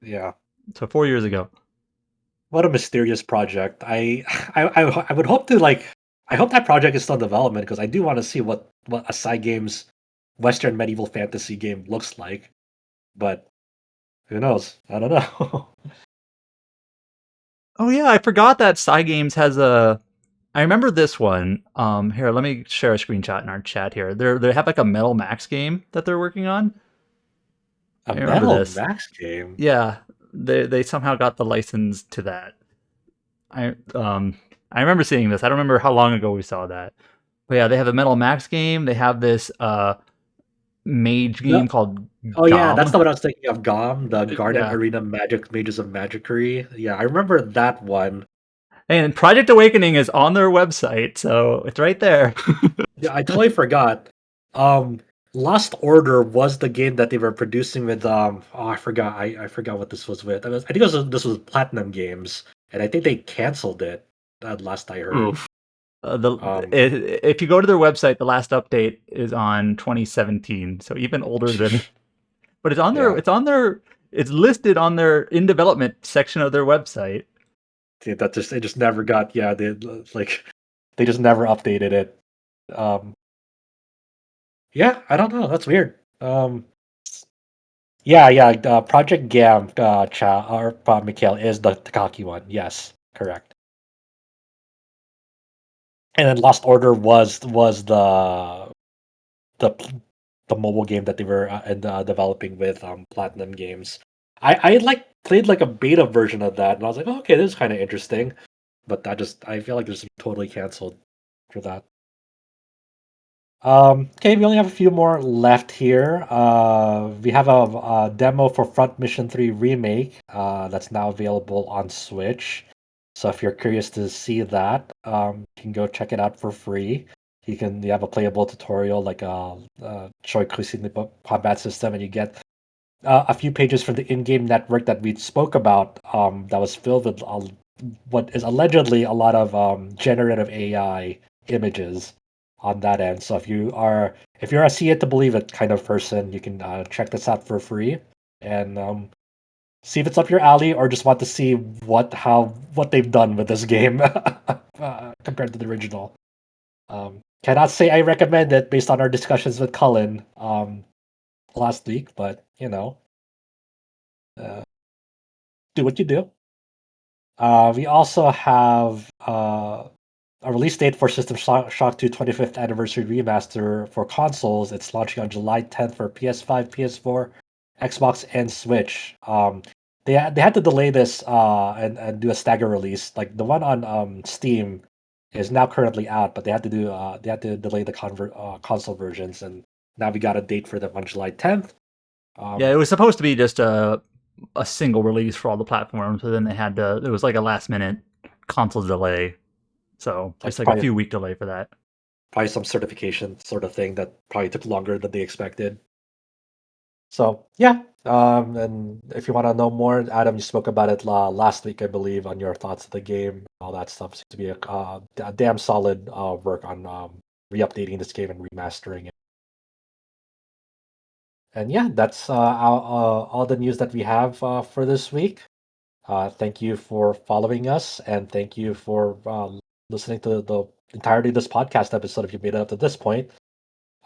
Speaker 1: Yeah.
Speaker 2: So 4 years ago.
Speaker 1: What a mysterious project. I would hope to I hope that project is still in development because I do want to see what a Cygames Western medieval fantasy game looks like. But who knows? I don't know.
Speaker 2: Oh yeah, I forgot that Cygames has a. I remember this one. Here, let me share a screenshot in our chat here. They have like a Metal Max game that they're working on.
Speaker 1: A
Speaker 2: I remember
Speaker 1: Metal
Speaker 2: this.
Speaker 1: Max game.
Speaker 2: Yeah, they somehow got the license to that. I remember seeing this. I don't remember how long ago we saw that. But yeah, they have a Metal Max game. They have this mage game
Speaker 1: No.
Speaker 2: called
Speaker 1: Oh yeah, that's
Speaker 2: Gom.
Speaker 1: the one I was thinking of. GOM, the Garden
Speaker 2: Yeah.
Speaker 1: Arena Magic Mages of Magicry. Yeah, I remember that one.
Speaker 2: And Project Awakening is on their website, so it's right there.
Speaker 1: Yeah, I totally forgot. Um, Lost Order was the game that they were producing with oh I forgot I forgot what this was with. I think this was Platinum Games, and I think they canceled it. Last I heard.
Speaker 4: Oof.
Speaker 1: Um,
Speaker 2: If you go to their website, the last update is on 2017, so even older than. But it's on their.
Speaker 1: yeah,
Speaker 2: It's on their. It's listed on their in development section of their website.
Speaker 1: that just they just never got. Yeah, they just never updated it. Um, yeah, I don't know. That's weird. Yeah. Project Gam, Mikhail is the Takaki one. Yes, correct. And then Lost Order was the the mobile game that they were developing with Platinum Games. I had played like a beta version of that, and I was like, oh, okay, this is kind of interesting. But I feel like this is totally canceled for that. Okay, we only have a few more left here. We have a demo for Front Mission 3 Remake that's now available on Switch. So if you're curious to see that, you can go check it out for free. You have a playable tutorial like showing the combat system, and you get a few pages from the in-game network that we spoke about. That was filled with what is allegedly a lot of generative AI images on that end. So if you're a see it to believe it kind of person, you can check this out for free and see if it's up your alley, or just want to see what they've done with this game compared to the original. Cannot say I recommend it based on our discussions with Cullen last week, but uh, do what you do. We also have a release date for System Shock 2 25th Anniversary Remaster for consoles. It's launching on July 10th for PS5, PS4, Xbox, and Switch. They had to delay this and do a stagger release. Like the one on Steam is now currently out, but they had to delay the console versions, and now we got a date for them on July 10th.
Speaker 2: Yeah,
Speaker 1: Um,
Speaker 2: it was supposed to be just a single release for all the platforms, but then they had to. It was like a last minute console delay, so
Speaker 1: like
Speaker 2: just like a
Speaker 1: probably
Speaker 2: few week delay for that.
Speaker 1: probably some certification sort of thing that probably took longer than they expected. So yeah, and if you want to know more, Adam, you spoke about it last week, I believe, on your thoughts of the game. All that stuff seems to be a damn solid work on re-updating this game and remastering it. And yeah, that's all the news that we have for this week. Thank you for following us, and thank you for listening to the entirety of this podcast episode. If you made it up to this point,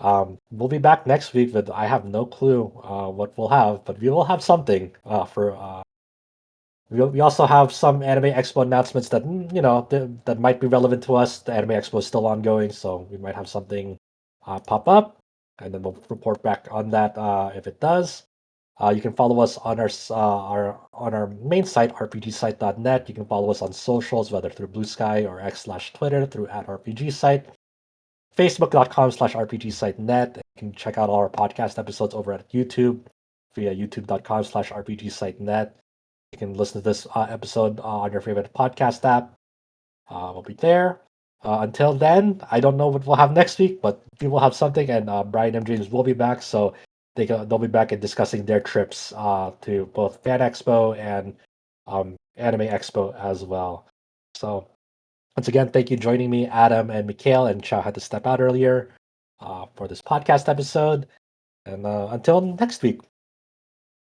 Speaker 1: we'll be back next week with I have no clue what we'll have, but we will have something for. We also have some Anime Expo announcements that that might be relevant to us. The Anime Expo is still ongoing, so we might have something pop up, and then we'll report back on that if it does. You can follow us on our main site, rpgsite.net. You can follow us on socials, whether through Blue Sky or X/Twitter through @rpgsite. Facebook.com/rpgsite.net. You can check out all our podcast episodes over at YouTube via youtube.com/rpgsite.net. You can listen to this episode on your favorite podcast app. We'll be there. Until then, I don't know what we'll have next week, but we will have something, and Brian and James will be back, so they'll be back and discussing their trips to both Fan Expo and Anime Expo as well. So once again, thank you for joining me, Adam and Mikhail, and Chow had to step out earlier for this podcast episode. And until next week.